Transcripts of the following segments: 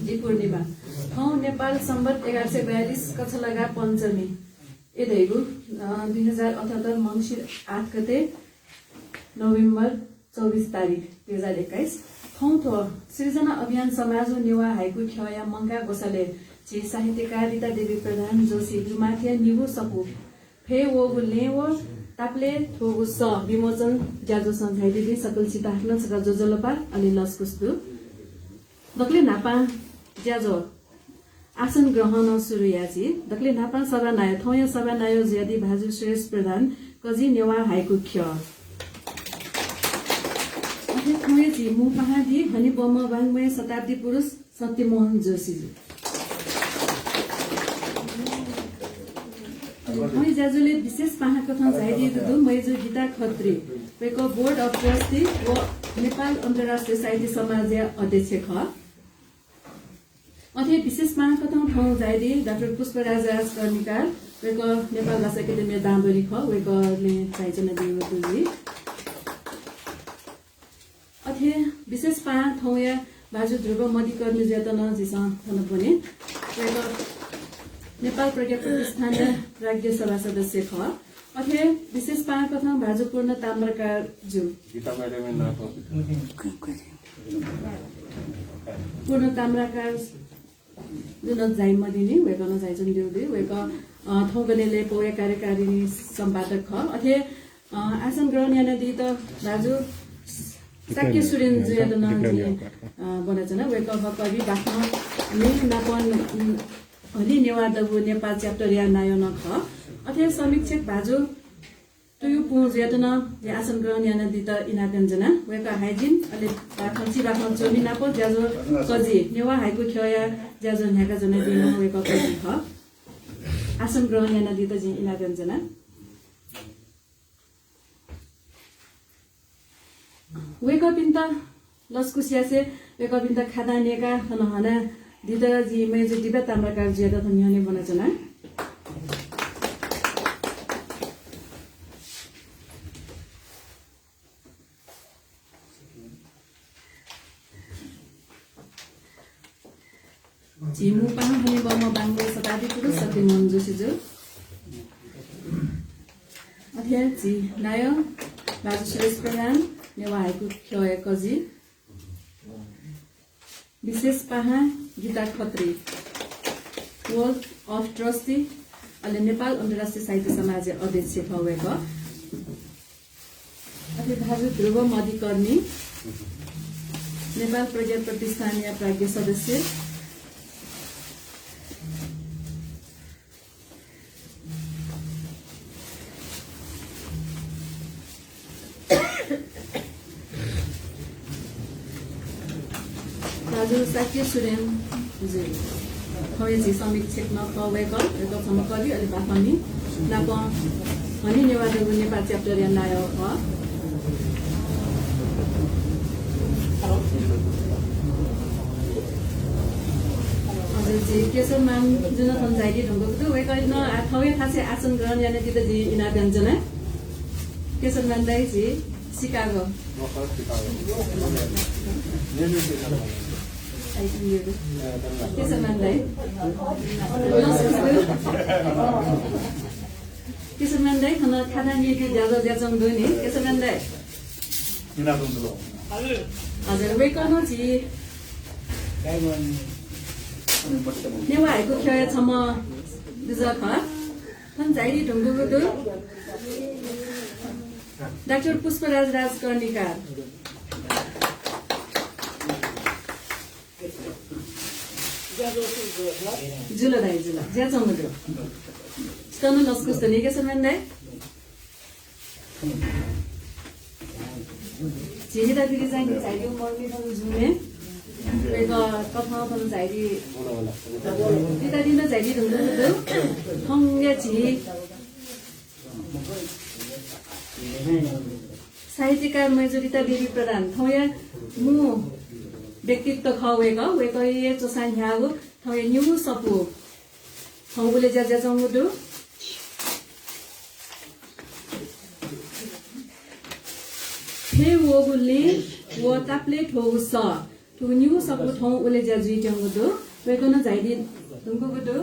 जी पूर्णिमा ठाउँ नेपाल सम्बत 1142 कछलगा पञ्चमी एदैगु 2078 मङ्सिर 8 गते नोभेम्बर 24 तारिक 2021 ठाउँ थो सृजना अभियान समाजो नेवा हाइकु खया मंगा गोसाले जी साहित्यकार रितादेवी प्रधान जोशी दुमाथिया निगु सपु फे वो लेवो तापले थोगु स विमोचन ज्याजो संघाइदिदी सकल सिताहन सका जोजलपा अनि लस्कुस्तु दक्ले नापा ज्याजो आसन ग्रहण सुरु याची दक्ले नापा सभानाय थौय सभानाय ज्यादी भाजु श्रेष्ठ प्रधान कजी नेवा हाइकु ख्य अथे थौय जी मु पहादी हनि बम वाङमय शताब्दी पुरुष सत्यमोहन जोशी थौय ज्याजुले विशेष पाहा कथन चाहिदिएको मैजु गीता खत्री वेको बोर्ड अफ ट्रस्टी व नेपाल अन्तर्राष्ट्रिय साहित्य समाज अध्यक्ष ख अथे विशेष पाहा कथन ठाउँ जाइदि डाक्टर पुष्पराज राज कर्णिकार वेको नेपाल भाषा एकाडेमी दाम्बरी ख वेकोले चाहिचन दिएको दुई अथे विशेष पाहा ठाउँ भाजु ध्रुव मधिकर्मी ज्यातन जिसँग थन पनि वेको नेपाल प्रज्ञा प्रतिष्ठान राज्य सभा सदस्य ख अथे विशेष पाहा कथा भाजपूर्ण ताम्रकार जु पूर्ण ताम्रकार जुन जाइ मदिनी वेकन जाइजन देउदे वेक थौगनेले पोया कार्यकारिणी सम्पादक ख अथे आसन ग्रहण यानदि त भाजु साक्य सुरेन जुयादन बनेछन वेक कवि बाख्न नि नापन हली नेवादबु नेपाल च्याप्टर या नायन ख अथे समीक्षक भाजु तुयु पुज यातन जे आसन ग्रहण यान दित इनाकञ्जना वेका हाइजिन अले खंची बाखन चोमी नापो ज्याजो कजी नेवा हाइकु खया ज्याजो न्याका जना दिन वेका कजी ख आसन ग्रहण यान दित जे इनाकञ्जना वेका पिन्ता लस्कुसियासे वेका पिन्ता खादा नेका हनहना दिदा जी मेजु दिबा ताम्रकार ज्यादा धन्यने बनेछना जिमु पाहा हने बम बाङ्गो शताब्दी पुरुष सत्यमोहन जोशी जो अथे जी नाय भाजु श्रेष्ठ प्रधान नेवा हाइकु खय कजी विशेष पाहा Gita Khatri board of trustee अहिले नेपाल अन्तर्राष्ट्रिय साहित्य समाज अध्यक्ष भएका अथे भाजु ध्रुव मधिकर्मी नेपाल प्रज्ञा प्रतिष्ठान या प्राज्ञ सदस्य भाजु साक्य सुरेन खवेजी समीक्षक नखवेक वेक समकरी अलि बाफनी नाप हनि नेवादगु नेपाल च्याप्टर या नाय ख अझै केशव मान जुन पञ्चायती ढुङ्गो वेक न थवे खासे आसन ग्रहण याने दित जी इना व्यञ्जना केशव मान दाइ जी Chicago Kesemandai kana khana ni ke jaga jajang do ni kesemandai हजुर वेकन जी नेवा हाइको खय छम दुजा ख थन जाइरी ढुङ्गुको दु डाक्टर पुष्पराज राज कर्णिकार जुला दाइ जुला ज्या चंगदो स्तन लस्कुस तने के सम्बन्धै जिहिदा दिदी चाहिँ चाहियो मर्मी पनि जुमे एक कथा पनि चाहियो दिदा दिन चाहियो ढुङ्गुको खङ्गे छि साहित्यकार मैजुरिता देवी प्रधान थौया मु व्यक्तित्व खवेक वेकये चोसान ह्यागु थौया न्यु सपु थौबुले ज्या ज्या चंगुदु फे वोगुले वो ताप्ले ठोगु स ठुनिउ सपु ठौ उले ज्या जुइ ट्याङ्गो वेगन जाइदि तुमको गुदो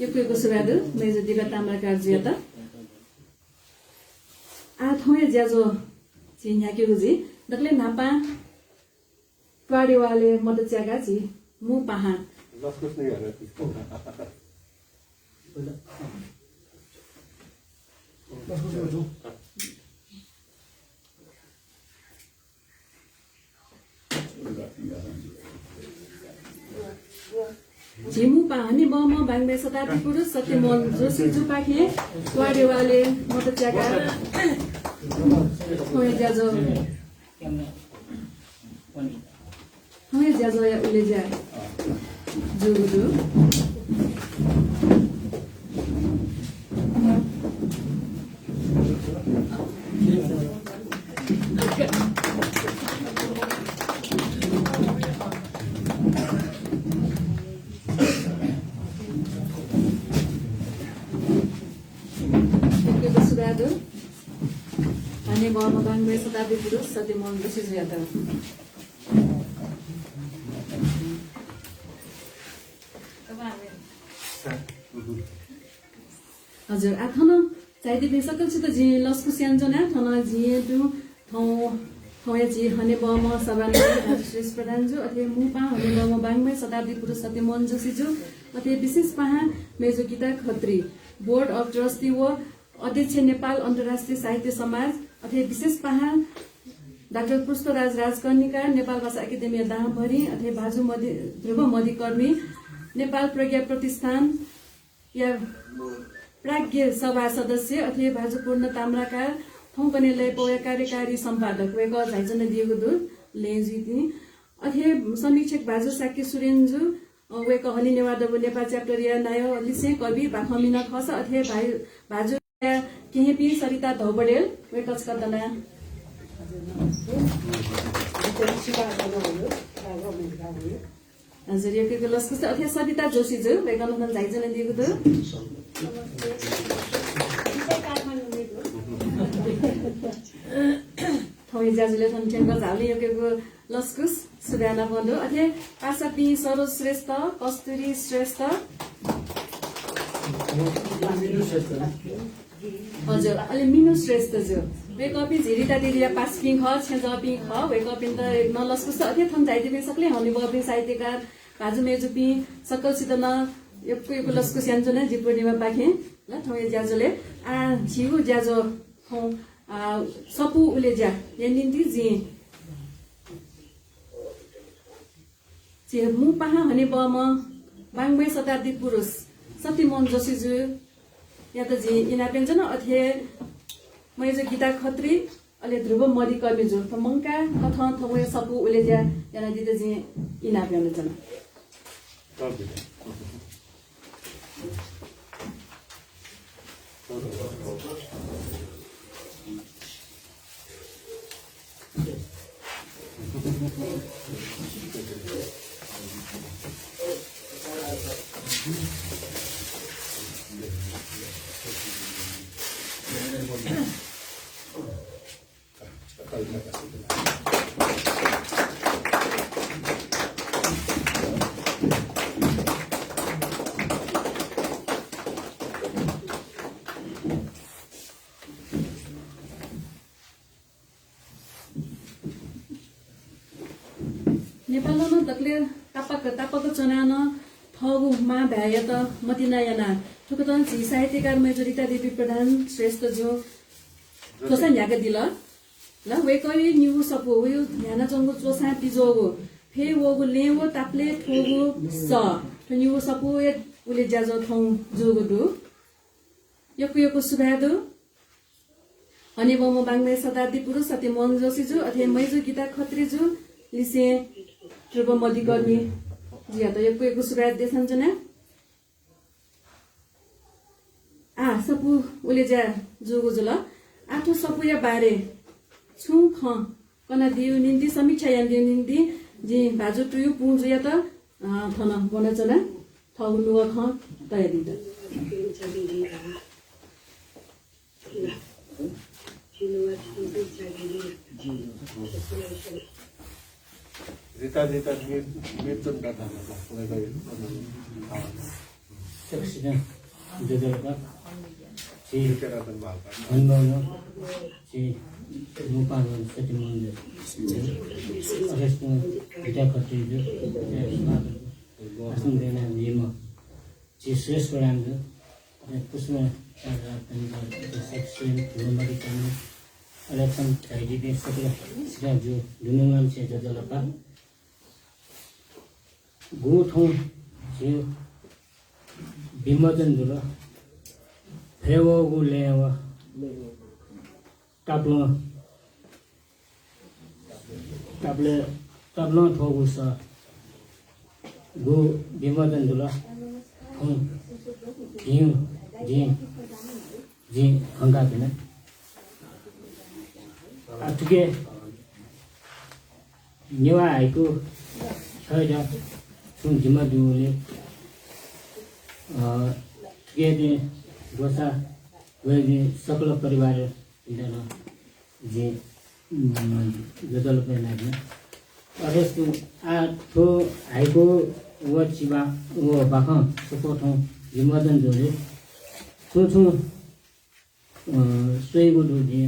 यो सुरादु मेजो दिबा ताम्रा कार्जियता आ थोय ज्याजो चिन्या के गुजी दक्ले नापा ट्वाडेवाले मद च्यागा छि मु पाहा लस्कुस नै हेर झिमु पाहने बम बाङ्बे शताब्दी पुरुष सत्यमन जोशी जुपाखे ट्वाडेवाले मद च्यागा थोय ज्याजो थोय ज्याजो या उले ज्या जुगुदु अनि बम बाङ्बे शताब्दी पुरुष सत्यमन जोशी जुयाता हजुर आथन चाइदि सकल छ त जी लस्कु स्यान्जना थन जी दु थौ थौया जी हने बम सभाले श्रेष्ठ प्रधान जो अथे मुपा हने बम बाङ्बे शताब्दी पुरुष सत्यमन जोशी जो अथे विशेष पाहा मेजो Geeta Khatri board of trustee व अध्यक्ष नेपाल अन्तर्राष्ट्रिय साहित्य समाज अथे विशेष पाहा डाक्टर पुष्पराज राजकर्णिका नेपाल भाषा एकाडेमी दामभरि अथे भाजु ध्रुव मधिकर्मी नेपाल प्रज्ञा प्रतिष्ठान या प्राज्ञ सभा सदस्य अथे भाजु पूर्ण ताम्राकार थौकने लय पोया कार्यकारी सम्पादक वेक झाइजन दिएको दु लेजिति अथे समीक्षक भाजु साक्य सुरेन्जु वेक हनि नेवादबु नेपाल च्याप्टर या नायो लिसे कवि बाखमिना खस अथे भाजु केहेपी सरिता धौबडेल वेक कचकतना हजुर यो के लस्कु अथे सरिता जोशी जो वेगन झाइजन दिएको दु थोय ज्याजुले थन्ठेको झाले यो के लस्कुस सुगाना बन्धु अथे पासापी सरोज श्रेष्ठ कस्तुरी श्रेष्ठ हजुर अलि मिनु श्रेष्ठ जो वे कपी झिरिता दिरिया पासपिङ ख छेजपिङ ख वे कपी त न लस्कुस अथे थन जाइदिबे सकले हनि बबी साहित्यकार भाजु मेजुपी सकलसित न यो लस्कु स्यान्जो न जिपुर्णिमा पाखे ल थोय ज्याजुले आ झिउ ज्याजो खौ सपु उले ज्या या निन्ति जी जे मु पाहा हने बम बाङ्बे शताब्दी पुरुष सत्यमन जोशी जु या त जी इना पेन्जन अथे मैज गीता खत्री अले ध्रुव मधिकर्मी जो मंका कथ थवे सपु उले ज्या याना दिते जी इना पेन जन नेपालमा दक्ले तापक चनान थगु मा भ्याय त मतिनायना ठुकतन छि साहित्यकार मेजोरिता देवी प्रधान श्रेष्ठ जो कोसा न्याके दिल ल वेकई न्यु सपो यो न्याना जंगु चोसा पिजोगु फे वगु लेवो ताप्ले ठोगु स न्यु सपो ए उले ज्याजो थौ जोगु दु यको सुभादु अनि बम बाङ्बे शताब्दी पुरुष सत्यमन जोशी जो अथे मैजो गीता खत्री जो लिसे ध्रुव मधिकर्मी जिया त यको सुभाद देशञ्जना आ सपु उले ज्या जोगु जुल आठो सपु या बारे छु ख कना दिउ निन्दी समीक्षा या दिउ निन्दी जी भाजु टुयु पुजु या त थन बनचना थगुनुवा ख तयारी the Rita mirtun kata seksiden dedelka si keratan bapak. andono si mupangan setimunde arestu kita kerja asal dena lima si restoran pusna section nomor kami election ID de sekarang jo dunungan si dedelka गुठौँ थियो विमोचन दुर फेवगु लेव टाप्लो ठोगु स गु विमोचन दुर हम हिउ जी खंगा बिना अटके नेवा आइको छैन सुन जिम्मा दुले के दे गोसा वे सकल परिवार इन्डना जे जदल पे नाग्ने अरेस्तु आ थो आइको व चिबा व बाख सपोर्ट जिम्मादन जोले छु सोइगु दुजे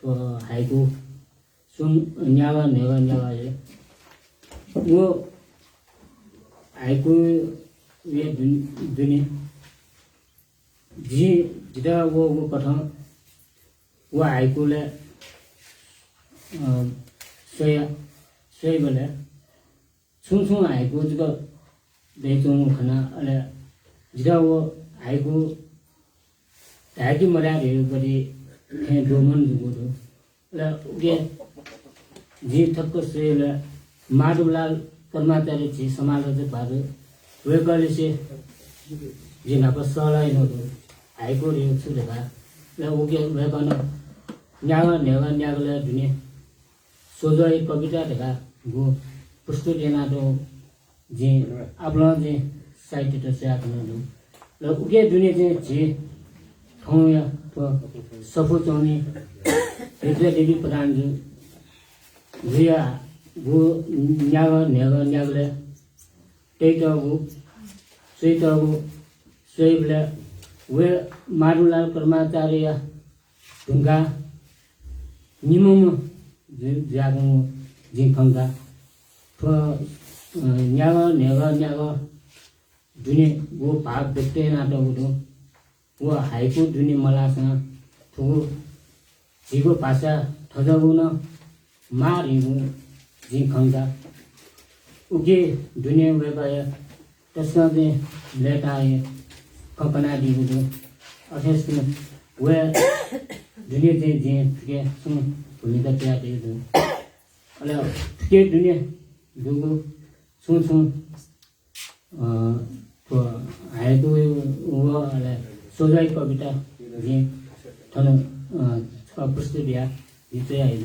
तो हाइको सुन न्यागा जे वो आइको ये दुनि जी जिदा वो कथा वो आइको ले सोय बले सुन आइको जिदा देचों खाना अले जिदा वो आइको ताकि मरा रे बड़ी है दोमन जुगो ले उगे जी थक सोय ले माडुलाल कर्मचारी जी समालोचक भारे वेगले से जिनाको सलाई नदु हाइको रिउ छुलेका ल उगे वेगन न्यागले दुने सोजय कविता देखा गो पुस्तक देना तो जी आपला जी साइट तो से आकन दु ल उगे दुने जी थौया तो सफो चौनी RitaDevi प्रधान जी जिया गु न्यागले टेटगु सोइबले वे मारुलाल कर्मचारी ढुंगा निमम जागु जिखंगा तो न्याग दुने वो भाग देखते नाटो वो हाइको दुने मलासँग ठुगु जिगो भाषा ठजगुन मारिगु जिखंगा उगे दुनिया में गए तस्ना दे लेटाए कपना दी बुदो अथेस वे दुनिया दे जे के सुन भूमिका क्या दे दो अले के दुनिया दुगो सुन तो आए तो वो अले सोजाई कविता जे थन पुस्तक दिया इते आइ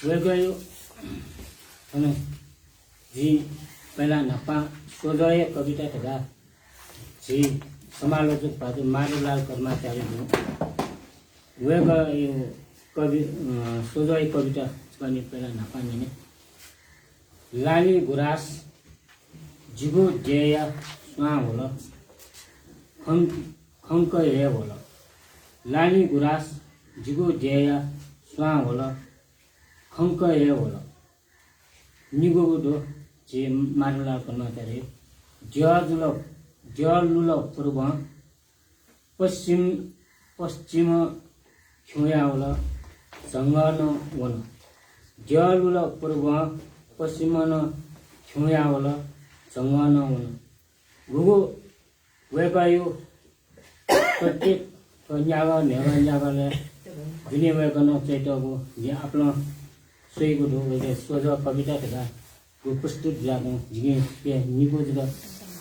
वे गयो अनि जी पहिला नपा सोजय कविता था जी समालोचक भाजु मारुलाल कर्मचारी वे गयो कवि सोजय कविता पनि पहिला नपा नि लाली गुरास जिगो जेया स्वा होला खंक हे होला लाली गुरास जिगो जेया स्वा होला खंक हे होला निगो दो जे मारुलाल कर्मचारी जलुल पूर्व पश्चिम खिया होला जंगल वन जलुल पूर्व पश्चिमन छुयावल जङ्गन हुन गुगु वेकायो प्रत्येक न्यागा नेगा न्यागाले जुनी वेकन चैतको जे आफ्नो सोहीको ढोके सोझ कविता तथा को प्रस्तुत जानु जिगे पे निको जगा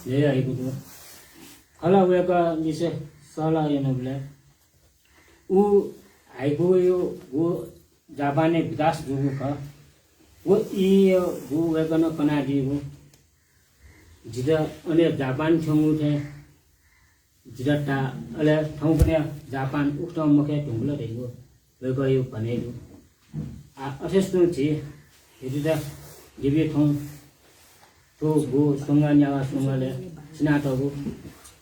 ले आएको थियो हला वेका निसे सला यनबले उ आइगो यो गो जापाने विकास जुगु ख वो इ गो वेकन कनाडी गो जिदा अने जापान छंगु थे जिदा ता अले ठाउँ पनि जापान उक्त मुखे ढुङ्गला रहेको वेका यो भनेको अथेस्तो छि हेरिदा जेबे ठाउँ तो गो सुंगा न्यावा सुंगाले सिनाटको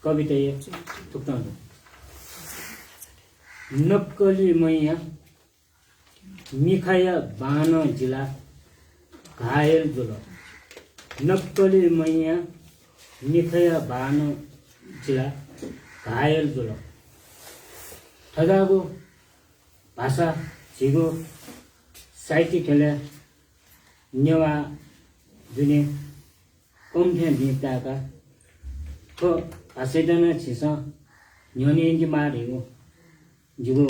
कविता ये थुक्तान नक्कली मैया मिखाया बान जिला घायल जुल नक्कली मैया मिखाया बान जिला घायल जुल ठगाको भाषा झिगो साहित्य खेले नेवा जुने कम्थे दिताका को आसेदन छिस न्योनिंगी मारेको जिगो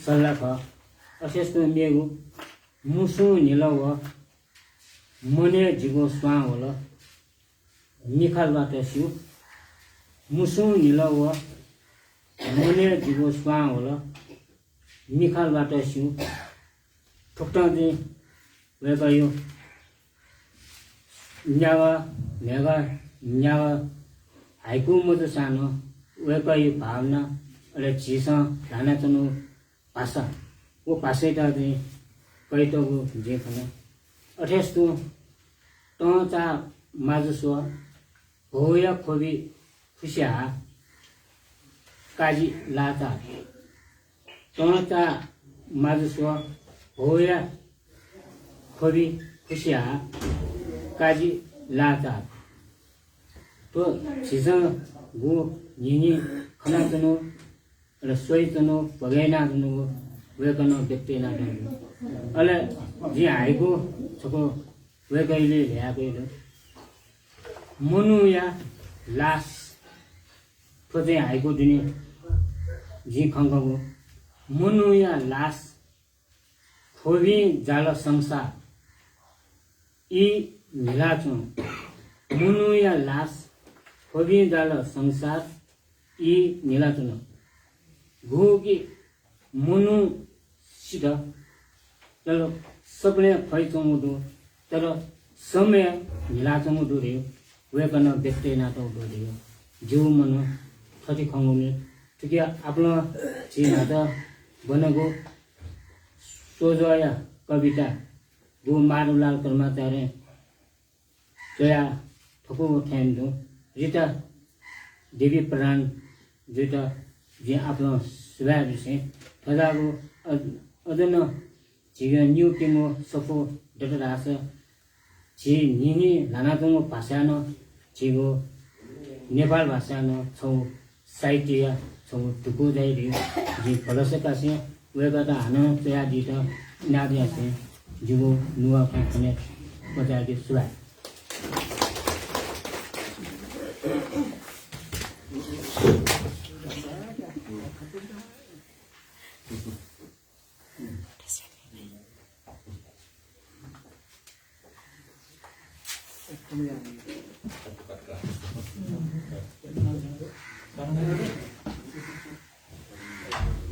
सल्लाह ख असेस्तो मेगु मुसु निलव मने जिगो स्वा होला निखालबाट सिउ मुसु निलव मने जिगो स्वा होला निखालबाट सिउ ठुक्टाउँदै वेकायो न्यावा नेगा न्यावा हाइकु मत सानो वेकायो भावना अले छिसा लाना चनु भाषा वो भाषाटा चाहिँ कैटको जे खना अठेस्तो टचा माजुसो होया खोबी खुसिया काजी लाता टचा माजुसो होया खोबी खुसिया काजी लाता तो छिसा गो निनी खना चनु र सोही चनु बगैना चनु वेकन व्यक्ति नाटक अले जे आएको छको वेकैले ल्याएको मनु या लास खोजे आएको दिने जी खङ्गको मनु या लास खोबी जाल संसार ई मिलाचु मनु या लास खोबी जाल संसार ई मिलाचु घोगी मनु सिध तर सबले फैचौँदो तर समय मिलाचौँदो रह्यो वेकन व्यक्ति नाटक रह्यो जिउ मनु थति खङ्गुने ठिकै आफ्नो चिनात बनेको सोझया कविता गो मारुलाल कर्मचारी जया ठोको ठ्यान्दो रीता देवी प्राण जुटा जे आफ्नो सेवा विषय थदाको अदन जिगा न्यू टिमो सफो डटरास छि निनी लानातुङो भाषानो छिगो नेपाल भाषानो छौ साहित्य छौ टुकु जाइरि जि फलसकासे वेगता हानो तया दिता नादियासे जिगो नुवा फने पजाके सुरा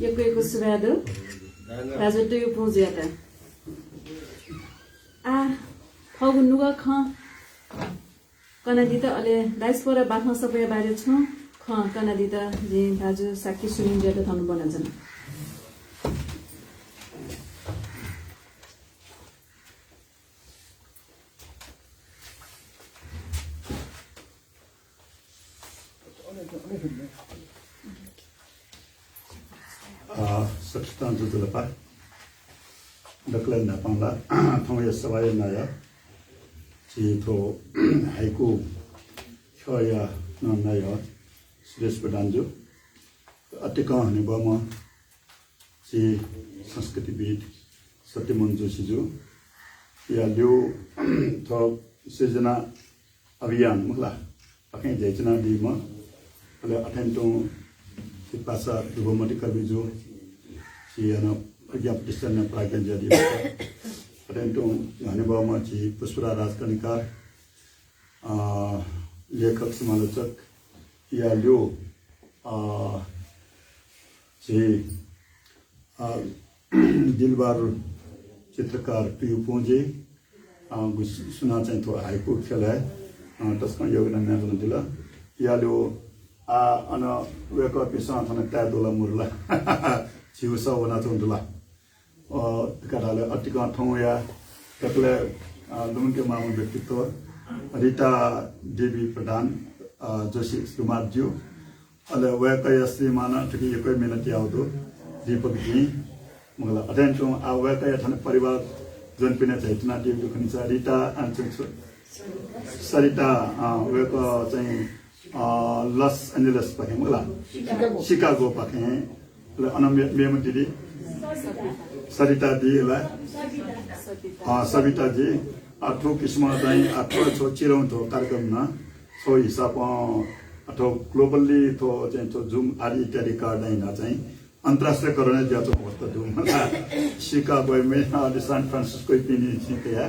Yoko suado, razo to yo projeta. Hogu nuga khan, kanadita ale diaspora batma sabai bare chho, khan kanadita je dazu sakki surin jeta thanu banajana. Substantial to the part. The clan Napanga, Toya Savaya Naya, Chito Haiku, Choya Nanaya, Sris Padanjo, Attica Nibama, Chi Sanskriti Beat, Satyaman जोशीज्यू या ल्यो थप सृजना अभियान मुखला पकै जैचना दिमा अले अटेन्टो सिपासा दुबमति कर्बिजो सियाना प्रज्ञा प्रतिष्ठान प्राज्ञा जदि अटेन्टो हनेबामा छि पुष्परा राजकनिकार लेखक समालोचक या ल्यो छि दिलबार चित्रकार पियु पोंजे सुना चाहिँ थो हाइको खेल है तस्मा योगदान नागन दिला यालो अन वेक पिसा थन तादोला मुरला छिउसा वना चोन्दला कटाले अटिका ठौँ या कतले लुमके मामु व्यक्तित्व रीता देवी प्रधान जोशी कुमार ज्यू अले वेक यस्त्री माना ठिक एकै मिनट याउदो दीपक जी मलाई अटेन्टो आ वेक यथन परिवार जन पिने चैतना देवी खनिसा रीता आन्चुङ सरिता वेक चाहिँ लस एन्जलस पखे मलाई शिकागो पखे अन मेम दिदी सरिता दिदीलाई सविता जी अठो किस्म चाहिँ अठो छो चिरौँ थो कार्यक्रममा सो हिसाब अथवा ग्लोबल्ली थो चाहिँ थो जुम आदि इत्यादि कार्डैना चाहिँ अन्तर्राष्ट्रिय करोना ज्याचो अवस्था जुम शिकागो में आदि सान फ्रान्सिस्को पिनी छिया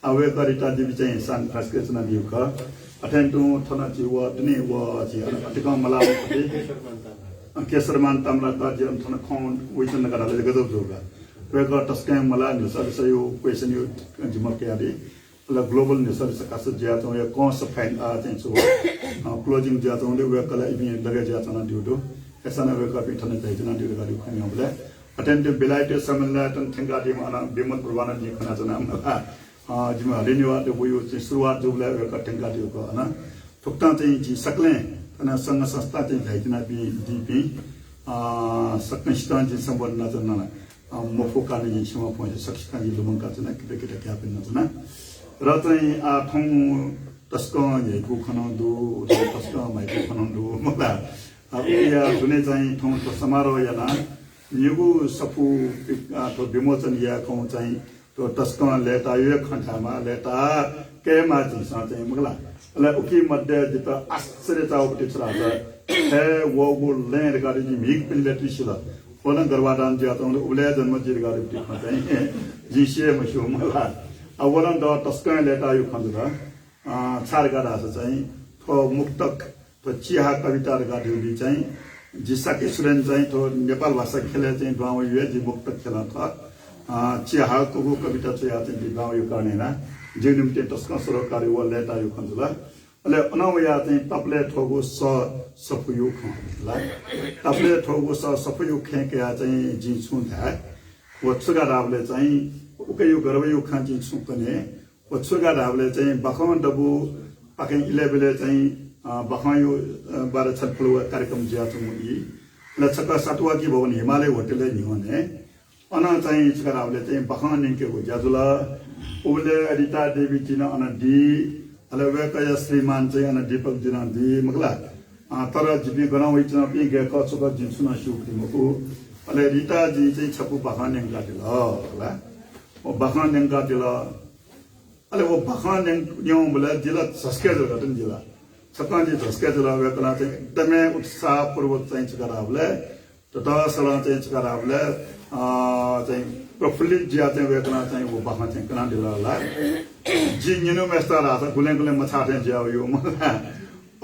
अवे गरिता दिबी चाहिँ सान फ्रान्सिस्को जना दिउ ख अटेन्टु थना छि व तने व छि अटिका मला केसरमान तमला का जन थना खौन उइसन गराले गजब जोगा वेक टस्कै मला निसर सयो क्वेशन यो जिमके आदि ल ग्लोबल निसर सकास ज्याचो या कौस फाइन आ चाहिँ सो क्लोजिङ ज्याचो ले वेकला इबि लगे ज्याचो न दिउ दो एसना वेक पिठन चाहिँ जना दिउ गरि खनि हमले अटेन्टिभ बिलाइटे समन्लायतन थेंगा दिम अन बिमन प्रवान जी खना जना मला जिमा हलिनिवा त बुयो चाहिँ सुरुवात जुबले वेक थेंगा दिउ को अन थुक्ता चाहिँ जी सकले अन संघ संस्था चाहिँ जाइजना बि दिपि सक्ने स्थान चाहिँ सम्बन्ध जना मफो काने जी सम पहुँच सक्छता जी लुमका जना किटे क्या पिन जना र चाहिँ आ ठौँ तस्क हेको खन दु तस्क माइको खन दु मला अब या जुने चाहिँ ठौँ त समारोह याना निगु सफु तो विमोचन या कौं चाहिँ तो तस्क लेता यो खण्डामा लेता के माथि चाहिँ मला ल उकी मध्य जित आश्चर्य चाउपति छरा हे वो लेर गाडी जी मिक पिन लेटिसला कोन गरवादान ज्यातो उले जन्म जिर गाडी टिक चाहिँ जिसे मशो मला अवलन द तस्क लेता यो खण्डा चार गाडा चाहिँ थो मुक्तक तो चिहा कविता गाडी भी चाहिँ जिसाके सुरेन चाहिँ तो नेपाल भाषा खेले चाहिँ गाउँ यो जी मुक्तक खेला था चिहा को कविता चाहिँ चाहिँ गाउँ यो गर्नेना जे निम्ति तस्क सरकारी व लेता यो खण्डा अले अनवया चाहिँ तपले ठोगो सफुयो खला तपले ठोगो सफुयो खेके चाहिँ जी छु था वो छुगा रावले चाहिँ उके यो गरवयो खाँची छु पनि वो छुगा रावले चाहिँ बखम डबु पके 11 चाहिँ बखायो 12 छलफल कार्यक्रम ज्या छु इ ल छका सातवा की भवन हिमालय होटल नि होने अन चाहिँ छुगा रावले चाहिँ बखम निके हो ज्याजुला उले रीता देवी जिन अन डी अलवेकय श्रीमान चाहिँ अन दीपक जिन दी मगला तर जिबी गनाउ इचना पि गे क छुका जिन्सुना सुक्ति मको अले रीता जी चाहिँ छपु बखान नेंगा दिल होला ओ बखान नेंगा दिल अले वो बखान नेंग बोले जिला सस्के जगतन जिला छका जी सस्के जिला वेकला चाहिँ एकदमै उत्साह पूर्वक चाहिँ छगरावले तता सला चाहिँ छगरावले चाहिँ प्रफुल्लित ज्या चाहिँ वेकला चाहिँ वो बखान चाहिँ कना दिल होला जी निनो मेस्ता रा गुले गुले मछाटे ज्या यो मला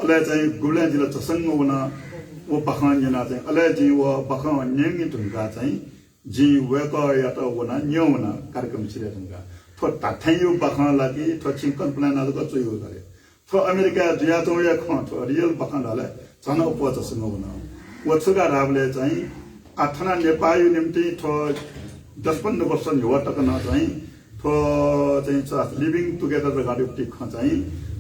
अले चाहिँ गुले जिला चसंग वना वो बखान जना चाहिँ अले जी वो बखान नेंगी तुंगा चाहिँ जी वेक या त वना न्यौना कार्यक्रम छिरे तुंगा थो ताथैयो बखान लागि थो चिंकन प्लान आदि को चोयो गरे थो अमेरिका जिया तो या ख थो रियल बखान हाले जन उपज संग वना वो छुगा रावले चाहिँ आथना नेपाली निम्ति थो 10-15 वर्ष युवा तक न चाहिँ थो चाहिँ लिभिङ टुगेदर गाडी उक्ति ख चाहिँ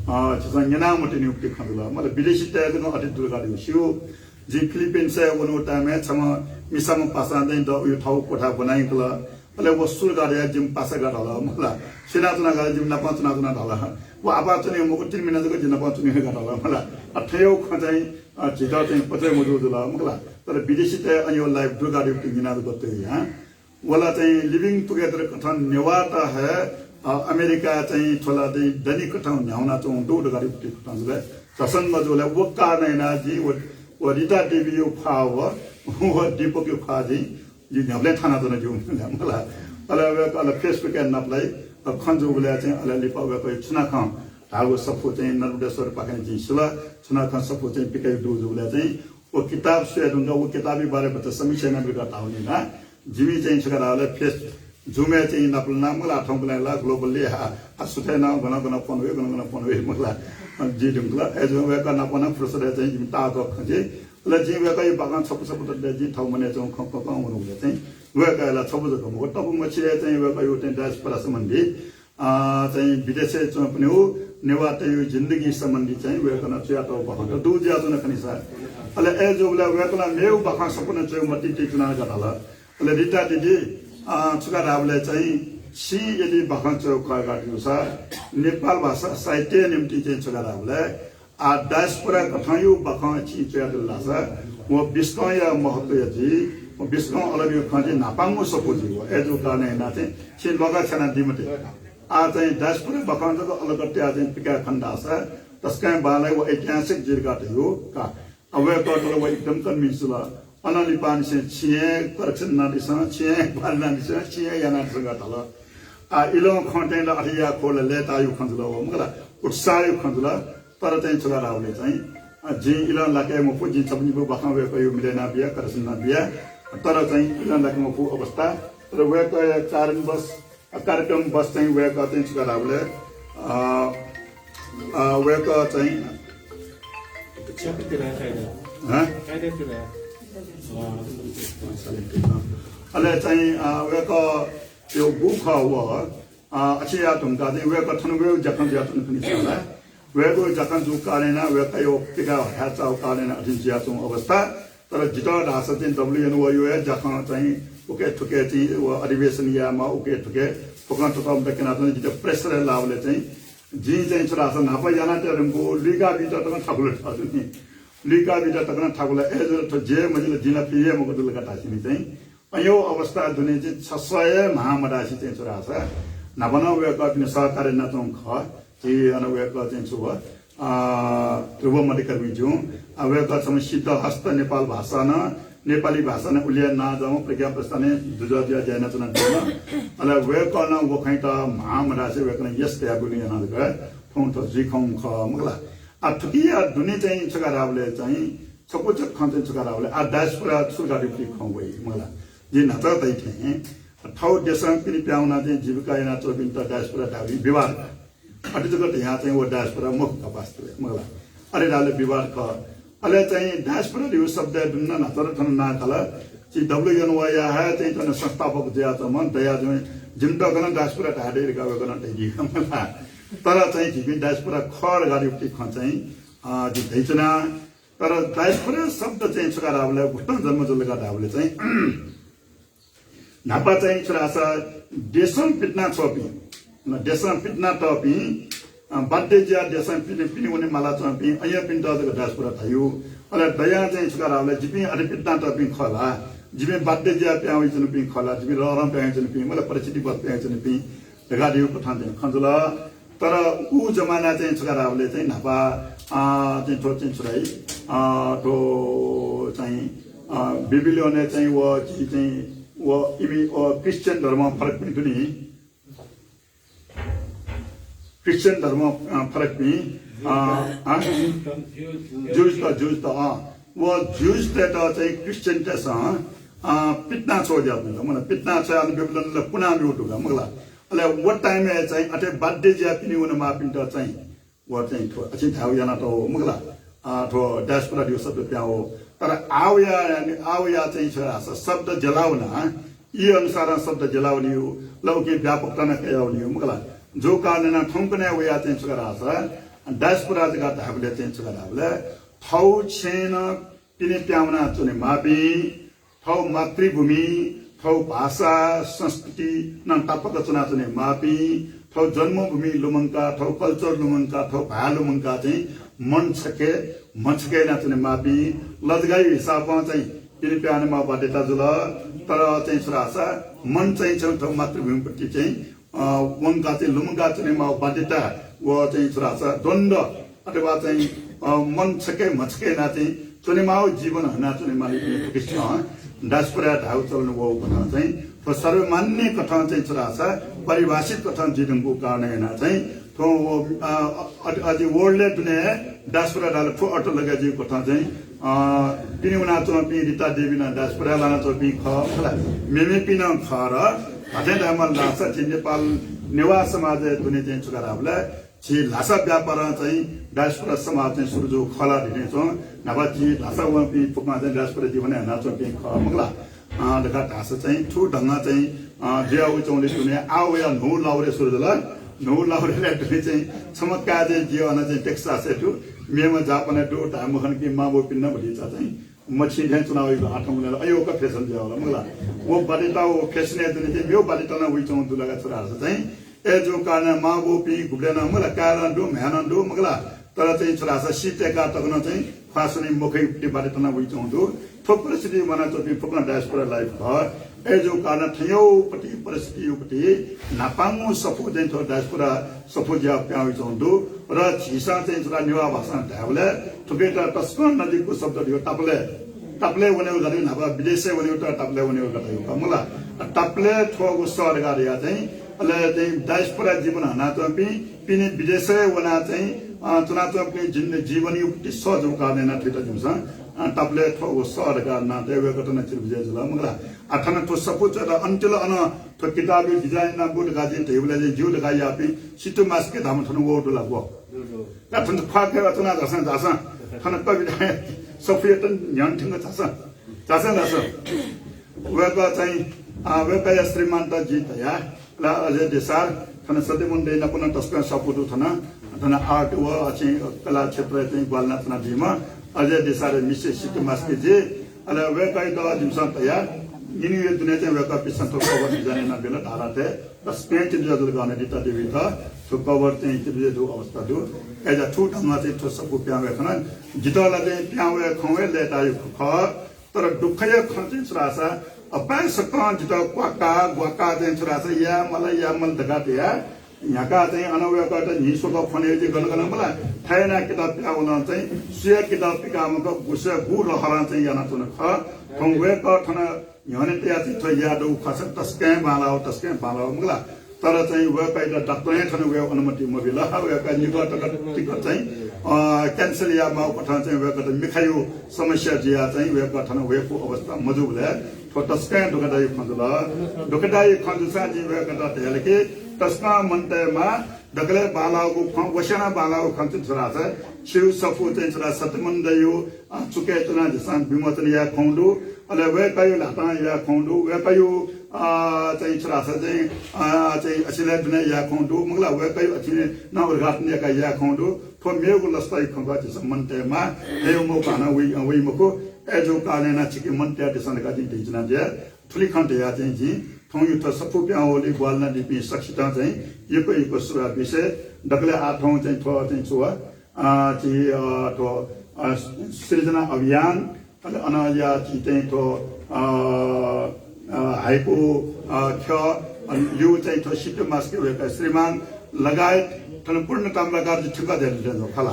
चाहिँ यनामति नियुक्ति खला मतलब विदेशी तयार अति दूर गाडी सियो जी फिलिपिन्स वनु टाइम छम मिसाम पासा दैन द यो ठाउँ कोठा बनाइकला अले वस्तु गाडी जिम पासा गाडला मला सेनातना गाडी जिम नपाचना जना ढला वो आपाचने मको 3 महिना जको जिन पाचने गाडला मला अठयो ख चाहिँ जिदा चाहिँ पचे मजु दला मला तर विदेशी तयार अनि लाइफ दूर गाडी उक्ति गिना गते यहाँ वाला चाहिँ लिभिङ टुगेदर कथन नेवाटा है अमेरिका चाहिँ छोला चाहिँ दनी कथन न्याउना चाहिँ दो गाडी कथन जुले ससन मजुले वो कारण ना जी वो रीता देवी यो फाव वो दीपक यो फा जी न्याउले थाना त जो मलाई अल फेसबुक एन्ड नपलाई अब खन्जो बोले चाहिँ अल लिपा गएको छुना खाम धागो सफो चाहिँ नरुडेश्वर पाखा चाहिँ सुला छुना खाम सफो चाहिँ पिकाइ दोजो बोले चाहिँ वो किताब से दूंगा वो किताबी बारे में समीक्षा में भी करता हूँ ना जीवी चाहिँ छकरा वाले फेस जुमे चाहिँ नपलना मला आठौं बला ग्लोबली आ सुथे ना गना पनवे मला जी दुंगला एजो वे का ना पना फ्रसरे चाहिँ जिम ता को खजे ल जी वे का बागान छप त जी ठाउँ मने चाहिँ ख हुनु चाहिँ वे का ला छप जको म तब मछि चाहिँ वे का यो चाहिँ डायस्पोरा सम्बन्धी चाहिँ विदेश चाहिँ पनि हो नेवाटे यो जिन्दगी सम्बन्धी चाहिँ वे का च्यातो बखन दु ज्यातो न खनि सा अले एजो वे का मेउ बखन सपना चाहिँ मति टिचुना गराला अले रिटा दिदी छुका रावले चाहिँ सी यदि बखन चौक गाडियो छ नेपाल भाषा साहित्य निम्ति चाहिँ छुका रावले आ डायस्पोरा कथायु बखन छि च्यादला छ वो बिस्कय महत्व जी वो बिस्कय अलग यो खजे नापाङो सपोजी हो एजो काने ना चाहिँ छि लगा छना दिमते आ चाहिँ डायस्पोरा बखन जको अलग त्या चाहिँ पिका खण्डा छ तस्कै बालाई वो ऐतिहासिक जिरगाट हो का अवे टोटल वो एकदम कन्भिन्सुला अनाली पानी से छिए करेक्शन नादिसा छिए बाल नादिसा छिए या नादिसा तल आ इलो खन्टेन अठिया खोल लेता यु खन्जुला हो मगला उत्साह यु खन्जुला तर चाहिँ छुगा रावले चाहिँ जी इलो लाके म पुजि छपनि बु बखा वे को मिलेना बिया करेक्शन ना बिया तर चाहिँ इलो लाके म पु अवस्था तर वे को कार्यक्रम बस चाहिँ वे को चाहिँ छुगा रावले वे को चाहिँ अले चाहिँ वेको यो गुख हो अछिया तुमका चाहिँ वेको थनु वे जखन ज्यातन पनि छ वेको जखन जु कालेना वेको यो पिका हाचा कालेना अझै ज्यातो अवस्था तर जितो ढास चाहिँ डब्ल्युएन यो जखन चाहिँ ओके ठुके चाहिँ अधिवेशन यामा ओके ठुके पकन टकम बकेना चाहिँ जितो प्रेसर लावले चाहिँ जी चाहिँ छोरा छ नापा जाना तेरको लिगा बिटा त ठगुल ठर्ने लिका बिटा तकन ठाकुला एजो त जे मजिले जिना पिए मको दुल कटासिनी चाहिँ यो अवस्था दुने चाहिँ 600 महामडासी चाहिँ छोरा छ नबना वे का अपने सहकार्य न तो ख जी अन वे का चाहिँ छु ध्रुव मध्यकर्मी जो वे का समसिद्ध हस्त नेपाल भाषा न नेपाली भाषा न उलिया ना जाऊ प्रज्ञा प्रस्थाने जुजदिया जैन चुन दिन अले वे का न वो खै त महामडासी वे का यस त्या गुनी न ग थौं त जी खौ ख मगला अथकिया दुनी चाहिँ छगा रावले चाहिँ छपोच खन्ते छगा रावले आ डायस्पोरा सुगाडी पि खौवै मला जे नत दै थे ठौ देशम पनि प्याउना चाहिँ जीविका याना चोबिन त डायस्पोरा धावी विवाद अति जगत यहाँ चाहिँ वो डायस्पोरा मुख वास्तव मला अरे राले विवाद क अले चाहिँ डायस्पोरा यो शब्द दुन्न नतर थन ना कला ची डब्ल्युएनवाई या है चाहिँ तन संस्थापक ज्या त मन दया जो जिमटा गन डायस्पोरा ढाडे रिका गन दैगी मला तर चाहिँ झिपी डायस्पोरा खर गाडी उठि ख चाहिँ जिदैचना तर डायस्पोरा शब्द चाहिँ छका रावले भुटन जन्म जलका रावले चाहिँ नापा चाहिँ छरासा देशम पिटना छोपी देशम पिटना टपी बाध्य ज्या देशम पिने उनी माला चपी अया पिन्ट जको डायस्पोरा थियो अले दया चाहिँ छका रावले जिपी अरे पिटना टपी खला जिबे बाध्य ज्या प्याउ जनु पि खला जिबे ररम प्याउ जनु पि मलाई परिस्थिति बत प्याउ जनु पि गाडी पठान दिन खन्जुला तर ऊ जमाना चाहिँ छका रावले चाहिँ नापा चाहिँ थो चाहिँ छुराई तो चाहिँ बिबिलियोने चाहिँ वो चाहिँ वो इमी क्रिश्चियन धर्म फरक पनि दुनी क्रिश्चियन धर्म फरक पनि ज्यूज त वो ज्यूज त चाहिँ क्रिश्चियन त पिट्ना छो जात मलाई पिट्ना छ अनि बिबिलियन पुना उठुगा मलाई अले वो टाइम में चाहिँ अटे बर्थडे ज्या पिनि उन मा पिन्ट चाहिँ वो चाहिँ थो अछि थाउ याना त मुगला थो डायस्पोरा दियो शब्द प्याओ तर आवया चाहिँ छोरा शब्द जलाउना यी अनुसार शब्द जलाउने हो लौके व्यापकता न कयाउने हो मुगला जो कारण ठौकने वया चाहिँ छोरा छ डायस्पोरा जगा धाबले चाहिँ छोरा धाबले थौ छेन पिने प्याउना चुने मापी थौ मातृभूमि थौ भाषा संस्कृति न तापक चुना चुने मापी थौ जन्मभूमि लुमंका थौ कल्चर लुमंका थौ भा लुमंका चाहिँ मन छके ना चुने मापी लजगाई हिसाबमा चाहिँ पिने प्याउनेमा बाध्यता जुल तर चाहिँ छोरा छ मन चाहिँ छ थ मातृभूमिप्रति चाहिँ वंगा चाहिँ लुमगा चाहिँ मा बाध्यता व चाहिँ छोरा छ द्वन्द अथवा चाहिँ मन छके मछके ना चाहिँ चुनिमाओ जीवन हना चुनिमाले कृष्ण डास्परा ढाउ चल्नु वो कथा चाहिँ सर्वमान्य कथा चाहिँ छोरा छ परिभाषित कथा जिदुङको कारण हैन चाहिँ तो अझै वर्ल्डले दुनिया डास्परा ढाल फो अटो लगा जी कथा चाहिँ पिनुना चोपी रिता देवीना डास्परा लाना चोपी ख मेमे पिन ख र हटे दामल लासा चाहिँ नेपाल नेवार समाज दुनिया चाहिँ छोराहरुलाई छि लासा व्यापार चाहिँ डास्परा समाज चाहिँ सुरु खला दिने छ नभा छि लासा वपी पुकमा चाहिँ डास्परा जीवन हैन चोपी ख मगला देखा ढासा चाहिँ ठु ढंगा चाहिँ जियाउ चौले दुनिया आउ या नो लाउरे सुरुला नो लाउरे दुनिया चाहिँ चमत्कार चाहिँ जीवन चाहिँ टेक्सास टु मेमा जापान टु धामखन कि माबो पिन्न भनि चाहिँ मछि चाहिँ चुनाव आठौं अयो का फेसन दियो होला मगला वो बालिता वो फेसने दुनिया मेयो बालिता न उइ चौं दुलागा छोराहरु चाहिँ ए जो कारण माबो पि गुब्लेन मला कारण दु म्यान दु मगला तर चाहिँ छोराहरु सिटेका तगन चाहिँ फासने मुखै पिटी बालिता न उइ चौं दु थोक परिस्थिति मना चोपी फुक्न डायस्पोरा लाइफ घर ए जो कारण थयौ पति परिस्थिति उपति नापाङो सफो चाहिँ थो डायस्पोरा सफो ज्या प्याउ चौंदु र झिसा चाहिँ छोरा नेवा भाषा ढाबले थुकेटा तस्कन नदीको शब्द दियो टपले टपले वने गरे नभा विदेशे वने त टपले वने गरे कमला टपले थोगो सरकार या चाहिँ अले चाहिँ डायस्पोरा जीवन हना चोपी पिने विदेशे वना चाहिँ चुना चोपी जीवनी उपति सहज कारण न थित जुसा टपले थोगो सरकार न देवे घटना चिरबिजे जुला मगला अथन तो सपुच र अन्तिल अन तो किताबी डिजाइन न बुट गाजी टेबल जे जिउ लगाइ आपि सिटु मास्के धाम थनु वो दुला वो कथन फाके रचना जसन जसन थन कविता सफियत न्यान थिंग जसन जसन जसन वेका चाहिँ वेका श्रीमान त जित या ला अझै देसार थन सते मुन्डे न पुन तस्क सपुटु थन थन आर्ट व चाहिँ कला क्षेत्र चाहिँ ग्वालना थन दिमा अझै देसार मिसेस सिटु मास्के जे अले वेका त जिमसन तयार यिनी यो दुनिया चाहिँ वेका पिसन तो कवर डिजाइन न बेला धारा थे बस पेंट जदल गाने दिता देवी था तो कवर चाहिँ तिबे दु अवस्था दु एजा ठुट हमा चाहिँ तो सब प्यावे खना जितला चाहिँ प्यावे खवे लेटायो ख तर दुखय खन्ति छरासा अपाय सका जित क्वाका ग्वाका चाहिँ छरासा या मलाई या मन दगा दिया यहाँका चाहिँ अनवयका त निसोको फने चाहिँ गनगन मलाई थायना किताब प्याउन चाहिँ सुया किताब पिकामको गुसे गुर हरा चाहिँ याना तुन ख थंवे क थना यहने त्या चाहिँ थो यादो खसन तस्के बालाओ मगला तर चाहिँ वे पाइदा डाक्टर थन वे अनुमति मबिला वे का निगत टिकट चाहिँ क्यान्सर या माउ पठान चाहिँ वे का मिखायो समस्या जिया चाहिँ वे का थन वे को अवस्था मजुबले थो तस्के दुखदाई खंजुसा जी वे का तेल के तस्का मनतेमा दगले बालाको वसना बालाको खन्ति छोरा छ शिव सफु चाहिँ छोरा सतमन्दयो चुके चुना जसान विमोचन या खौंडु अले वे कयो लाता या खौंडु वे कयो चाहिँ छोरा छ चाहिँ असिले दुने या खौंडु मगला वे कयो असिले न उर्घाटने का या खौंडु थो मेगु लस्ताई खंगा छ मनतेमा हेउ मो काना वे मको एजो काने ना छिके मनते दिसन का दिन दिजना जे थुली खन्ते या चाहिँ जी थों युथ सफु प्याओले ग्वालना दिपि सक्षिता चाहिँ यो सुरा विषय डकले आठौं चाहिँ थो चाहिँ छुवा चाहिँ तो सृजना अभियान अले अनाया चाहिँ थो हाइको ख यो चाहिँ थो सिटु मास्के वेका श्रीमान लगायत थन पूर्ण काम लगार ठिका देले खला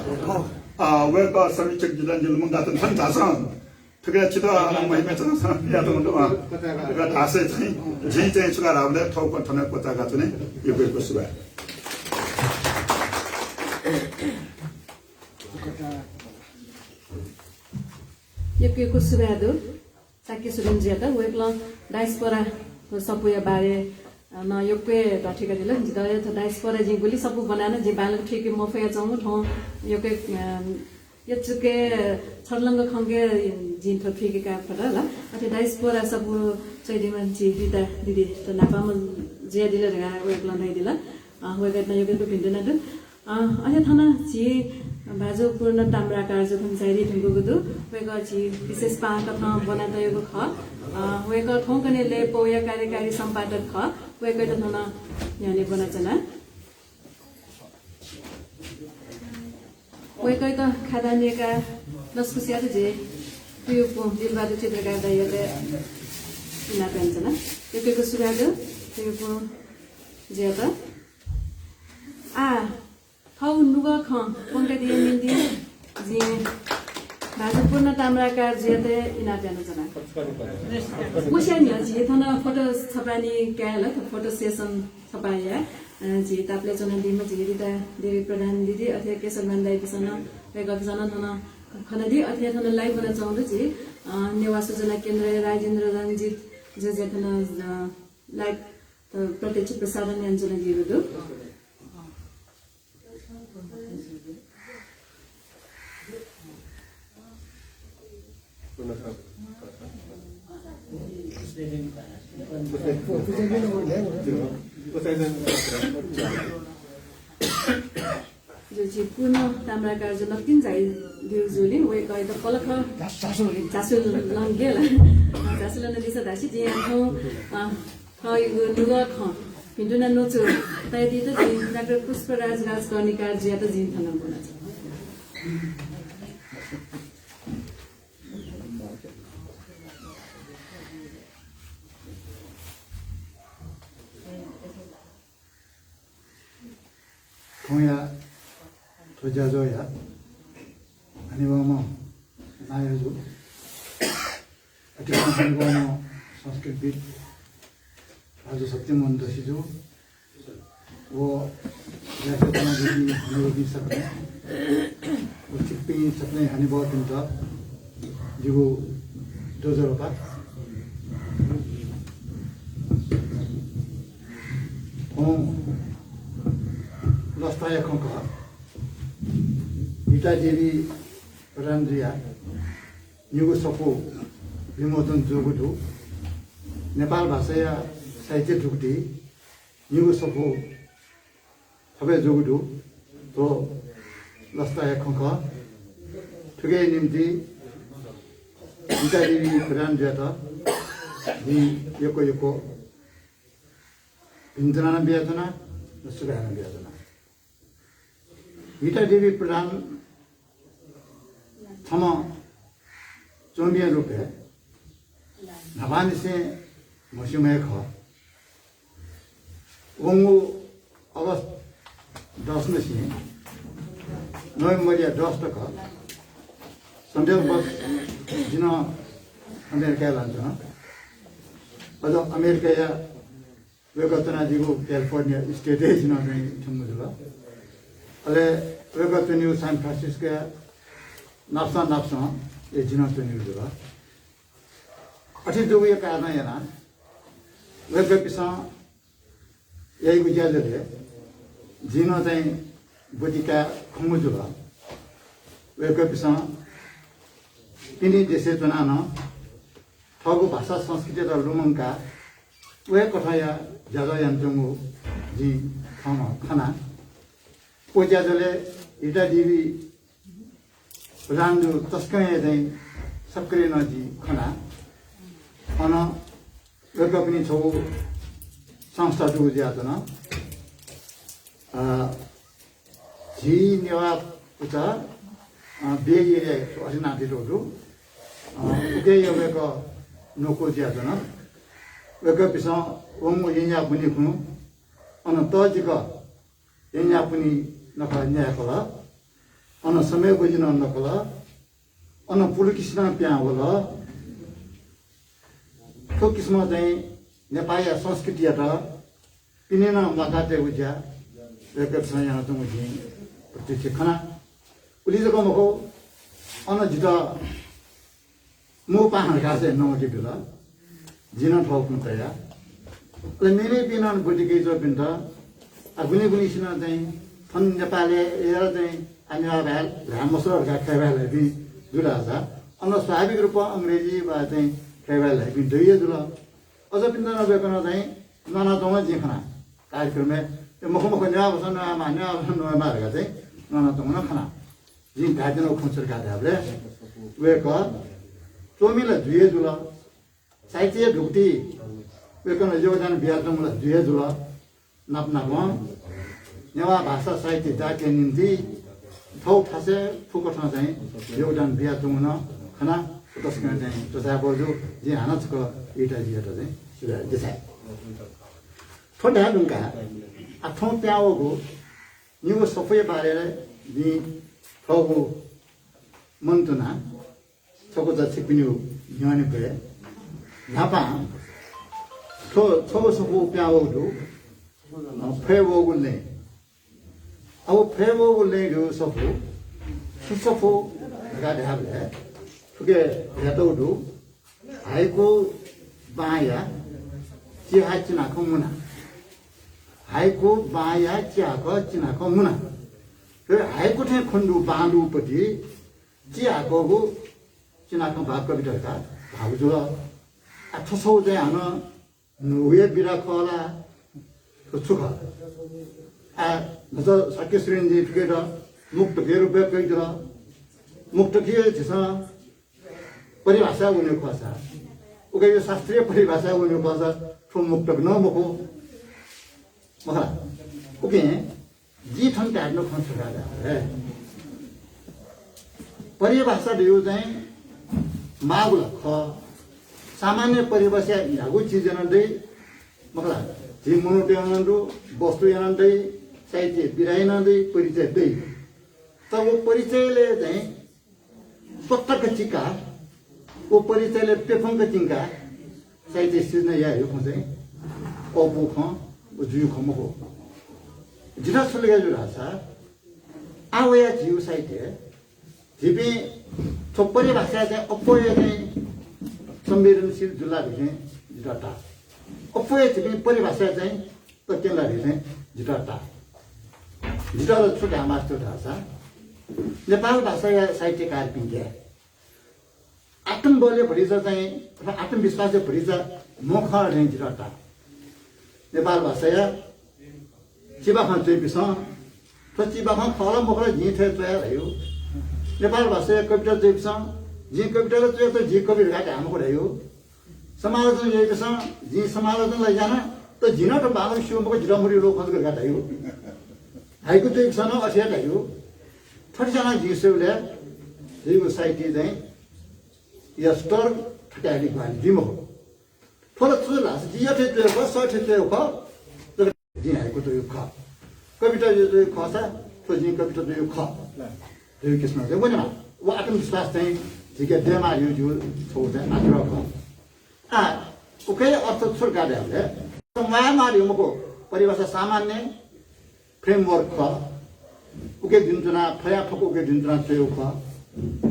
वेका समीक्षक जिल्ला जिल्ला थन थासन ठिका छिटो महिमा छ या त का थासे चाहिँ चाहिँ सुगा रावले ठौक थन कोचाका चाहिँ यो को सुगा यो सुबादो साके सुरन्जियाता वेक्ल डायस्पोरा सपुया बारे न योके ठिका दिल जिदय त डायस्पोरा जिगुली सपु बनाना जे बालक ठिके मफया चंगु ठौ योके यचुके छर्लंग खंगे जिन त ठिके का फरा ल अथे डायस्पोरा सपु चैदिमा जी रिता दिदी त नापाम जे दिल गा वेक्ल नै दिल वेगत न योके भिन्दैन दु अथे थाना जी बाजु पूर्ण ताम्रा कार्य पञ्चायती ठुङ्गुको दु वेग जी विशेष पाक थ बनातयको ख वेग ठोकने ले पोया कार्यकारी सम्पादक ख वेग त थाना याने बनाचना वेग त खादानेका लस्कुसिया जे त्यो दिलबादु चित्रकार दाइले ina pensana ekeko suraga ekeko jeta hau nuga kha pongka dia mindi ji भाजपूर्ण Tamrakar जेते ina pensana मुशेनी जी थना फोटो छपानी क्याल फोटो सेसन छपाया जी तापले चना दिमा जी रिता देवी प्रधान दिदी अथवा केशव नन्दाई पिसन गत जना थना खनदी अथवा थना लाइभ बना चाहन्छु जी नेवा सूचना केन्द्र राजेन्द्र रञ्जित जे थना लाइभ प्रत्यक्ष प्रसारण यन्जना दिएको जो चाहिँ पुनः ताम्राकार जो नकिन जाइ दिउजुली वे गए त कलख जासु लङ्गेल जासु लन दिसा दासी जे आखौ खै दुगा ख पिन्डुना नोचो तै दि त डाक्टर पुष्पराज राजकर्णिकार जे त जिन थन बोला छ 통야 도자조야 아니면 나야죠 अति संगम संस्कृत आज सत्यमन दसिजो वो जैसे तना दीदी हमें भी सकते वो चिप्पी सकते हनी बहुत इंता जो दोजरो का लस्ताया खंका RitaDevi Randria Nyugo Sopo Vimoton Jogudu Nepal Basaya Saite Jugdi Nyugo Sopo Habe Jogudu To Lastaya Konka Tuge Nimdi RitaDevi Randria Di Yoko Yoko Indranana Biatana Surana Biatana RitaDevi प्रधान थम चौमिया रूपे नवानी से मौसुमे ख वंगु अगस्त 10 में से नवंबर या 10 तक संदेश बस जिना अमेरिका लान्छ अझ अमेरिका या वेगतना दिगो California state जिना चाहिँ छमुजुला अले वेगत न्यू सैन फ्रांसिस्को नाप्सा ये जिनस न्यू जुगा अठी जो ये कारण है ना वेग पिसा यही गुजाल ले जिनो चाहिँ बुद्धिका खमु जुगा वेग पिसा तिनी देशे जना न ठगु भाषा संस्कृति र लुमङका वे कथाया ज्यादा यन्त्रमु जी खाना पोजाजले RitaDevi रांदु तस्करे चाहिँ सक्रिय नजी खना अन वेग पनि छौ संस्था जुगु ज्यातना जी नेवा उता बेरिया असिनाति रोडु उके वेग नोको ज्यातना वेग पिसा वंगु यnya पनि खुनु अन तजिक यnya पनि नखा न्याय कला अन समय बुझिन नकला अन पुलकिसना प्या होला तो किस्म चाहिँ नेपाली संस्कृति त पिनेन मकाते उज्या रेकर्डसँग यहाँ त मुझे प्रत्यक्ष खाना उलिजको मको अन जिता मो पाहन गासे नमके बेला जिन ठोक्नु तया ले मेरे पिनन बुटिके जो पिन्ता अगुनी गुनीसिना चाहिँ थन नेपाली एरा चाहिँ अन्य भाल रामसरका खेवाले भी जुला छ अन स्वाभाविक रूपमा अंग्रेजी वा चाहिँ खेवाले भी दुई जुला अझ पिन्दा नभेकन चाहिँ नाना तमा जिखना कार्यक्रम त्यो मुखमुख न्या बसन मान्य नमारका चाहिँ नाना तमा खाना जिन गाजन खुन्चर गादाबले वेक चोमिला दुई जुला साहित्य ढुक्ती वेकन योगदान बिहातमुला दुई जुला नापनामा नेवा भाषा साहित्य जातीय निम्ति थौ फासे फुकटमा चाहिँ योगदान बिहातमुना खाना त्यसमा चाहिँ जसा बोजू जे हानचको इटा जिएटा चाहिँ सुरा देसाय छोटा दुंका आठौं प्याओको निगो सफै बारेर नि थगो मन्तुना थगो त छिपिनु न्याने भए नापा थगो सफो प्याओको फेवोगुले अब फेवोगुले जो सफो सुसफो गाडे हाबले तुके यातोडु हाइको बाया चिहाचिना खमुना हाइको बाया चिहाको चिना खमुना र हाइको थे खण्डु बालु पति चिहाको चिना ख भाग कविता भाग जो आठसौ चाहिँ हान नुए बिरा खला सुख आ नज सकेश्रीजी टुकेर मुक्त गेरु बेकैदर मुक्त के छ परिभाषा हुने खोसा उके यो शास्त्रीय परिभाषा हुने खोसा ठो मुक्त नमको मखला उके जी ठन काट्नु खोज्छ गाडा परिभाषा दियो चाहिँ मागुला ख सामान्य परिभाषा यागु चीज नदै मखला जी मोनोटेनन्दु वस्तु यानदै साहित्य बिराइनदै परिचय दै तब वो परिचयले चाहिँ स्वतक चिका वो परिचयले पेफंक चिंका साहित्य सिजन या यो चाहिँ अबु ख ओ जुयु खमको जिना सुलगा जो रासा आवया जिउ साहित्य जिबी थोपरी भाषा चाहिँ अपोय चाहिँ संवेदनशील जुला दिने जिटाटा अपोय चाहिँ परिभाषा चाहिँ तकेला दिने जिटाटा जिटाल छुटा मास्टर भाषा नेपाल भाषा या साहित्यकार पिङ्गे आत्मबलले भरिछ चाहिँ अथवा आत्मविश्वासले भरिछ मुख चाहिँ जिटाटा नेपाल भाषा या चिबा खान चाहिँ बिस तो चिबा खान खला मुखला जी थे तयार है नेपाल भाषा या कविता चाहिँ बिस जी कविता चाहिँ तो जी कवि घाटे हमको रह्यो समालोचन यही बिस जी समालोचन लैजान तो जिना तो बाल शिवमको जिरामुरी रोग खन्छ घाटे हो हाइको चाहिँ बिस न अठ्याट है थोरैजना जीवले जीव साहित्य चाहिँ या स्टर ठकाली गाली दिमो थोर थोर लास जिया थे त्यो को सठ त्यो को दिन हाइको त्यो ख कविता यो खसा तो जी कविता त्यो ख त्यो किस्म चाहिँ बनेमा वो आत्मविश्वास चाहिँ जिके देमा यो जो छौ चाहिँ मात्र ख आ ओके अर्थ छोड गाडेले माया मार्यो मको परिभाषा सामान्य फ्रेमवर्क ख उके जुनचुना फया फको उके जुनचुना त्यो ख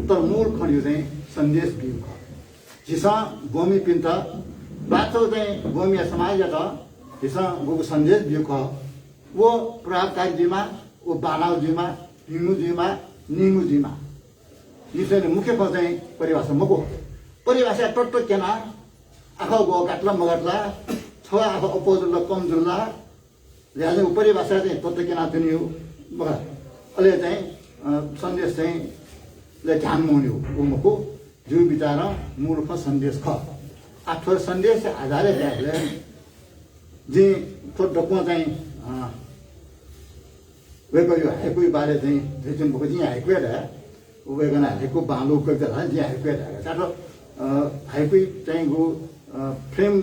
तर मूल खण्यो चाहिँ सन्देश बिउ ख जिसा भूमि पिन्ता बाटो चाहिँ भूमि समाज त जिसा गो सन्देश बिउ ख वो प्रभावकारी जिमा वो बानाउ जिमा हिमु जिमा निमु जिमा यसले मुख्य ख चाहिँ परिभाषा मको परिभाषा टट्ट केना आखा गो काट्ला मगाट्ला छ आखा अपोजिट कम जुल्ला ल्याले परिभाषा चाहिँ टट्ट केना दिनियो मगा अहिले चाहिँ सन्देश चाहिँ ले ध्यान मुन्यो उमको जो विचार मूर्ख सन्देश ख आठो सन्देश आधारे त्यागले जे थोर डकमा चाहिँ वेको यो हाइको बारे चाहिँ जुन बको जी हाइको रे वेगन हाइको बालो कविता जी हाइको रे साथो हाइको चाहिँ गो फ्रेम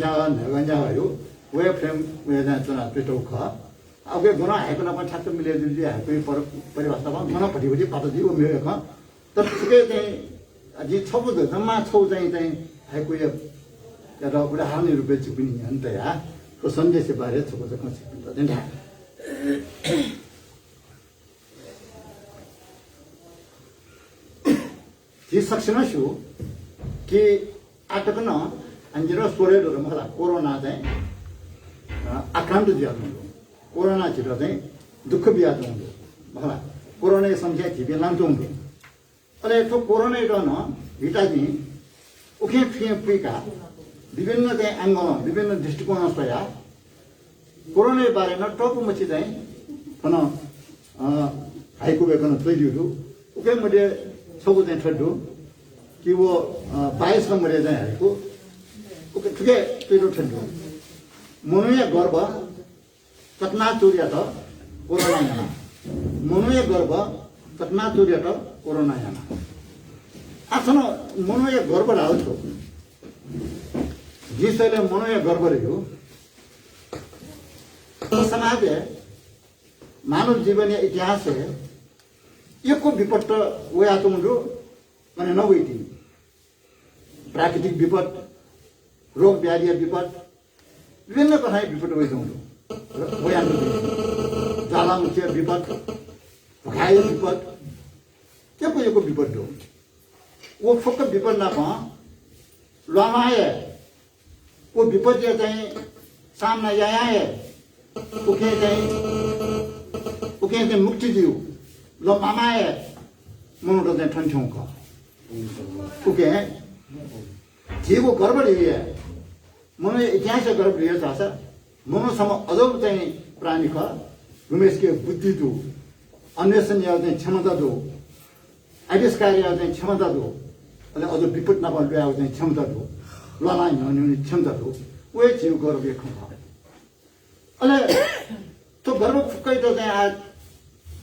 या नगन्जा भयो वे फ्रेम वे चाहिँ चुना पेटो ख अब गुना हाइको न पनि ठ्याक्क मिले जुन चाहिँ हाइको परिभाषामा गुना फटिफटि पाटो दियो मेरो ख तर ठिकै चाहिँ जी छबु जम्मा छौ चाहिँ हाइको यो एउटा उदाहरण रुपे चिपिनी अन्त या तो सन्देश बारे छबु चाहिँ चिपिन्छ देन्डा जी सक्सन छु कि आटकन अंजिरो सोरेडो मखला कोरोना चाहिँ आक्रान्त ज्यादा कोरोना छिटो चाहिँ दुःख बियाद हुन्छ मखला कोरोना संख्या छिबे लान्छ हुन्छ अले तो कोरोना न हिटाजी उखे फिए पुइका विभिन्न चाहिँ एंगल विभिन्न दृष्टिकोण सया कोरोना बारेमा टप मछि चाहिँ फन हाइको बेकन थइदियो उके मले सबु चाहिँ ठड्डो कि वो 22 नम्बर चाहिँ हाइको उके ठुके पेरो ठड्डो मनुया गर्भ कतना चोरिया त कोरोना याना मनुया गर्भ कतना चोरिया त कोरोना याना आफ्नो मनोय गडबड आउँछ जिसले मनोय गडबड हो समाज है मानव जीवन इतिहास है यो विपद वयाको मुंडो मैंने नवैती प्राकृतिक विपद रोग व्याधि विपद विभिन्न कथा विपद वैसे मुंडो वयाको ज्वालामुखी विपद भगाय विपद त्यो यो विपद हो वो फुक विपद ना लमाए वो विपद चाहिँ सामना आए उके चाहिँ मुक्ति दियो ल मामाए मनो चाहिँ ठन्छौँ का उके जीवो गडबड है मनो इतिहास गडबड है छ मनोसम्म अजब चाहिँ प्राणी का गुमेशके बुद्धि दो अन्वेषण चाहिँ क्षमता दो आविष्कार चाहिँ क्षमता दो अनि अझ विपद नपर्ने चाहिँ क्षमता दो ललाई नहुने क्षमता दो वो जीव गर्व एक अले तो गर्व फुक्कै त चाहिँ आज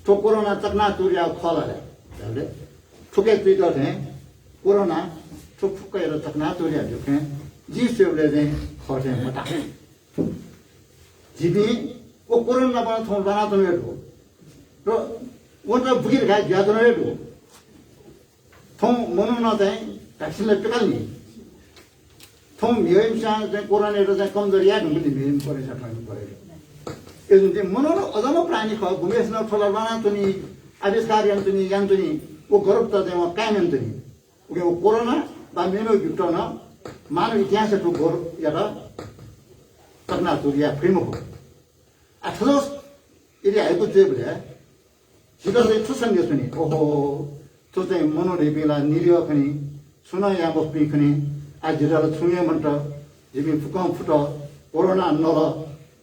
तो कोरोना चकना तुर्या खलाले हैन फुके चाहिँ त चाहिँ कोरोना तो फुक्कै र चकना तुर्या जुके जी सेवले चाहिँ खटे मटा जिबी ओ कोरोना बना थौ बना त नेटो र वटा बुगिर गाय ज्यादा नेटो थौ मनो न चाहिँ भ्याक्सिनले टिकाल्ने थौ मियम चाहिँ कोरोना र चाहिँ कमजोरी या ढुङ्गली मियम परेछ ठ्याउनु परेछ यो जुन चाहिँ मनोनो अझम प्राणी ख घुमेस न ठोला बना तुनी आविष्कार यन्तनी यान्तनी ओ गर्व त चाहिँ कायम यन्तनी ओ कोरोना बा मेनो गिफ्ट न मानव इतिहास टु गोर या तकना तुरिया फ्रेम हो अथलोस यदि आएको चाहिँ भने सिधा चाहिँ छु सन्देश पनि ओहो त्यो चाहिँ मनोरेपेला निरिय खनि सुन या बस्पी खनि आज जिराल छुने मन्ट जिबी फुकम फुट कोरोना नल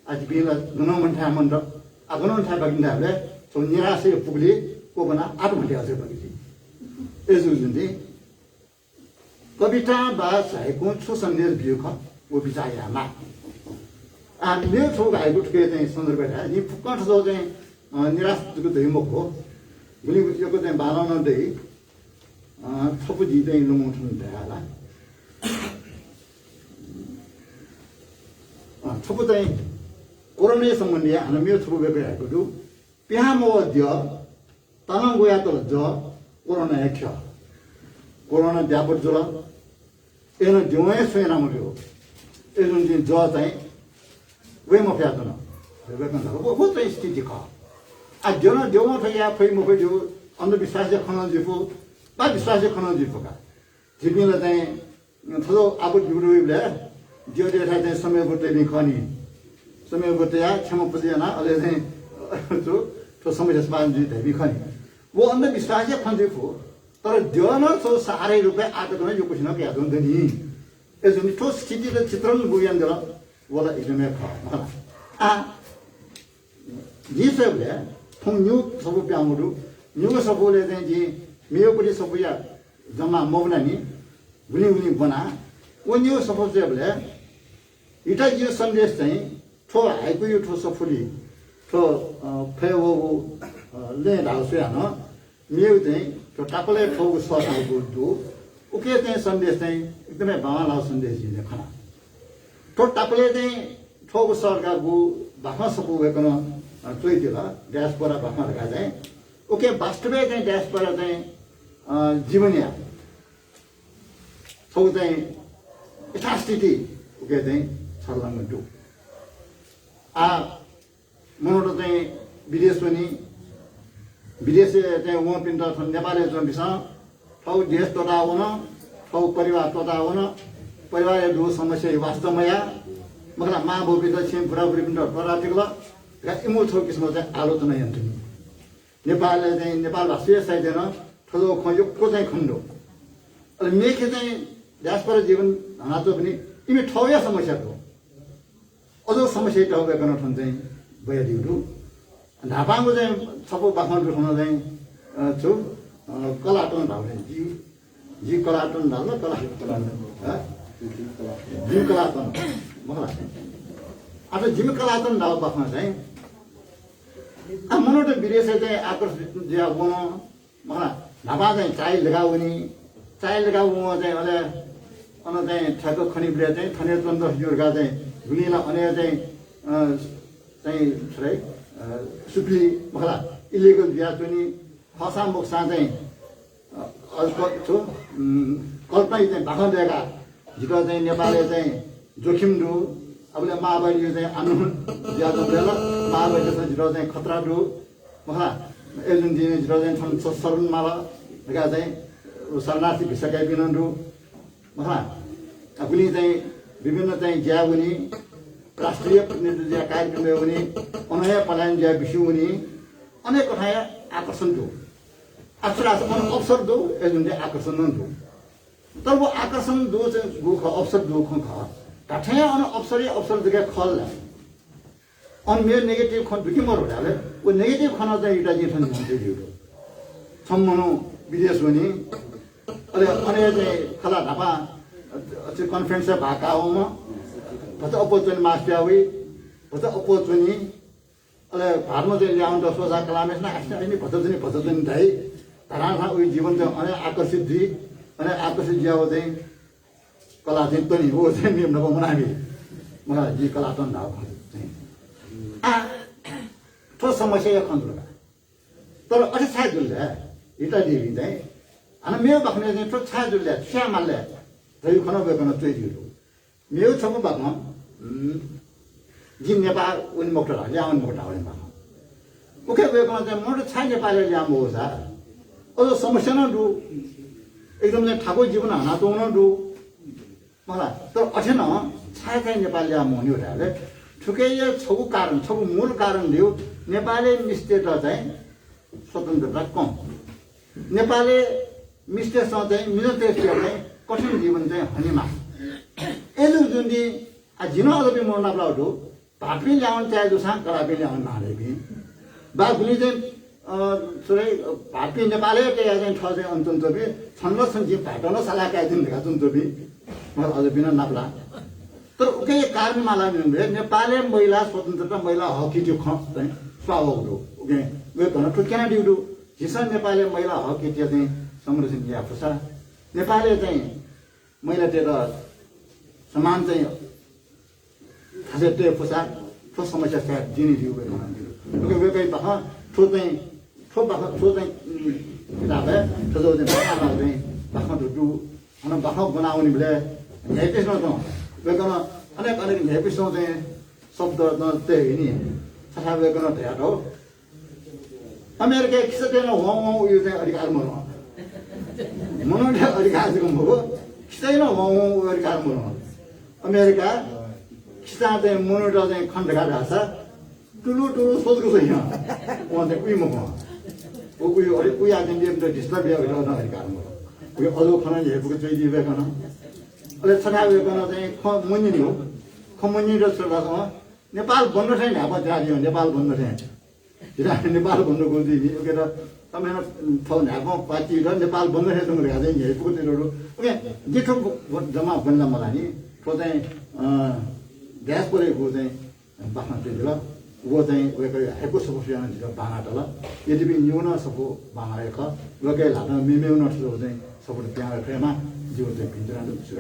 आज बिला गुनो मन्ठा मन्ट अगनो मन्ठा बगिन्दाले तो निराशे पुगले को बना आत्महत्या अझै बगिले यसो जुन्दी कविता बा साहिको छु सन्देश बियो ख वो बिचायामा आ मेरो छौ गाएको ठुके चाहिँ सन्दर्भ है नि फुक्कट जो चाहिँ निराशको दैमुख हो गुली योको चाहिँ बालाउन दै थपु जी चाहिँ लुमुठुन भएला थपु चाहिँ कोरोना सम्बन्धी हामी मेरो थपु गएको छु पिहामो द तनङ गया त ज कोरोना एक कोरोना व्यापक जुल एनो दिवै सोना मर्यो एनो दिन ज चाहिँ वे म फ्यादन वो चाहिँ स्थिति ख आ जन देउमा फया फै म फै जो अन्धविश्वास खन जिफो बा विश्वास खन जिफो का जिबिला चाहिँ थलो आबु जुरुले जो जो चाहिँ समय बते नि खनी समय बते या क्षम पदिना अले चाहिँ तो समय समान जी देवी खनी वो अन्धविश्वास खन जिफो तर देवन सो सारे रुपे आटकन यो कुछ न के आदन दनी एजो नि ठोस स्थिति र चित्रण बुयन दला वला एकदमै ख आ जिसले थों न्यू सब प्यामुरु न्यू सबले चाहिँ जी मेयो पनि सब या जम्मा मौना नि गुनी गुनी बना ओ न्यू सब चाहिँ इटा यो सन्देश चाहिँ ठो आइको यो ठो सफुली ठो फेवो ले राउसे हन मेयो चाहिँ त्यो टापले ठोको सटाको दु उके चाहिँ सन्देश चाहिँ एकदमै बाला सन्देश दिने खना तो टापले चाहिँ ठोको सरकारको भाषा सपु गएकन चोइ दिला डायस्पोरा भाषा रखा जाए ओके वास्तविक चाहिँ डायस्पोरा चाहिँ जीवनीय ठोक चाहिँ यथास्थिति ओके चाहिँ छर्लङ दु आ मनोट चाहिँ विदेश पनि विदेश चाहिँ वहाँ पिन्द नेपाली जन्मिस ठौ देश तोता हुन ठौ परिवार तोता हुन परिवार दु समस्या वास्तवमा मगला मा बोबी त छिम बुढाबुढी पनि टरा टिक्ला र इमो छौ किसिम चाहिँ आलोचना यन्तनी नेपालले चाहिँ नेपाल भाषा साइदैन ठलो खयो चाहिँ खण्डो अनि मेखे चाहिँ डायस्पोरा जीवन हातो पनि इमे ठौया समस्या हो अझ समस्या टाउ गर्न ठन चाहिँ बयादिउ ढापाको चाहिँ सबै बाख्न उठाउन चाहिँ छु कलाटन भाउने जी कलाटन धाल्न कला जिम कलाटन मगला अब जिम कलाटन धाउ बाख्न चाहिँ आ मनोट विदेश चाहिँ आकर्षित ज्या बन मगला ढापा चाहिँ चाय लगाउने चाइल्डका उमा चाहिँ अहिले अन चाहिँ ठ्याक्क खनिबले चाहिँ थने चन्द्र युर्गा चाहिँ गुलिला अने चाहिँ छोरै सुप्ली मखला इलिगल बिहा चुनी फसा मोक्सा चाहिँ छु कल्पना चाहिँ भाखा दिएका जिरो चाहिँ नेपालले चाहिँ जोखिम रु अबले महाबारी चाहिँ आन्दोलन बिहा चलेर महाबारी चाहिँ जिरो चाहिँ खतरा रु मखला एजुन दिने जिरो चाहिँ सरुन माला का चाहिँ शरणार्थी भिसकाइ बिनरु मखला कुनै चाहिँ विभिन्न चाहिँ ज्या हुने राष्ट्रिय प्रतिनिधि ज्या कार्यक्रम हुने अनया पलायन ज्या विषय हुने अनेक ठाउँ आकर्षण दो अवसर दो एजुन चाहिँ आकर्षण दो तर वो आकर्षण दो चाहिँ गो अवसर दो ख काठ्या अन अवसर जगह खल अन मेरो नेगेटिभ खन दुखी मर होला वो नेगेटिभ खन चाहिँ एउटा चाहिँ छन् सम्मनो विदेश हुने अले अने चाहिँ खला ढापा कन्फरेन्स भाका होमा भन्छ अपोर्चुनिटी मास्ट्यावी भन्छ अपोर्चुनिटी अले भारतमा चाहिँ ल्याउन त सोचा कलामेस न आस्ने नि भन्छ दाइ धराना उयो जीवन चाहिँ अने आकर्षित दि अने आकर्षित ज्याउ चाहिँ कला चाहिँ पनि हो चाहिँ नियम नभए मनाबी मलाई जी कला त नाउ चाहिँ ठो समस्या यो खन्द्रुका तर अझै छाय जुल्ले RitaDevi चाहिँ अनि मेरो बाख्ने चाहिँ ठो छाय जुल्ले श्यामले जय खन बेकन चाहिँ दियो मेरो छको बाख्न जी नेपाल उनी मोक्टर ल्याउन मोक्टर आउने बाख्न ओके बेकन चाहिँ मोर छाय नेपालले ल्याउनु हो सा अझ समस्या न दु एकदम चाहिँ ठाकुर जीवन हाना त न दु मलाई तर अझै न छाय चाहिँ नेपाल ल्याउनु हुने होला ठुकै यो छको कारण छको मूल कारण दियो नेपाली मिस्टेट चाहिँ स्वतन्त्रता कम नेपाली मिस्टेटसँग चाहिँ मिलिटेस्ट चाहिँ कठिन जीवन चाहिँ हनीमा एलु जुन्दी जिनो अदबी मोर्ना ब्लाउडो भापी ल्याउन चाहे दुसा कलापी ल्याउन नाले भी बागुली चाहिँ सुरै भापी नेपालै चाहिँ छ चाहिँ अन्तन्त भी छन्द सन्जी भाटन सलाका दिन देखा जुन भी मलाई अझ बिना नाप्ला तर उकै कारण मलाई भने नेपाली महिला स्वतन्त्रता महिला हक त्यो चाहिँ स्वाभाविक हो ओके वे भन्न ठुक्याना दिउडु हिसा नेपाली महिला हक त्यो चाहिँ संरक्षण या फसा नेपाली चाहिँ महिला त्यो समान चाहिँ खासै त्यो फसा ठो समस्या छ दिने दिउ वे भन्न ओके वे कहि बख ठो चाहिँ किताब है ठो चाहिँ बख दु अनि बख बनाउने बेला यही त्यसमा त वे गर्न अनेक हेपिसो चाहिँ शब्द त्यही नि सफा वे गर्न तयार हो अमेरिका किसते न हो यो चाहिँ अधिकार मनो अधिकार चाहिँ हो किसै न हो अधिकार मनो अमेरिका किसा चाहिँ मोनोटा चाहिँ खण्डका राछ ठुलो सोध्नु छैन उहाँ चाहिँ उही मको उयो उयो आज नियम त डिस्टर्ब भएर अधिकार मनो उयो अझ खना हेपेको चाहिँ दिएको अहिले छना वेकन चाहिँ मुनि हो खमुनि र सरकारसँग नेपाल बन्द छैन अब जादियो नेपाल बन्द छैन नेपाल बन्द गर्दै ओके र तपाईहरु ठाउँ ढाको पार्टी र नेपाल बन्द छैन त गादै हेपेको तिनीहरु ओके जेठो जम्मा बन्द मलाई नि त्यो चाहिँ ग्यास परेको चाहिँ बाख्न चाहिँ ल वो चाहिँ वेकै हेको समस्या न बाना तल यदि पनि न्यून सपो बानाएको वेकै लाटा मेमेउ न चाहिँ सपोर्ट त्यहाँ फ्रेमा जीवन चाहिँ भित्र छु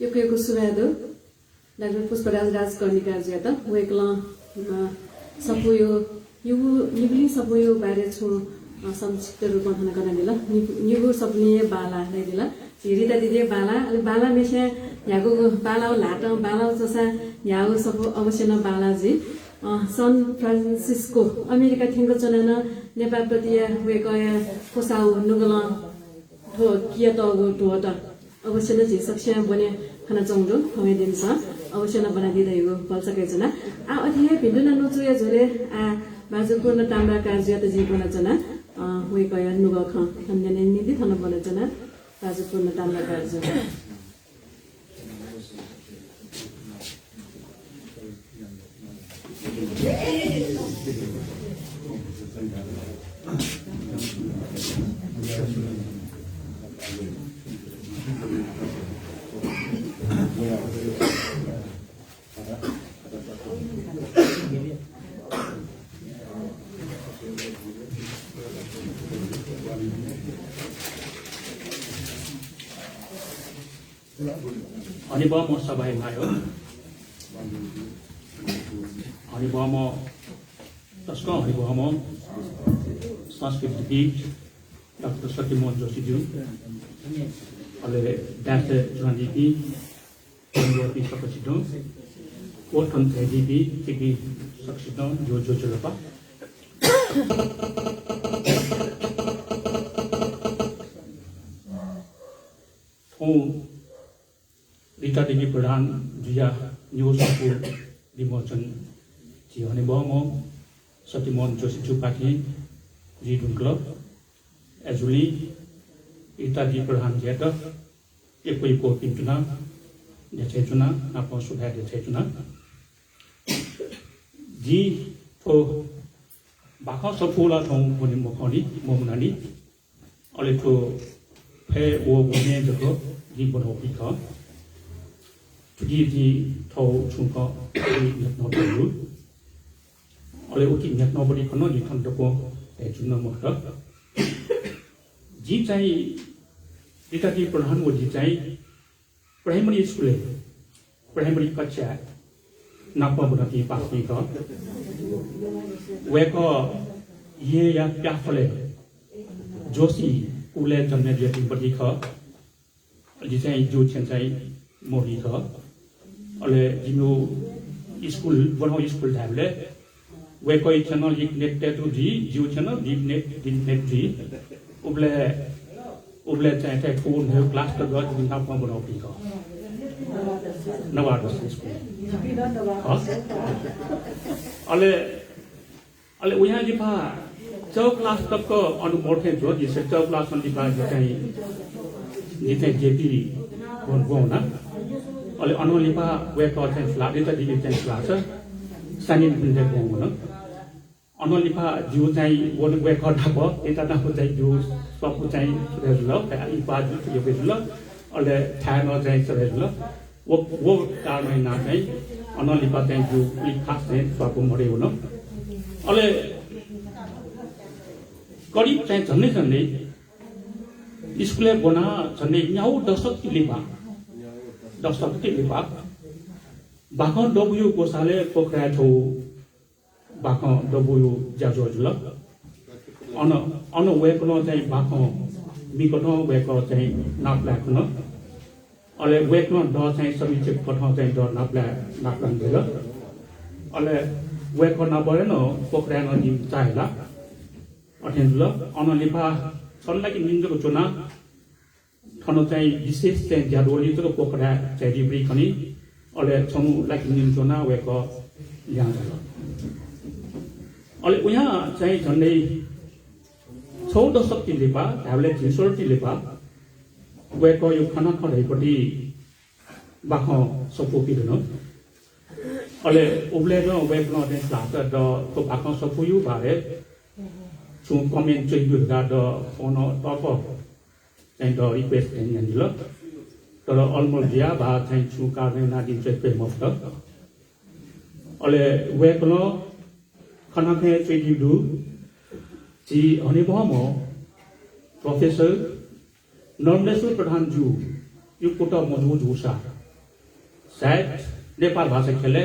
यो केको सुवेदो डाक्टर पुष्पराज राजकर्णिका ज्यादा वेकला सपो यो निगली सपो यो बारे छु संक्षिप्त रूपमा थाना गर्न दिला निगु सपने बाला नै दिला RitaDevi बाला मेसे यागो बाला लाटा बाला जसा यागो सपो अवश्य न बालाजी सन फ्रान्सिस्को अमेरिका थिंग चलन नेपाल प्रति वेकया कोसाउ नुगला ठो किया त गो त अवश्य न जे सक्ष्य बने खाना चंगो हमे दिन्छ अवश्य न बना दिदैगो बल्सकै जना आ अथिए भिन्डु न नचुया झोले आ बाजुको न ताम्रा कार्य त जीवन जना वेकया नुग ख अन्य ने निदि थन बने जना बाजुको न ताम्रा कार्य अनिबम सबै भयो अनिबम तस्को अनिबम संस्कृत डाक्टर सत्यमोहन जोशीज्यू अहिले डाक्टर जुनादीपी अनिवर्ती सकसिदो ओठन थैदीपी तिकी सकसिदो जो जो चलपा RitaDevi प्रधान जिया न्यूज विमोचन जी अनिबम Satyamohan Joshi चुपाकी G club एजुली RitaDevi प्रधान जिया एक को पिंचुना देचेचुना आपको सुधार देचेचुना जी तो बाखा सफुला थों बने मुखानी मोमनानी अले तो फे वो बने जगह जी बनो पिका जी थो चुका नौ बलू अले उकी नौ बड़ी खनो जी खन दको चुना मुखा जी चाहे RitaDevi प्रधान वो जी चाहे प्राइमरी कक्षा नापा बनाती पासनी का वे को ये या क्या फले जोशी उले जमने जेती बड़ी का जिसे जो चंचाई मोरी का अले जिनो स्कूल बनो स्कूल ढाबले वे कोई चैनल एक नेट टेटू जी जो चैनल नेट जी उबले चाहे फोन है क्लास का गज बिना पा बनाती का नवाड स्कूल अले उहाँ लिपा चौ क्लास तक को अनुमोद है जो जिसे चौ क्लास में लिपा जिते जेपी ना अले अनु लिपा वे को टेंस ला RitaDevi टेंस ला सानिन बिंदे को ना अनु लिपा जो चाहिँ वन वे को ढाको एता ना को चाहिँ जो सब को चाहिँ रेजुला पे लिपा जो यो रेजुला अले थानो चाहिँ रेजुला वो कारण ना चाहिँ अनु लिपा चाहिँ जो खास चाहिँ सब को मरे हो ना अले करीब चाहिँ झन्डै स्कुले बना झन्डै 9 दशक लिपा बाखो डब्यू गोसाले पोखरा थौ बाखो डब्यू जाजो जुल अन वेकनो चाहिँ बाखो बिकनो वेको चाहिँ नाप्ला कुन अले वेकनो ड चाहिँ समिचे कठो चाहिँ ड नाप्ला दिल अले वेको नबरेन पोखरा न निम चाहेला अठेन जुल अन लिपा सल्लाकी निन्दको चुना ठनो चाहिँ विशेष चाहिँ ज्यादोली तो पोखरा चाहिँ रिब्री खनी अले छनु लाकी निम चुना वेको यहाँ जुल अले उहाँ चाहिँ झन्डै 6 दशक लिपा हामीले 6 लिपा वेको यो खाना खडैपट्टि बाखो सपो पिरनो अले उब्ले न वेको न क्लास द तो बाखो सपो यु बारे छु कमेन्ट चाहिँ गुर्दा द फोन टप चाहिँ द रिक्वेस्ट एन ल तर अलमोस्ट दिया बा चाहिँ छु कार्ने नादिन चाहिँ पे मफ्त अले वेको न खाना के चाहिँ दु जी अनुभव प्रोफेसर नर्मलेश्वर प्रधान जू यो कोटा मजु जुसा शायद नेपाल भाषा खेले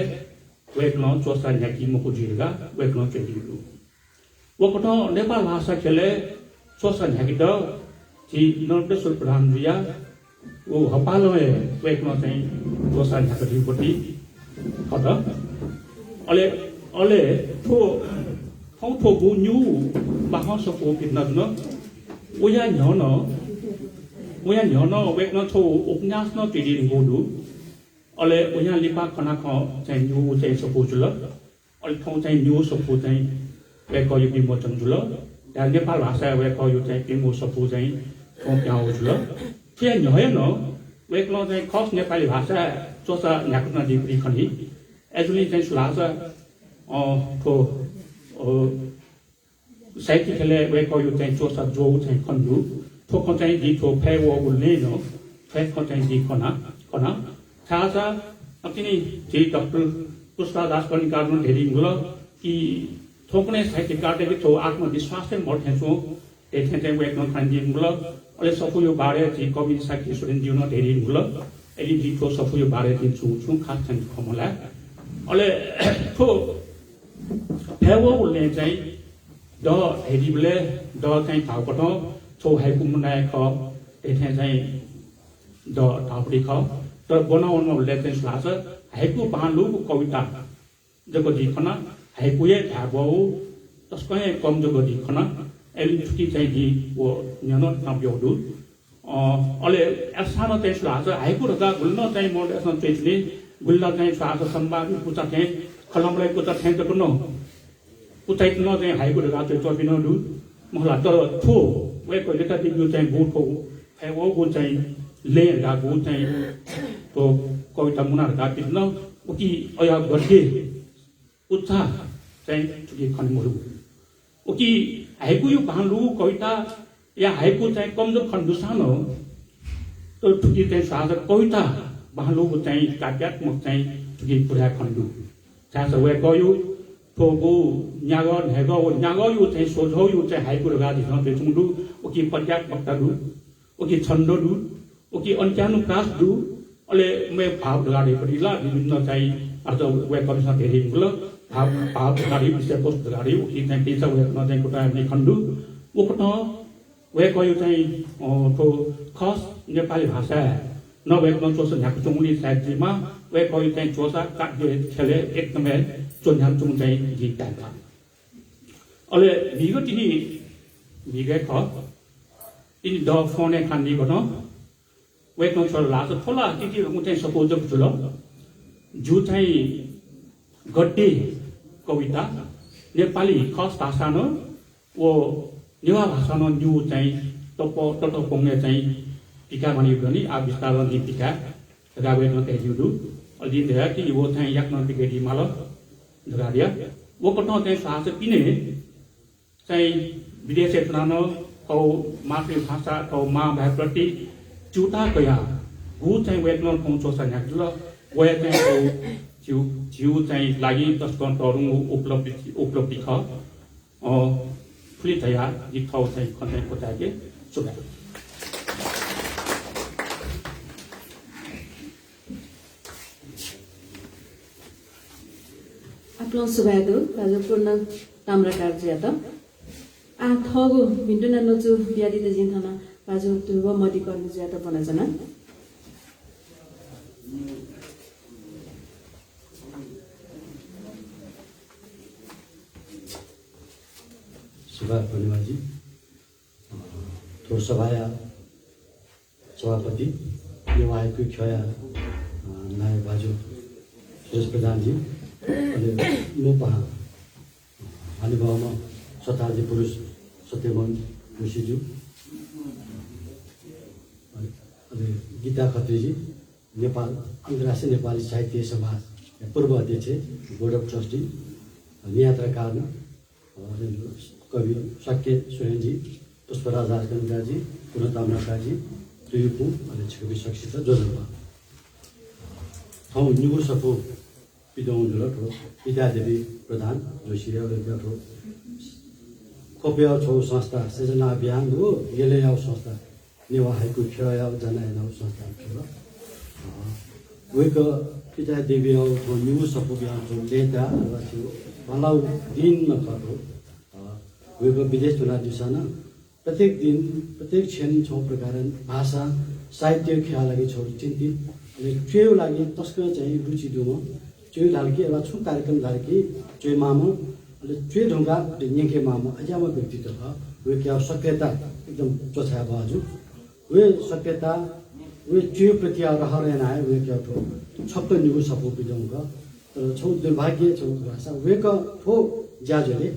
वेकलो चोसा न्याकी मको जिरगा वेकलो चाहिँ दु वो कोटा नेपाल भाषा खेले चोसा न्याकी द जी नर्मलेश्वर प्रधान जिया वो हपालो वेकलो चाहिँ चोसा न्याकी दिपटी खदा अले थो không thuộc vô nhu bà họ sập phố Việt Nam nó ôi ya nhỏ nó vậy nó thô ốp nhát nó chỉ đi ngủ đủ ôi ya lipa khana khó chạy nhu chạy sập phố chula ôi không chạy nhu sập phố chạy vậy coi như một trăm chula đã Nepal là sao vậy coi như chạy một sập phố chạy không nhau chula khi nhỏ nó vậy nó chạy khó Nepal là sao cho sa nhạc nó đi khăn đi actually chạy sula sa thô sai thì cái về coi như cái chỗ sát dấu cái con dấu, thôi con cái gì thôi phải vô bùn lên nó, phải con cái gì con á, thà ra, अब तिनी जी doctor पुष्पादास पनि कार्डमा धेरै मुला कि थोकने साहित्य कार्डले भी थो आत्मविश्वास से मोड़ हैं सो एक हैं वे कौन खान जी मुला और सबको यो बारे जी कवि साहित्य सुरेंद्र जी ने धेरै मुला एडी तो सफुयो बारे दिन छु खास चाहिँ खमला अले तो हेवो ले चाहिँ द हेडिबले द चाहिँ थाउपटो छौ हाइकु मुनाय ख एथे चाहिँ द थाउपडी ख त बनाउन ले चाहिँ स्लास हाइकु बालु कविता जको दिखना हाइकुए थाबो तस्कै कम जको दिखना एलिन छुटी चाहिँ दि वो न्यानो नाप्योदु अले एसानो चाहिँ स्लास हाइकु रका गुल्न चाहिँ मोड एसन चाहिँ गुल्ला चाहिँ स्लास सम्बादु पुचा चाहिँ खलमलाई पुचा चाहिँ जको उतै न चाहिँ हाइकु रका चाहिँ चोबिनो दु मला तर थो वेको लेटा दिगु चाहिँ बुको हेवो गु चाहिँ ले गा गु चाहिँ तो कविता मुना रका पिन उकी अया गड्डे उत्साह चाहिँ छुटी खनमुरु उकी हाइकु यो भालु कविता या हाइकु चाहिँ कमजोर खण्डुसानो तो छुटी चाहिँ साझा कविता भालु चाहिँ काव्यात्मक चाहिँ छुटी पुरा खण्डु साझा वे गयो थोगु न्यागो न्यागो यो चाहिँ सोझो यो चाहिँ हाइकु रगा दिसन चाहिँ चुङडु उकी पर्यात्मकता दु उकी छन्द दु उकी अन्त्यानुप्रास दु अले मे भाव लगाडे पनि ला विभिन्न चाहिँ आज वे कविता धेरै मुल भाव लगाडे विषय वस्तु लगाडे उकी चाहिँ पेसा वे न चाहिँ कोटा नै खण्डु उकट वे कयो चाहिँ तो खास नेपाली भाषा नभएको चोस न्याकु चुङली साहित्यमा वे कयो चाहिँ चोसा काट्य खेले एकदमै चोन्याम चुङ चाहिँ गीत गाएका अले भिगो तिनी भिगे ख तिनी द फोने खान्दी गन वे कयो छ लास थोला तिती उ चाहिँ सपोज जुल जु चाहिँ गड्डे कविता नेपाली खास भाषा न वो नेवा भाषा न न्यू चाहिँ टटो पोङ्गे चाहिँ टीका भनी पनि आविष्कार नि टीका गावे न के जुदु अलि धेरै कि वो चाहिँ याक्न पिकेडी माल धगारिया वो कटो चाहिँ सास पिने चाहिँ विदेश चुनाव औ मातृभाषा औ मा भाइप्रति चुटा कया गु चाहिँ वेक्न पहुँचो सन्याक ल वे चाहिँ जिउ चाहिँ लागि तस्को तरुङ उपलब्धि ख फुली थया जिथौ चाहिँ खन्दै कोटाके सुगा आपलो सुबादो राजपूर्ण ताम्रा कार्य त आ थगो भिन्डुना नचु बियादी त जिन्थना बाजु तुव मदि कर्म ज्यादा बनाजना सुभाष पूर्णिमाजी थोर सभाया सभापति नेवायको खया नाय बाजु सुरेश प्रधानजी अनि मोपा हानिभावमा शताब्दी पुरुष सत्यमन ऋषिज्यू अनि गीता खत्रीजी नेपाल अन्तर्राष्ट्रिय नेपाली साहित्य समाज पूर्व अध्यक्ष बोर्ड अफ ट्रस्टी नियात्रकार कवि शक्य सुरेनजी पुष्पराज आजकन्दाजी पुनताम्राकाजी तुयुपु अनि कवि शक्सित जोजनपा ठाउँ निगुर सपो पिदाउन जुलठो रितादेवी प्रधान जोसिया वेगठो खोप्या छौ संस्था सृजना अभियान हो यसले आउ संस्था नेवा हाइको खया जनाएन संस्था थियो वेक रितादेवी आउ छौ निगुर सपो बिहान छौ लेदा थियो भलाउ दिन नखरो वेक विदेश चुनाव दिशाना प्रत्येक दिन प्रत्येक क्षण छौ प्रकार भाषा साहित्य ख्याल लागि छौ चिन्तित अनि ट्रेउ लागि तस्क चाहिँ रुचि दुम ट्रेउ लालकी एउटा छु कार्यक्रम लालकी ट्रे मामो अनि ट्रे ढुङ्गा न्याके मामो अझामा व्यक्तित्व छ वे क्या सभ्यता एकदम चोछा बाजु वे सभ्यता वे ट्रेउ प्रति रहरेन आए वे क्या ठो छप्प निगु सपो बिदुङ्गा तर छौ दुर्भाग्य छौ भाषा वे क ठो ज्याजले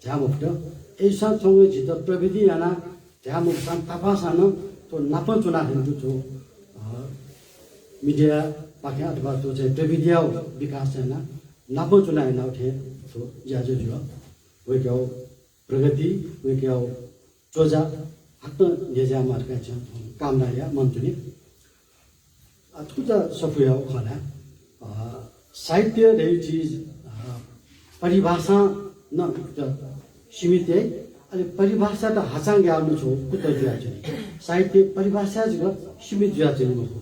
झ्यामुफ्ट ऐसा छौ जित प्रविधि याना झ्यामुफ्सान तापासान तो नाप चुना हिन्दु छौ मिडिया पाखे अथवा तो चाहिँ प्रविधि विकास छैन नाप चुना हेर्न उठे तो ज्याजो जुल वे क्या प्रगति वे क्या चोजा हात जेजा मार्का छ कामना या मन्त्री अथुजा सफुया खना साहित्य रही चीज परिभाषा न सीमित है अनि परिभाषा त हाचाङ गाउनु छौ कुत जुवा चाहिँ साहित्य परिभाषा जुल सीमित जुवा चाहिँ हो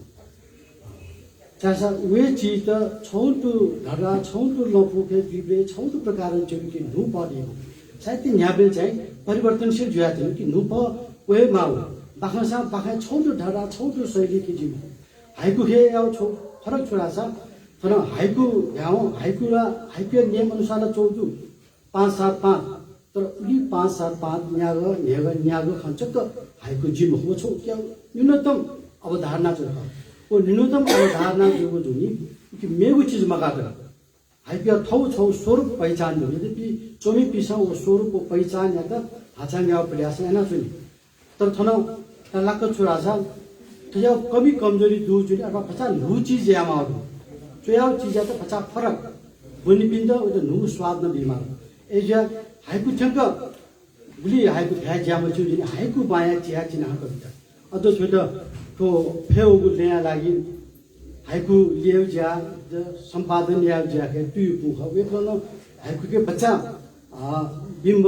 자사 왜 지다 처음도 나라 처음도 लोगों के 처음도 प्रकार जुनकी नुप दियो सायद न्याबे चाहिँ परिवर्तनशील जुया थियो कि नुप वे माउ बाखसा बाखा छोटो ढाडा छोटो शैली की जिम हाइकु हे याउ छो फरक छोरा छ तर हाइकु याउ हाइकु र हाइकु नियम अनुसार चौजु 575 तर उली 575 न्याग खञ्चक हाइकु जिम हो छो क्या न्यूनतम अवधारणा छ वो न्यूनतम अवधारणा जो जुनी कि मेगु चीज मगात हाइकु थौ छौ स्वरूप पहिचान हो यदि चोमी पिसा वो स्वरूप को पहिचान या त हाचाङ याउ प्रयास हैन सुनि तर थन लाख छोरा छ त्यो कमी कमजोरी दु जुनी अथवा पचा लु चीज यामा हो त्यो चीज त पचा फरक बुनि पिन्द ओ त नु स्वाद न बिमार एजा हाइकु ठंग बुली हाइकु थाय ज्याम छु जुनी हाइकु बाया चिया चिना कविता अझ छोटो तो फेउगु लेया लागि हाइकु लियो ज्या सम्पादन या ज्या के तुयु पुख वे कोन हाइकु के बच्चा बिम्ब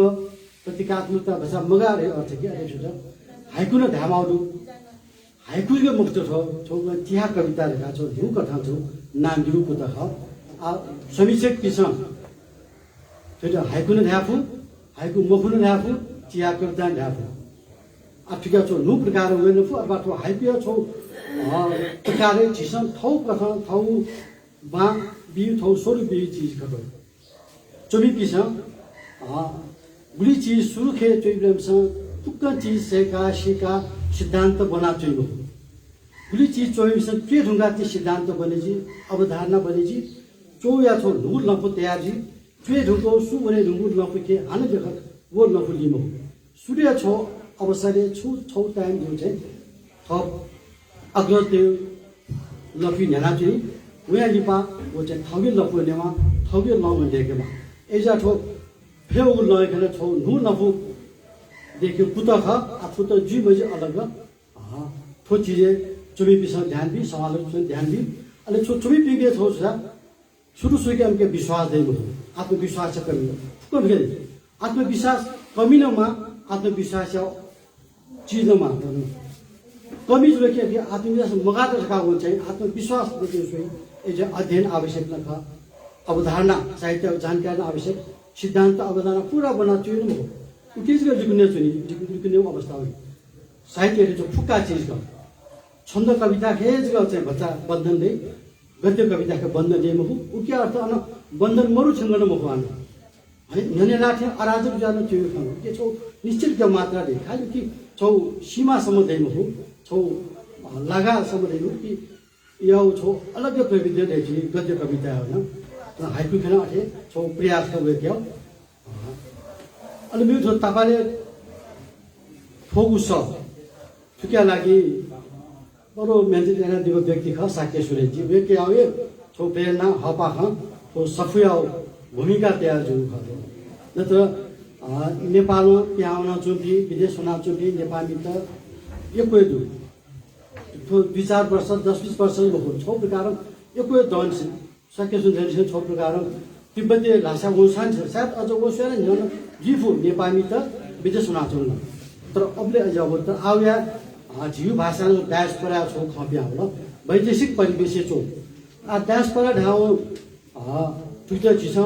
प्रतीकात्मकता भाषा मगारे अर्थ के अरे छ हाइकु न धामाउदु हाइकु के मुक्त छ तिहा कविता लेखा छ नु कथा छ नाम दिउ पुत ह आ समीक्षक पिसम त्यो हाइकु न धाफु हाइकु मफु न धाफु तिहा कविता धाफु आफिका छ नु प्रकार वेन फु अथवा तो हाइपिया छ प्रकार जिसम थौ कथा थौ बा बिउ थौ सोरु बिउ चीज खतो चोमी पिसम बुली चीज सुरु खे चोइब्रम स तुक्क चीज सेका शिका सिद्धांत बना चोइबो बुली चीज चोइम स के ढुंगा ति सिद्धांत बनेजी अवधारणा बनेजी चो या छो नु लपु तयाजी के ढुंगो सु बने ढुंगु लपु के हान देख वो लपु लिमो सूर्य छो अवसरे छु छौ टाइम जो चाहिँ थप अग्रते लपि नेना चाहिँ उया लिपा वो चाहिँ थगे लपु नेमा थगे लङ देखेमा एजा ठो फेउ लयकन छौ नु नफु देख्यो पुत ख आफु त जी बजे अलग थो चीजे चुमी पिसा ध्यान भी समालोचना ध्यान भी अले छो चुमी पिगे थो छ सुरु सुके हमके विश्वास देबो आत्मविश्वास छ कमी को भेल आत्मविश्वास कमी नमा आत्मविश्वास चीजमा कमी जो के आत्मविश्वास मगात रखा हो चाहिँ आत्मविश्वास देखियो सोई एज अध्ययन आवश्यक नख अवधारणा साहित्य जानकारी आवश्यक सिद्धांत अवधारणा पूरा बना चाहिए न हो किसको लिखने सुनी लिखने अवस्था हो साहित्य जो फुक्का चीज का छंद कविता खेज का चाहिँ बच्चा बन्धन दे गद्य कविता के बन्धन दे मखु उ के अर्थ अन बन्धन मरु छंगन मखवान है नने लाठे अराजक जान चाहिए खानु के छौ निश्चित के मात्रा दे खाली कि छौ सीमा सम्म दे मखु छौ लगा सम्म दे कि यो छौ अलग प्रविधि दे छी गद्य कविता हो न हाइकु खेन अथे छौ प्रयास गर्यो के अनि मेरो तपाईले फोकुस ठुक्या लागि बरो मेन्जे जना दिगो व्यक्ति ख साक्य सुरेजी वे के आवे छौ प्रेरणा हपा ख तो सफुया भूमिका त्याग जो ख नत्र नेपालमा प्याउन चुम्पी विदेश हुन चुम्पी नेपाली त एकै दु तो 2-4 वर्ष 10-20 वर्ष हो छौ प्रकार एकै दन सके सुन छौ प्रकार तिब्बती भाषा उसान छ सायद अझ ओसेर न जिफु नेपाली त विदेश हुन चुम्न तर अबले अझ अब त आउया जिउ भाषा डायस्पोरा छौ खप्या होला वैदेशिक परिवेश छौ आ डायस्पोरा ढाउ टुटा जिस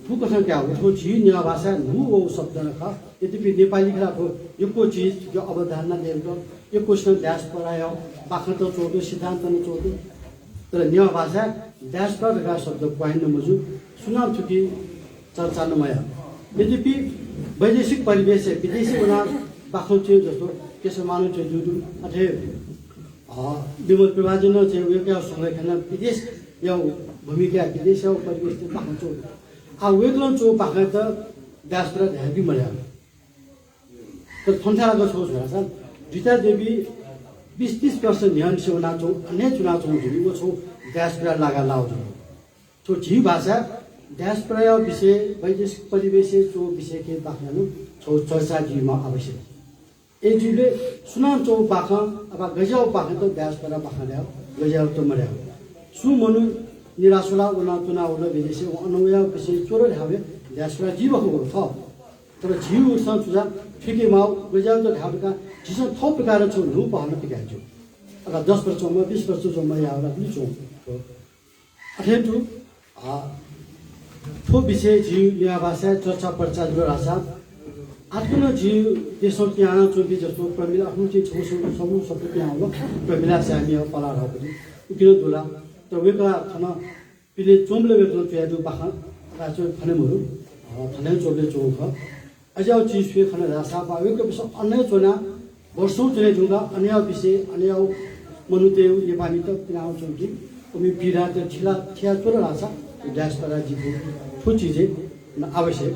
फुकसन क्या हो तो जी न्या भाषा नु वो शब्द न खा यद्यपि नेपाली खा तो एको चीज जो अवधारणा देको यो क्वेशन डायस्पोरा यो बाख्न त चोदो सिद्धान्त न चोदो तर न्या भाषा डायस्पोरा का शब्द पाइन मजु सुनाउ छुकी चर्चा नमया यद्यपि वैदेशिक परिवेश विदेशी बना बाख्न चाहिँ जस्तो त्यसो मानु चाहिँ जुदु अथे विमल प्रभाजन चाहिँ वेका सँगै खाना विदेश यो भूमिका विदेश यो परिवेश चाहिँ बाख्न चोदो आ वेगलन चो बाख्न त डायस्पोरा ध्याबी मर्या तर थन्थाको छौ छोरा RitaDevi 20-30 वर्ष ध्यान से होना चो अन्य चुनाव चो जुड़ी वो छो डायस्पोरा लगा लाओ जो तो जी भाषा डायस्पोरा विषय वैदेशिक परिवेश चो विषय के बाख्नु छौ चर्चा जीमा आवश्यक ए जुले सुना चो बाखा अब गजाउ बाखा त डायस्पोरा बाखा ल्याउ गजाउ त मर्या सु मनु निराशला उना तुना उना विदेश अनवया विषय चोरो ढाबे डायस्पोरा जीवको हो छ तर जीव सँग सुझा ठिकै माउ गजाउ त ढाबका जिस थप प्रकार छौ नु पहन पिकाछु अगर 10 वर्षमा 20 वर्षमा या होला नि छौ अथेटु ठो विषय जीव या भाषा चर्चा पर्चा जुल रासा आफ्नो जीव देशो त्यहाँ चोबी जस्तो प्रमिला आफ्नो चाहिँ छौसो समूह सबै त्यहाँ हो प्रमिला सामी पला रहपति उकिलो दुला त वेका खाना पिले चोमले वेक्न चयादु बाखा राचो खनेमहरु खने चोबले चोख अझाउ चिज फे खने रासा बा वेक विष अन्य चोना वर्षौं चले जुगा अन्य विषय अन्य मनुदेव नेपाली त त्यहाँ चोकी उमी पीडा त छिला थिया चोर रासा डायस्पोरा जीवो ठो चीज आवश्यक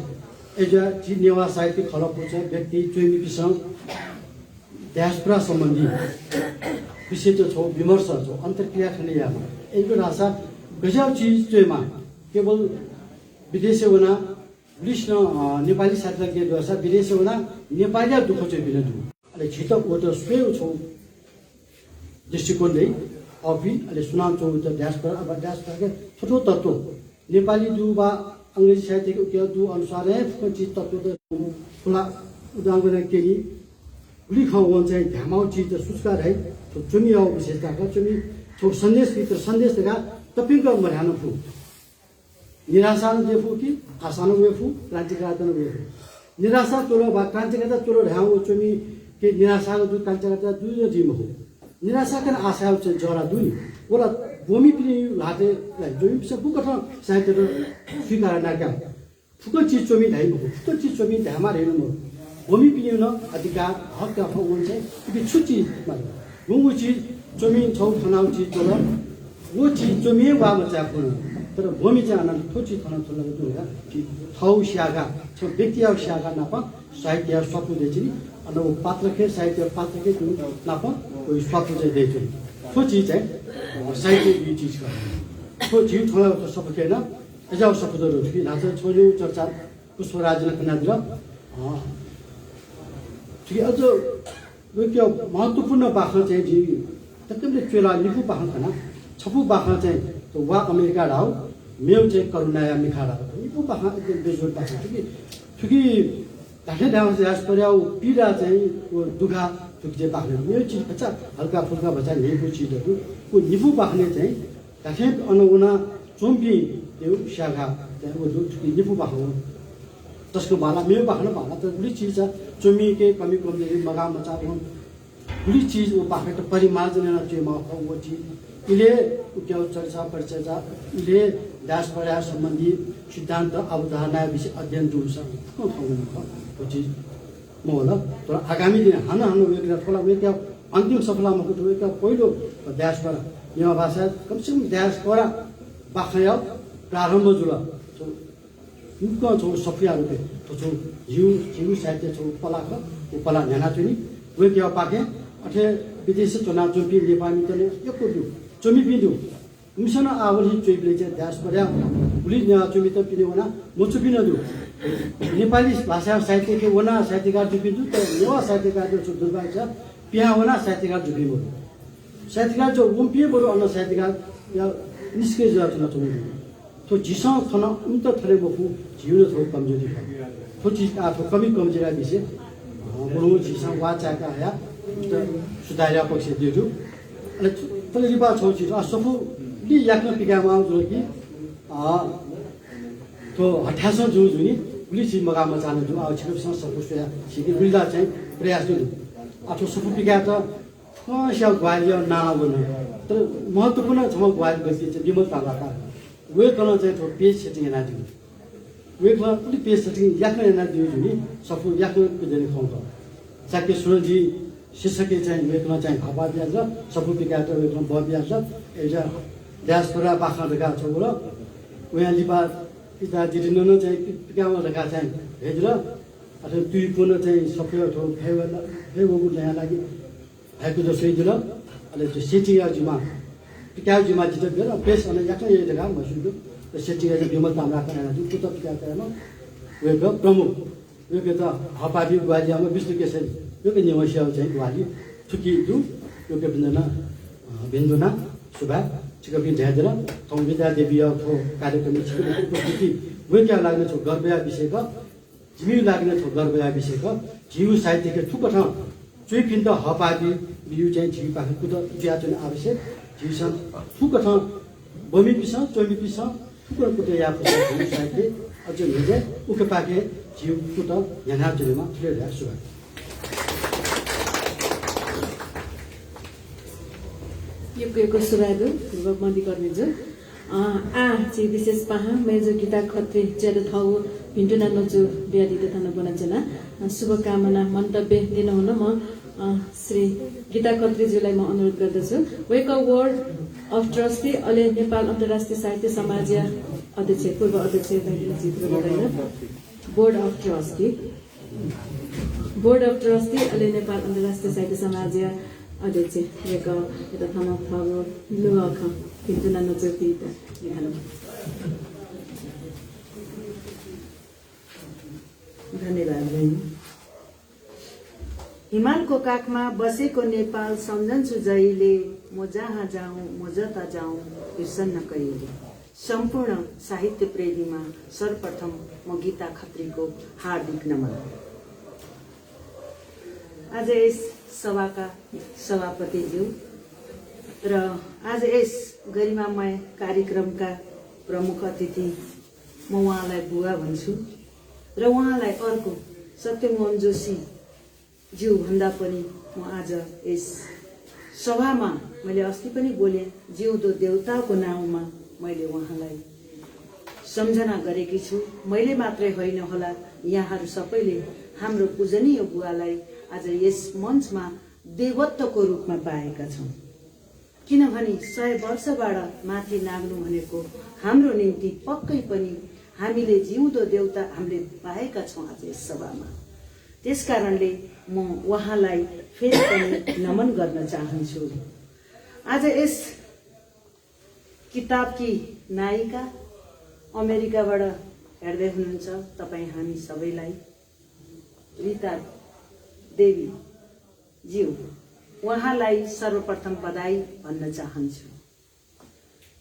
एजा जी नेवा साहित्य खलपुछ व्यक्ति चोइमीसँग डायस्पोरा सम्बन्धी विषय त छौ विमर्श छौ अन्तर्क्रिया खने यामा एको रासा गजब चीज चोइमा केवल विदेशी होना लिस्न नेपाली साहित्यज्ञ द्वारा विदेशी होना नेपाली दुःख चाहिँ बिना दु अले छिटो ओ त स्वयं छौ दृष्टिकोण दे अफि अले सुनाम छौ त डायस्पोरा अब डायस्पोरा के छोटो तत्व नेपाली दुबा अंग्रेजी साहित्य को क्या दु अनुसार है चीज तत्व त खुला उदाहरण के लिए लिखाउ वन चाहिँ ध्यामाउ चीज त सुस्कार है तो चुमी आउ विशेषता का चुमी छौ सन्देश भित्र सन्देश देगा तपिंग मर्यानो फु निराशा देफु कि आसान वेफु क्रान्तिकारी वेफु निराशा तोलो बा क्रान्तिकारी तोलो ढाउ चुमी के निराशा दु क्रान्तिकारी दुई जिम हो निराशा कन आशा चाहिँ जरा दुई ओला भूमि पनि लाटे जोइ पिस बुकठ साहित्य स्वीकार नाका फुक चीज चोमी धाइ फुक चीज चोमी धामा हेर्नु म भूमि पनि न अधिकार हक का फौन चाहिँ कि छुची गुंगु चीज चोमी छौ खनाउ चीज तोला वो चीज चोमी वा बचा पुन तर भूमि चाहिँ अनन्त थोची खना तोला दुगा कि थौ स्यागा छ व्यक्ति आउ स्यागा नापा साहित्य सपु देछि अनि वो पात्र के साहित्य पात्र के नापा कोही सपु चाहिँ देछि थो चीज चाहिँ साहित्य यो चीज हो थो जीव थोला त सपु केन एजाउ सपु दरो कि नाच छोल्यौ चर्चा पुष्पराज नकनाद्र कि अझ यो के महत्त्वपूर्ण बाखा चाहिँ जी तकले चेला लिपु बाखा खना छपु बाखा चाहिँ तो वा अमेरिका राव मेउ चाहिँ करुणाया मिखारा लिपु बाखा एकदम बेजोड बाखा कि धाने दाउ चाहिँ पर्याउ पीडा चाहिँ वो दुखा तुक्जे बाख्ने मेउ चीज बच्चा हल्का फुल्का बच्चा लिपु चीजहरु को लिपु बाख्ने चाहिँ धाने अनुगुना चोम्पी यो शाखा चाहिँ वो लिपु बाख्ने त्यसको बाला मेउ बाख्ने बाला त बुढी चीज छ चोमी के कमी कमजोरी मगा मचा बुढी चीज वो बाख्ने त परिमार्जन न चाहिँ म वो चीज इले क्या चर्चा परिचर्चा इले डायस्पोरा सम्बन्धी सिद्धान्त अवधारणा विषय अध्ययन जुस को वो चीज म होला तर आगामी दिन हान हानो वेगरा थोला वेगरा अन्तिम सफलतामा को वेगरा पहिलो डायस्पोरा नेवा भाषा कमसे कम डायस्पोरा बाख्या प्रारम्भ जुल उनको छौ सफिया रुपे तो छौ जीव साहित्य छौ पलाको उपला न्याना चुनी वे क्या पाके अथे विदेशी चुनाव चुपी नेपाली तले यको दु चुमी पिदु मिसन आवली चुइले चाहिँ डायस्पोरा बुली चुमी त पिने वना मुचु पिन दु नेपाली भाषा साहित्य के वना साहित्यकार जुपिदु त नेवा साहित्यकार जो दुर्गा छ पिया वना साहित्यकार जुपिमो साहित्यकार जो उम्पिए बरु अन्न साहित्यकार या निस्के जात न चुमी तो जिसा खना उन्त थरे बफु जीवन थो कमजोरी तो चीज आ तो कमी कमजोरी विषय बोलो जिसा वाचा का आया त सुधारिया पक्ष दिजु अनि तले रिबा छौ चीज आ सफु लि याक्न पिगामा जो कि तो हठास जो जुनी पुलिस मगा मचान जो आ छिटोसँग सपुस्या सिकि बिल्दा चाहिँ प्रयास गर्नु आठो सफु पिगा त फस्या ग्वालियो नाला बन तर महत्त्वपूर्ण छ ग्वाली गसी चाहिँ विमल तालाका वे कन चाहिँ थो पेज सेटिङ एना दिनु वे कन पुलि पेज सेटिङ याक्न एना दिनु जुनी सफु याक्न पिदेले खौत साके सुरजी शीर्षक चाहिँ वे कन चाहिँ खपा दिया छ सफु पिगा त वे कन बबिया छ एजा डायस्पोरा बाखा दगा छ र उहाँ लिपा पिता दिदिन चाहिँ पिगामा दगा चाहिँ हेजर अथवा दुई पुन चाहिँ सफे थो फेव यहाँ लागि भएको जसो दिल अनि त्यो सेटिङ जुमा पिका जुमा जित बेर पेस अनि याक्न ये दगा मसुदु त सेटिङ चाहिँ विमल ताम्रा kana जुन पुत पिका तयामा वे प्रमुख वे त हपाबी ग्वालियामा विष्णु केसरी यो के निवासिया चाहिँ ग्वाली छुकी दु यो के बिन्दुना सुबा चिकपि ध्यादर थौ RitaDevi थो कार्यक्रम चिकपि वे क्या लाग्ने छ गर्वया विषयको जीव लाग्ने छ गर्वया विषयको जीव साहित्यको ठुक ठाउँ चुइपिन्त हपाबी बिउ चाहिँ जीव पाखको त ज्या चाहिँ आवश्यक जीवसँग ठुक ठाउँ बमी पिस चोमी पिस कुकुर कुटे या पिस साइडले अझ मिले उके पाके जिउ कुट यहाँ जुलेमा ठुलो ल्या सुगा यो सुरादु पूर्व मन्दी गर्ने जो ची विशेष पाहा मेजो गीता खत्री ज्यादा थाउ भिन्टुना नजु ब्यादी तथा नबनाजना शुभकामना मन्तव्य दिनुहुन म श्री गीता खत्रीज्यूलाई म अनुरोध गर्दछु। वेक अ वर्ड अफ ट्रस्टी अहिले नेपाल अन्तर्राष्ट्रिय साहित्य समाज अध्यक्ष पूर्व अध्यक्ष बोर्ड अफ ट्रस्टी अहिले नेपाल अन्तर्राष्ट्रिय साहित्य समाज अध्यक्ष वेक यता थाना थागो लुख भिन्टुना नजु धन्यवाद। हिमालको काखमा बसेको नेपाल सम्झन्छु जहिले म जहाँ जाउँ म जता जाउँ बिर्सन्न कहिले। सम्पूर्ण साहित्य प्रेमीमा सर्वप्रथम म गीता खत्रीको हार्दिक नमन। आज यस सभाका सभापतिज्यू र आज यस गरिमामय कार्यक्रमका प्रमुख अतिथि म उहाँलाई बुवा भन्छु र उहाँलाई अर्को सत्यमोहन जोशी ज्यू भन्दा पनि म आज यस सभामा मैले अस्ति पनि बोले जिउँदो देउताको नाउँमा मैले उहाँलाई सम्झना गरेकी छु। मैले मात्रै होइन होला यहाँहरू सबैले हाम्रो पूजनीय बुवालाई आज यस मञ्चमा देवत्वको रूपमा पाएका छौँ। किनभने 100 वर्षबाट माथि नाग्नु भनेको हाम्रो निम्ति पक्कै पनि हामीले जिउँदो देउता हामीले पाएका छौँ आज यस सभामा। त्यसकारणले म उहाँलाई फेरि पनि नमन गर्न चाहन्छु। आज यस किताबकी नायिका अमेरिकाबाट हेर्दै हुनुहुन्छ तपाईँ हामी सबैलाई रीता देवी ज्यू उहाँलाई सर्वप्रथम बधाई भन्न चाहन्छु।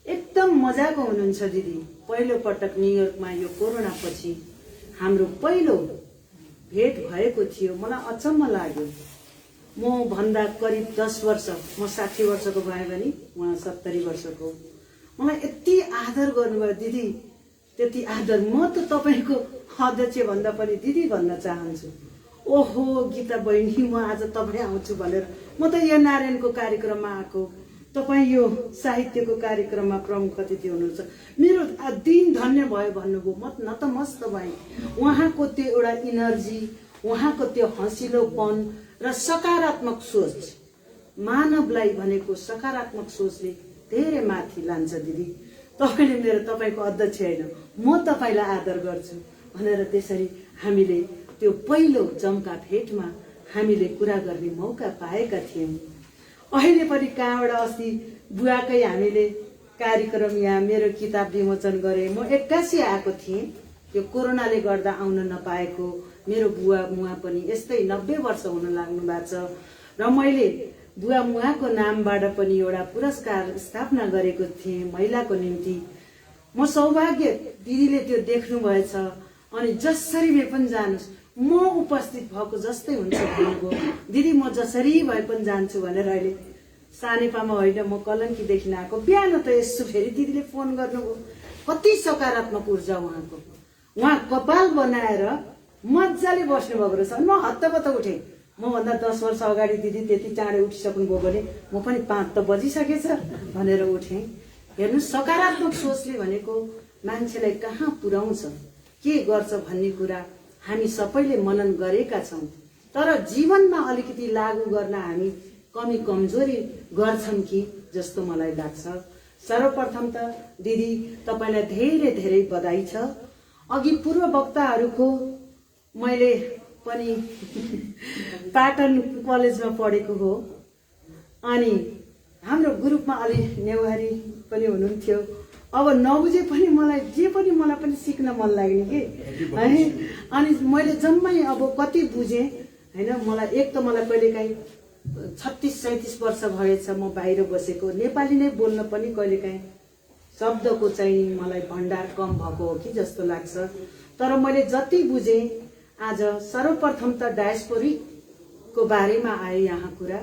एकदम मजाको हुनुहुन्छ दिदी। पहिलो पटक न्युयोर्कमा यो कोरोना पछि हाम्रो पहिलो भेट भएको थियो। मलाई अचम्म लाग्यो। म भन्दा करिब 10 वर्ष म 60 वर्षको भए भने उहाँ 70 वर्षको। मलाई यति आदर गर्नुभयो दिदी, त्यति आदर म त तपाईको अध्यक्ष भन्दा पनि दिदी भन्न चाहन्छु। ओहो गीता बहिनी म आज तपाईँ आउँछु भनेर म त यो नारायणको कार्यक्रममा आएको, तपाईँ यो साहित्यको कार्यक्रममा प्रमुख अतिथि हुनुहुन्छ। मेरो दिन धन्य भयो भन्नुभयो। म नतमस्त भएँ। उहाँको त्यो एउटा इनर्जी, उहाँको त्यो हँसिलोपन र सकारात्मक सोच, मानवलाई भनेको सकारात्मक सोचले धेरै माथि लान्छ दिदी। तपाईँले मेरो तपाईँको अध्यक्ष होइन, म तपाईँलाई आदर गर्छु भनेर त्यसरी हामीले त्यो पहिलो जम्का भेटमा हामीले कुरा गर्ने मौका पाएका थियौँ। अहिले पनि कहाँबाट अस्ति बुवाकै हामीले कार्यक्रम यहाँ मेरो किताब विमोचन गरे। म 81 आएको थिएँ। यो कोरोनाले गर्दा आउन नपाएको मेरो बुवा मुवा पनि यस्तै 90 वर्ष हुन लाग्नु भएको छ र मैले बुवा मुवाको नामबाट पनि एउटा पुरस्कार स्थापना गरेको थिएँ महिलाको निम्ति। म सौभाग्य दिदीले त्यो देख्नु भएछ। अनि जसरी भए पनि जानुस्, म उपस्थित भएको जस्तै हुन्छ भन्नुभयो। दिदी म जसरी भए पनि जान्छु भनेर अहिले सानेपामा होइन म कलङ्कीदेखि आएको। बिहान त यसो फेरि दिदीले फोन गर्नुभयो। कति सकारात्मक ऊर्जा उहाँको। उहाँ कपाल बनाएर मजाले बस्नुभएको रहेछ। म हत्तपत्त उठेँ। म भन्दा 10 वर्ष अगाडि दिदी त्यति चाँडै उठिसक्नुभयो भने म पनि 5 त बजिसकेछ भनेर उठेँ। हेर्नु सकारात्मक सोचले भनेको मान्छेलाई कहाँ पुर्याउँछ, के गर्छ भन्ने कुरा हामी सबैले मनन गरेका छौँ। तर जीवनमा अलिकति लागू गर्न हामी कमी कमजोरी गर्छौँ कि जस्तो मलाई लाग्छ। सर्वप्रथम त दिदी तपाईलाई धेरै धेरै बधाई छ। अघि पूर्व वक्ताहरूको मैले पनि पाटन कलेजमा पढेको हो। अनि हाम्रो ग्रुपमा अलि नेवारी पनि हुनुहुन्थ्यो। अब नबुझे पनि मलाई जे पनि मलाई पनि सिक्न मन लाग्ने कि है। अनि मैले जम्मै अब कति बुझेँ हैन। मलाई एक त मलाई कहिलेकाहीँ 36-37 वर्ष भएछ म बाहिर बसेको। नेपाली नै बोल्न पनि कहिलेकाहीँ शब्दको चाहिँ मलाई भण्डार कम भएको हो कि जस्तो लाग्छ। तर मैले जति बुझेँ आज सर्वप्रथम त डायस्पोरिकको बारेमा आयो यहाँ कुरा।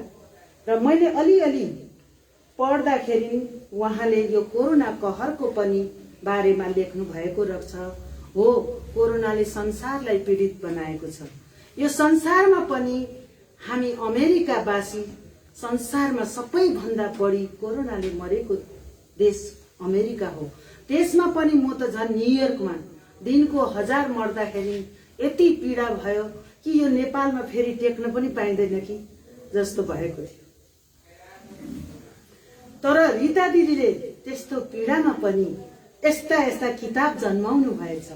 र मैले अलिअलि पढ्दाखेरि उहाँले यो कोरोना कहरको पनि बारेमा लेख्नु भएको रहेछ। हो, कोरोनाले संसारलाई पीडित बनाएको छ। यो संसारमा पनि हामी अमेरिकावासी संसारमा सबैभन्दा बढी कोरोनाले मरेको देश अमेरिका हो। त्यसमा पनि म त झन् न्युयोर्कमा दिनको 1000 मर्दाखेरि यति पीडा भयो कि यो नेपालमा फेरि टेक्न पनि पाइँदैन कि जस्तो भएको थियो। तर रीता दिदीले त्यस्तो पीडामा पनि यस्ता यस्ता किताब जन्माउनु भएछ।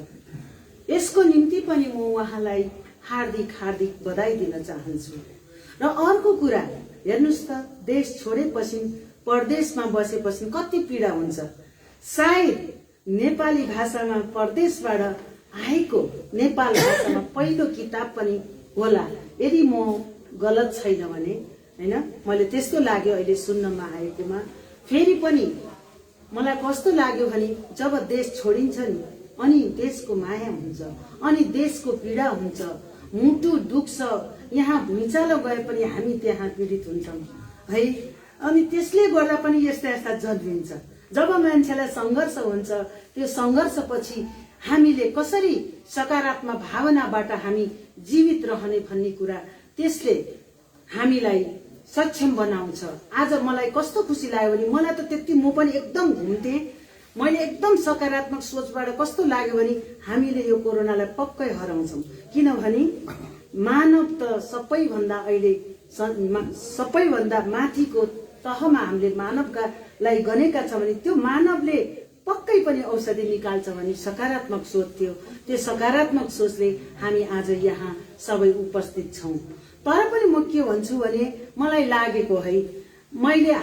यसको निम्ति पनि म उहाँलाई हार्दिक हार्दिक बधाई दिन चाहन्छु। र अर्को कुरा हेर्नुस् त, देश छोडेपछि परदेशमा बसेपछि कति पीडा हुन्छ। सायद नेपाली भाषामा परदेशबाट आएको नेपाल भाषामा पहिलो किताब पनि होला, यदि म गलत छैन भने, हैन? मैले त्यस्तो लाग्यो अहिले सुन्नमा आएकोमा। फेरि पनि मलाई कस्तो लाग्यो भने जब देश छोडिन्छ नि, अनि देशको माया हुन्छ, अनि देशको पीडा हुन्छ, मुटु दुख्छ। यहाँ भुइँचालो गए पनि हामी त्यहाँ पीडित हुन्छौँ है। अनि त्यसले गर्दा पनि यस्ता यस्ता जन्मिन्छ। जब मान्छेलाई सङ्घर्ष हुन्छ, त्यो सङ्घर्षपछि हामीले कसरी सकारात्मक भावनाबाट हामी जीवित रहने भन्ने कुरा त्यसले हामीलाई सक्षम बनाउँछ। आज मलाई कस्तो खुसी लाग्यो भने मलाई त त्यति म पनि एकदम घुम्थेँ। मैले एकदम सकारात्मक सोचबाट कस्तो लाग्यो भने हामीले यो कोरोनालाई पक्कै हराउँछौँ। किनभने मानव त सबैभन्दा अहिले सबैभन्दा माथिको तहमा हामीले मानवकालाई गनेका छौँ भने त्यो मानवले पक्कै पनि औषधि निकाल्छ भने सकारात्मक सोच थियो। त्यो सकारात्मक सोचले हामी आज यहाँ सबै उपस्थित छौँ। तर पनि म के भन्छु भने मलाई लागेको है,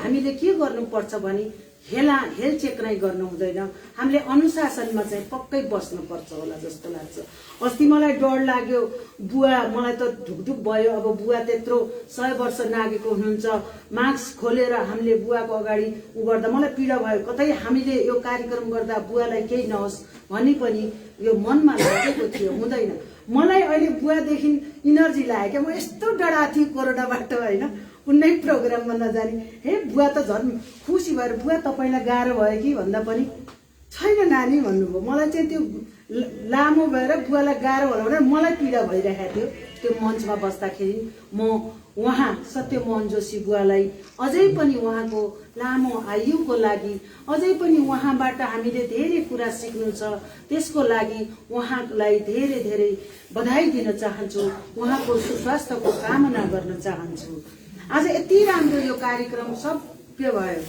हामीले के गर्नुपर्छ भने हेलचेक नै गर्नु हुँदैन। हामीले अनुशासनमा चाहिँ पक्कै बस्नुपर्छ होला जस्तो लाग्छ। अस्ति मलाई डर लाग्यो, बुवा मलाई त ढुकढुक भयो। अब बुवा त्यत्रो 100 वर्ष नागेको हुनुहुन्छ, मास्क खोलेर हामीले बुवाको अगाडि गर्दा मलाई पीडा भयो। कतै हामीले यो कार्यक्रम गर्दा बुवालाई केही नहोस् भन्ने पनि यो मनमा लागेको थियो। हुँदैन, मलाई अहिले बुवादेखि इनर्जी लाग्यो क्या। म यस्तो डराएको थिएँ कोरोनाबाट, होइन? कुनै प्रोग्राममा नजाने। हे बुवा त झन् खुसी भएर, बुवा तपाईँलाई गाह्रो भयो कि भन्दा पनि छैन नानी भन्नुभयो। मलाई चाहिँ त्यो लामो भएर बुवालाई गाह्रो होला भनेर मलाई पीडा भइरहेको थियो। त्यो मञ्चमा बस्दाखेरि म उहाँ सत्यमोहन जोशी बुवालाई अझै पनि उहाँको लामो आयुको लागि, अझै पनि उहाँबाट हामीले धेरै कुरा सिक्नु छ, त्यसको लागि उहाँलाई धेरै धेरै बधाई दिन चाहन्छु। उहाँको सुस्वास्थ्यको कामना गर्न चाहन्छु। आज यति राम्रो यो कार्यक्रम सभ्य भयो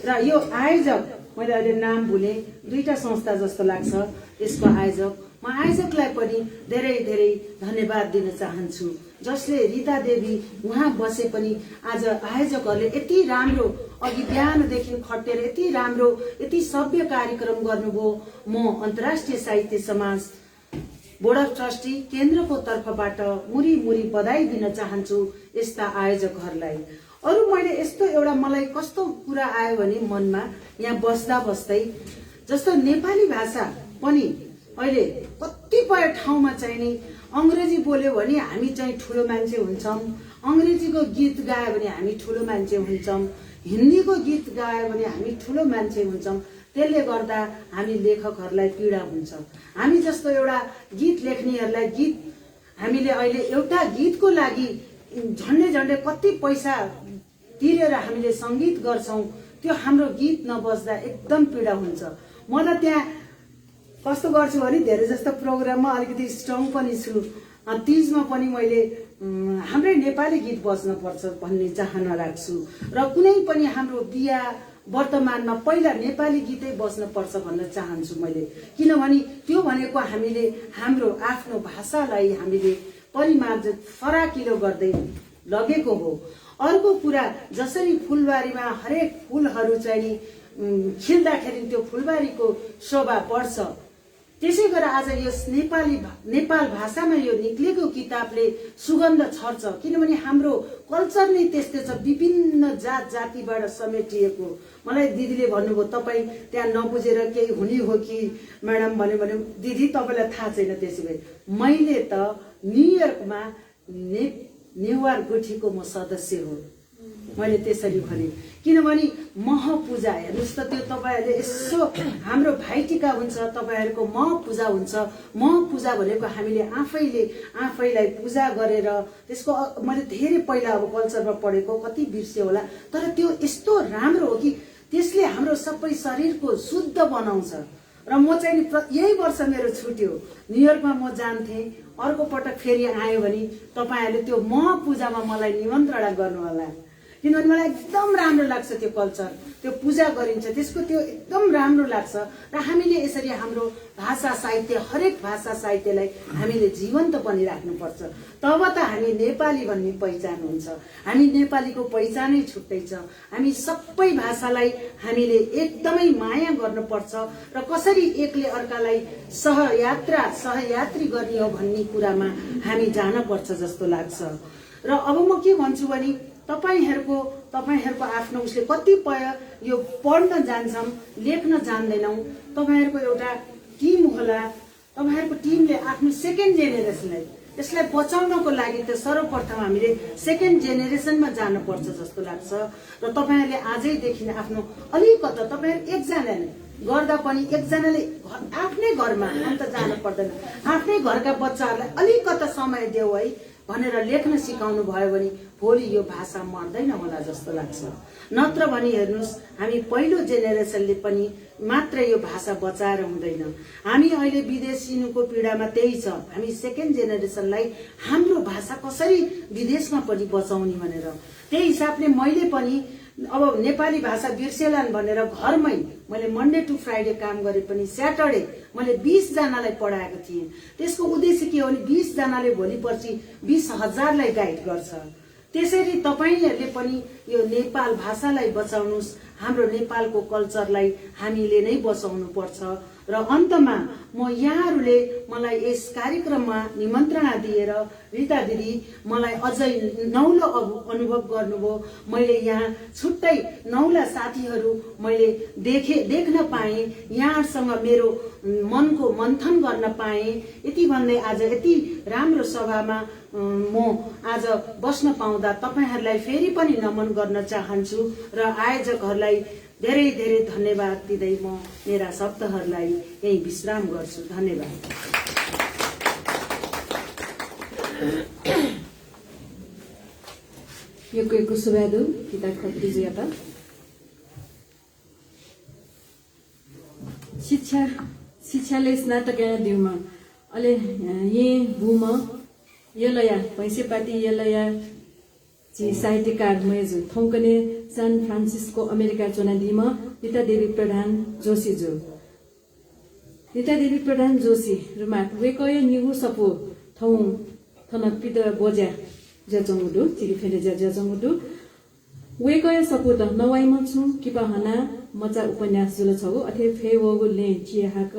र यो आयोजक, मैले अहिले नाम भुले, 2टा संस्था जस्तो लाग्छ यसको आयोजक। म आयोजकलाई पनि धेरै धेरै धन्यवाद दिन चाहन्छु, जसले रीता देवी उहाँ बसे पनि आज आयोजकहरूले यति राम्रो अघि बिहानदेखि खटेर यति राम्रो यति सभ्य कार्यक्रम गर्नुभयो। म अन्तर्राष्ट्रिय साहित्य समाज बोर्ड अफ ट्रस्टी केन्द्रको तर्फबाट मुरी मुरी बधाई दिन चाहन्छु यस्ता आयोजकहरूलाई। अरू मैले यस्तो एउटा मलाई कस्तो कुरा आयो भने मनमा यहाँ बस्दा बस्दै, जस्तो नेपाली भाषा पनि अहिले कतिपय ठाउँमा चाहिँ नि अङ्ग्रेजी बोल्यो भने हामी चाहिँ ठुलो मान्छे हुन्छौँ, अङ्ग्रेजीको गीत गायो भने हामी ठुलो मान्छे हुन्छौँ, हिन्दीको गीत गायो भने हामी ठुलो मान्छे हुन्छौँ। त्यसले गर्दा हामी लेखकहरूलाई पीडा हुन्छ। हामी जस्तो एउटा गीत लेख्नेहरूलाई हामीले अहिले एउटा गीतको लागि झन्डै कति पैसा तिरेर हामीले सङ्गीत गर्छौँ, त्यो हाम्रो गीत नबज्दा एकदम पीडा हुन्छ। म त त्यहाँ कस्तो गर्छु भने धेरै जस्तो प्रोग्राममा अलिकति स्ट्रङ पनि छु। तीजमा पनि मैले हाम्रै नेपाली गीत बज्नुपर्छ भन्ने चाहना राख्छु र कुनै पनि हाम्रो बिहा वर्तमानमा पहिला नेपाली गीतै बज्नुपर्छ भन्न चाहन्छु मैले। किनभने त्यो भनेको हामीले हाम्रो आफ्नो भाषालाई हामीले परिमार्जित फराकिलो गर्दै लगेको हो। अर्को कुरा, जसरी फुलबारीमा हरेक फुलहरू चाहिँ खिल्दाखेरि त्यो फुलबारीको शोभा बढ्छ, त्यसै गरेर आज यो नेपाल भाषामा यो निक्लेको किताबले सुगन्ध छर्छ। किनभने हाम्रो कल्चर नै त्यस्तै छ, विभिन्न जात जातिबाट समेटिएको। मलाई दिदीले भन्नुभयो तपाईँ त्यहाँ नबुझेर केही हुने हो कि म्याडम भने दिदी तपाईँलाई थाहा छैन। त्यसो भए मैले त न्युयोर्कमा नेवार गुठीको म सदस्य हो। मैले त्यसरी भने। किनभने मह पूजा हेर्नुहोस् त, त्यो तपाईँहरूले यसो हाम्रो भाइटिका हुन्छ, तपाईँहरूको मह पूजा हुन्छ। मह पूजा भनेको हामीले आफैलाई पूजा गरेर त्यसको मैले धेरै पहिला अब कल्चरमा पढेको, कति बिर्स्यो होला, तर त्यो यस्तो राम्रो हो कि त्यसले हाम्रो सबै शरीरको शुद्ध बनाउँछ। र म चाहिँ यही वर्ष मेरो छुट्यो, न्युयोर्कमा म जान्थेँ, अर्को पटक फेरि आयो भने तपाईँहरूले त्यो मह पूजामा मलाई निमन्त्रणा गर्नु होला। किनभने मलाई एकदम राम्रो लाग्छ त्यो कल्चर, त्यो पूजा गरिन्छ, त्यसको त्यो एकदम राम्रो लाग्छ। र हामीले यसरी हाम्रो भाषा साहित्य, हरेक भाषा साहित्यलाई हामीले जीवन्त पनि राख्नुपर्छ। तब त हामी नेपाली भन्ने पहिचान हुन्छ। हामी नेपालीको पहिचानै छुट्टै छ। हामी सबै भाषालाई हामीले एकदमै माया गर्नुपर्छ र कसरी एकले अर्कालाई सहयात्री गर्ने हो भन्ने कुरामा हामी जानपर्छ जस्तो लाग्छ। र अब म के भन्छु भने तपाईहरूको आफ्नो उसले कतिपय यो पढ्न जान्छौँ, लेख्न जान्दैनौँ, तपाईहरूको एउटा टिम होला। तपाईहरूको टिमले आफ्नो सेकेन्ड जेनेरेसनलाई यसलाई बचाउनको लागि त सर्वप्रथम हामीले सेकेन्ड जेनेरेसनमा जानुपर्छ जस्तो लाग्छ। र तपाईहरूले आजैदेखि आफ्नो अलिकता तपाईँहरू एकजनाले गर्दा पनि एकजनाले आफ्नै घरमा अन्त जानु पर्दैन, आफ्नै घरका बच्चाहरूलाई अलिकता समय देऊ है भनेर लेख्न सिकाउनु भयो भने भोलि यो भाषा मर्दैन होला जस्तो लाग्छ। नत्र भने हेर्नुहोस्, हामी पहिलो जेनेरेसनले पनि मात्र यो भाषा बचाएर हुँदैन। हामी अहिले विदेशिनुको पीडामा त्यही छ। हामी सेकेन्ड जेनेरेसनलाई हाम्रो भाषा कसरी विदेशमा पनि बचाउने भनेर, त्यही हिसाबले मैले पनि अब नेपाली भाषा बिर्सेलान् भनेर घरमै मैले मन्डे टु फ्राइडे काम गरे पनि स्याटरडे मैले 20 जनालाई पढाएको थिएँ। त्यसको उद्देश्य के हो भने 20 जनाले भोलि पर्सि 20,000लाई गाइड गर्छ। त्यसरी तपाईहरूले पनि यो नेपाल भाषालाई बचाउनुस्, हाम्रो नेपालको कल्चरलाई हामीले नै बचाउनु पर्छ। र अन्तमा म यहाँहरूले मलाई यस कार्यक्रममा निमन्त्रणा दिएर रिता दिदी मलाई अझै नौलो अनुभव गर्नुभयो। मैले यहाँ छुट्टै नौला साथीहरू मैले देख्न पाएँ, यहाँसँग मेरो मनको मन्थन गर्न पाएँ। यति भन्दै आज यति राम्रो सभामा म आज बस्न पाउँदा तपाईहरूलाई फेरि पनि नमन गर्न चाहन्छु र आयोजकहरूलाई धेरै धेरै धन्यवाद दिँदै म मेरा शब्दहरूलाई यही विश्राम गर्छु। धन्यवाद। योग्यको सुब्यादु किताब खत्रीजियाता शिक्षाले स्नातक दिउमा अले ये भूम यलया भैँसेपाटी यलया जी साहित्यकार मयजु थौकने सान फ्रान्सिस्को अमेरिका चोनादीम रितादेवी प्रधान जोशी जो रितादेवी प्रधान जोशी रुमा वेकय निगु सपो थौ थन पिद बोज्या ज्याजंगुदु चिरि फेरे ज्याजंगुदु वेकय सपो त नवाइम छु किपा हना मचा उपन्यास जुल छगु अथे फेवगु ले चिहाक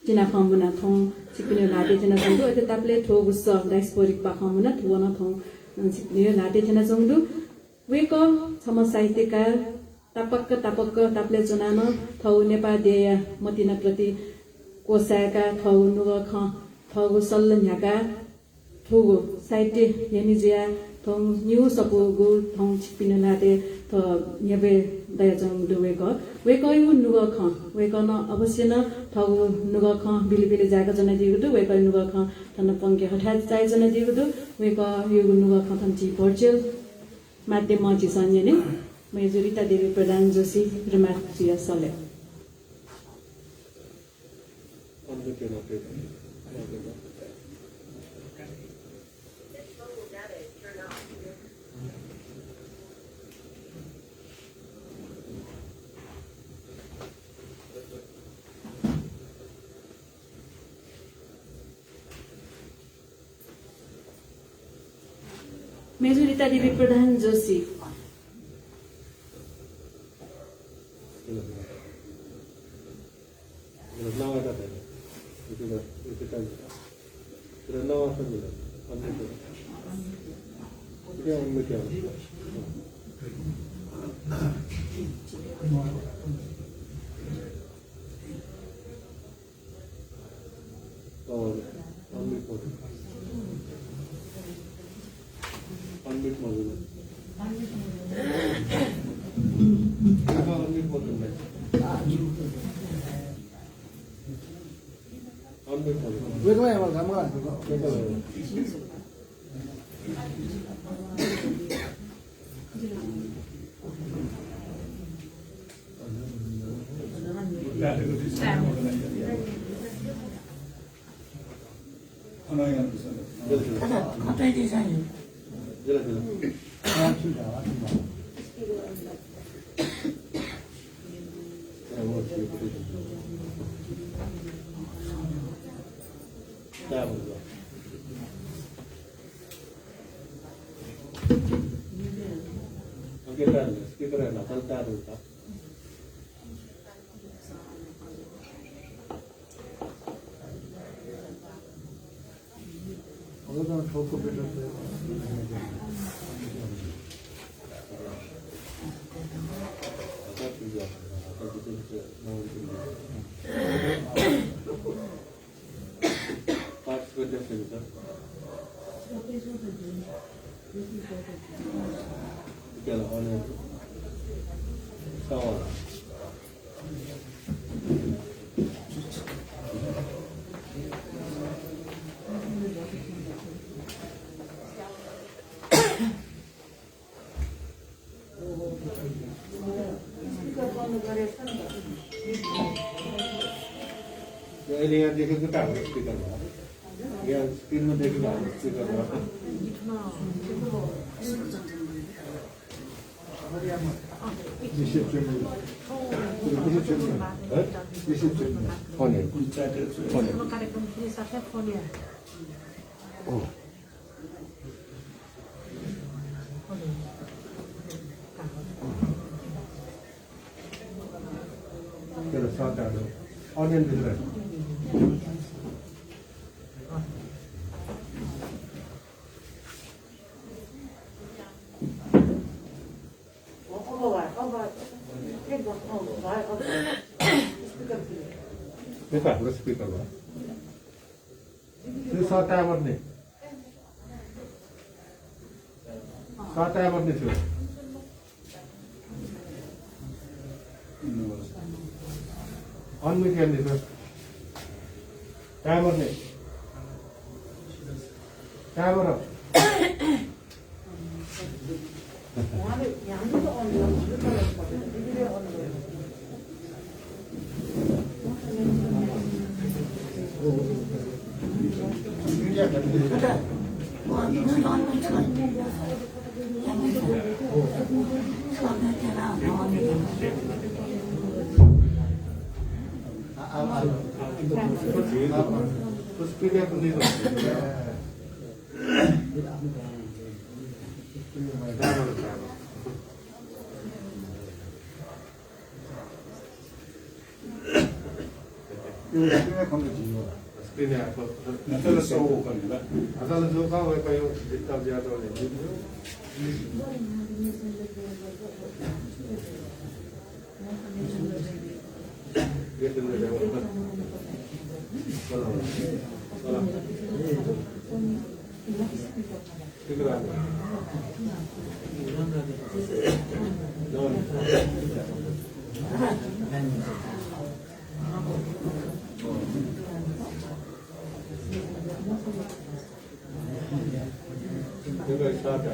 चिना खम्बुना थौ सिपिने लाटे जना जंगु अथे तापले थोगु स डाइस्पोरिक पाखमुना थुवना थौ सिपिने लाटे जना जंगु वेक सम साहित्यकार तापक्क तापले चुनान थौ नेपाल देया मतिना प्रति कोसाका थौ नुग ख थौ सल्ल न्याका थोगु साहित्य हेनिजिया थौ न्यू सपो गु थौ छिपिन लाटे थ नेबे दयाजङ दुवेक वेक यु नुग ख वेक न अवश्य न थौ नुग ख बिलिबिलि जागा जना दिगु वेक नुग ख थन पंके हठा चाइ जना दिगु वेक यु नुग ख थन छि भर्चुअल माध्यम मजी सञ्जने मैले रितादेवी प्रधान जोशी रुमाचिया सले मेजु रितादेवी प्रधान Joshi Unmute 왜 그래 말 가만 스피커를 나타났다 그럴까? 어느 좋고 배웠어요. 됐습니다. 이렇게 어느 샤워. ini yang dia ketahui speaker lah. Yang screen dia juga speaker lah. Oh. Kalau saat ada, onion different. Kita harus speaker lah. Ini saat apa nih? Saat apa nih sih? On weekend itu, timer nih, timer. Terus pilih apa nih? Ini apa? Asal show kan juga. Asal show kau kayak kita biasa oleh video. Dia tu dia jawab. Kalau juga saja.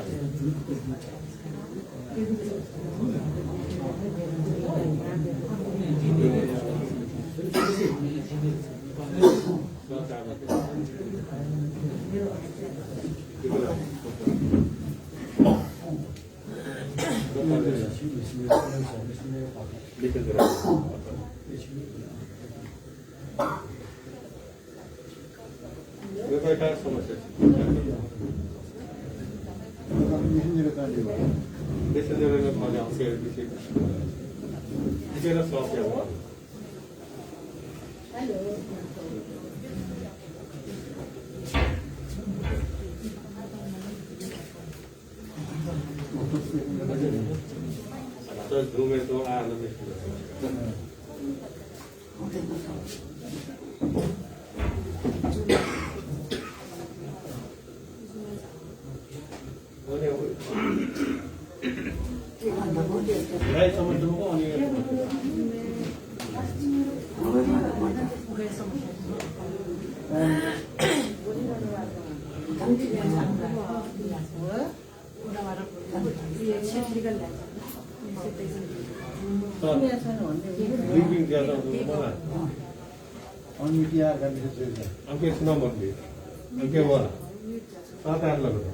Atau zoom itu lebih. Right, sama dulu kok ni. Drinking ज्यादा होगा अनमिटिया गर्ने चाहिँ अंके सुना मत भी अंके वाला सात आठ लग रहा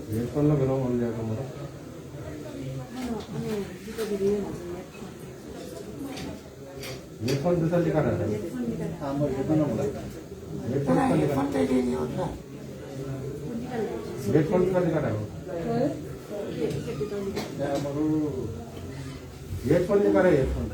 ये कौन लग रहा हूँ जाएगा मेरा ये कौन दूसरा लिखा रहा है हाम्रो हेर्नु होला हेडफोन का लिखा हेडफोन का लिखा रहा है हाम्रो हेडफोन लिखा रहा है हेडफोन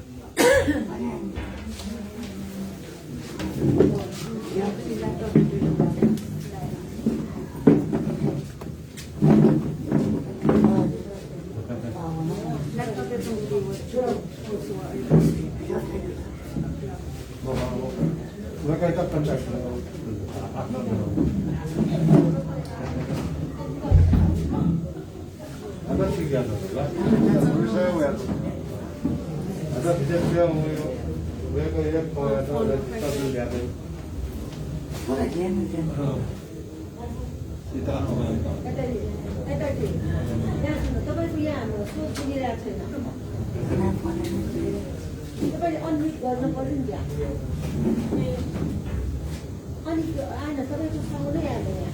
मैं कहता कंटेक्ट अगर ठीक है अगर विजय वे को एक तो रजिस्टर मिल जाते सीता तपाईँको यहाँ हाम्रो सोच सुनिरहेको छैन तपाईँले अनम्युट गर्नु पर्यो नि त्यहाँ अनि त्यो आएन तपाईँको साउन्डै आएन यहाँ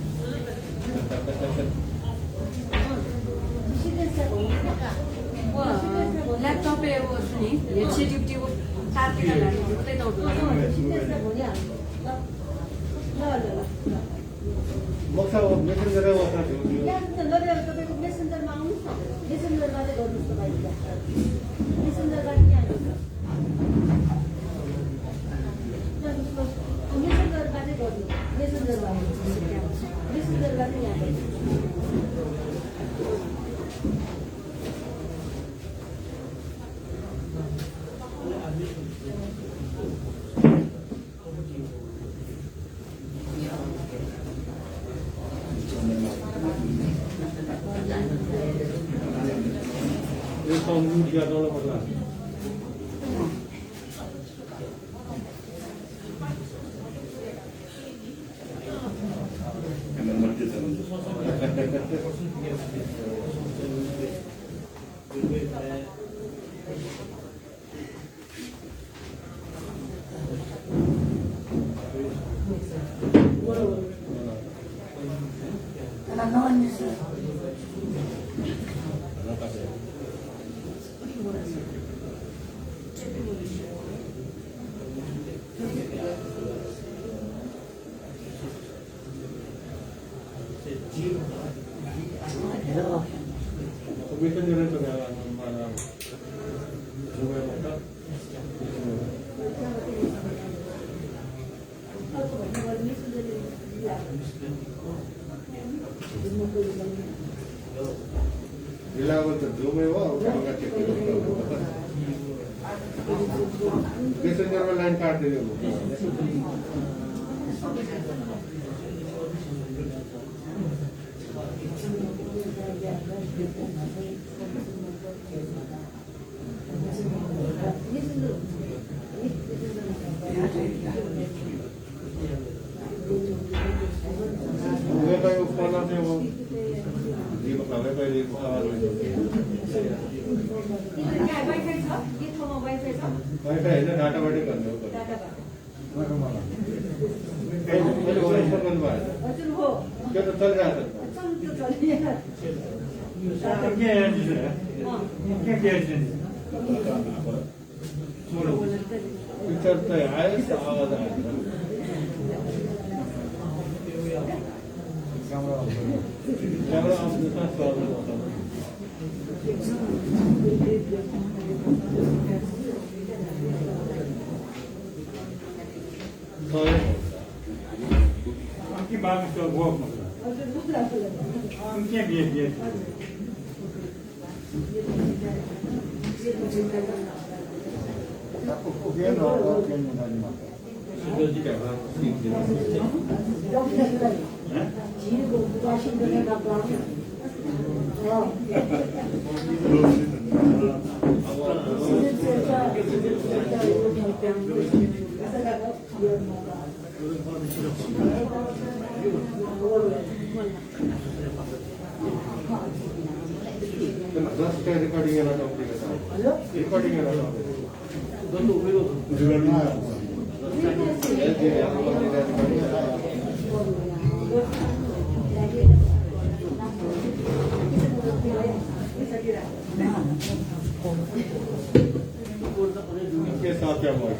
ल्यापटप नि हेडसेट युट्युब साथीका लागि उतै मक्सा मेसेन्जर वाला तपाईँको मेसेन्जरमा आउनुहोस् न मेसेन्जरमा चाहिँ गर्नुहोस् तपाईँले मेसेन्जरबाट यहाँ मेसेन्जरबाट चाहिँ गर्नु मेसेन्जरबाट यहाँ ये साउंड दिया दोनों पता मेसेन्जर तो हमारा मोबाइल होता इलावा तो जो में वो उनका चेक मेसेंजर में लाइन काट देंगे वो वाईफाई है डाटा वाटे करने हो पहले वो इंस्टॉल करने वाला क्या तो चल रहा था पिक्चर तो आया आवाज आया कैमरा अपने साथ प्रॉब्लम होता है आपकी बात तो वो उनके भी Just recording and recording and के साथ क्या हुआ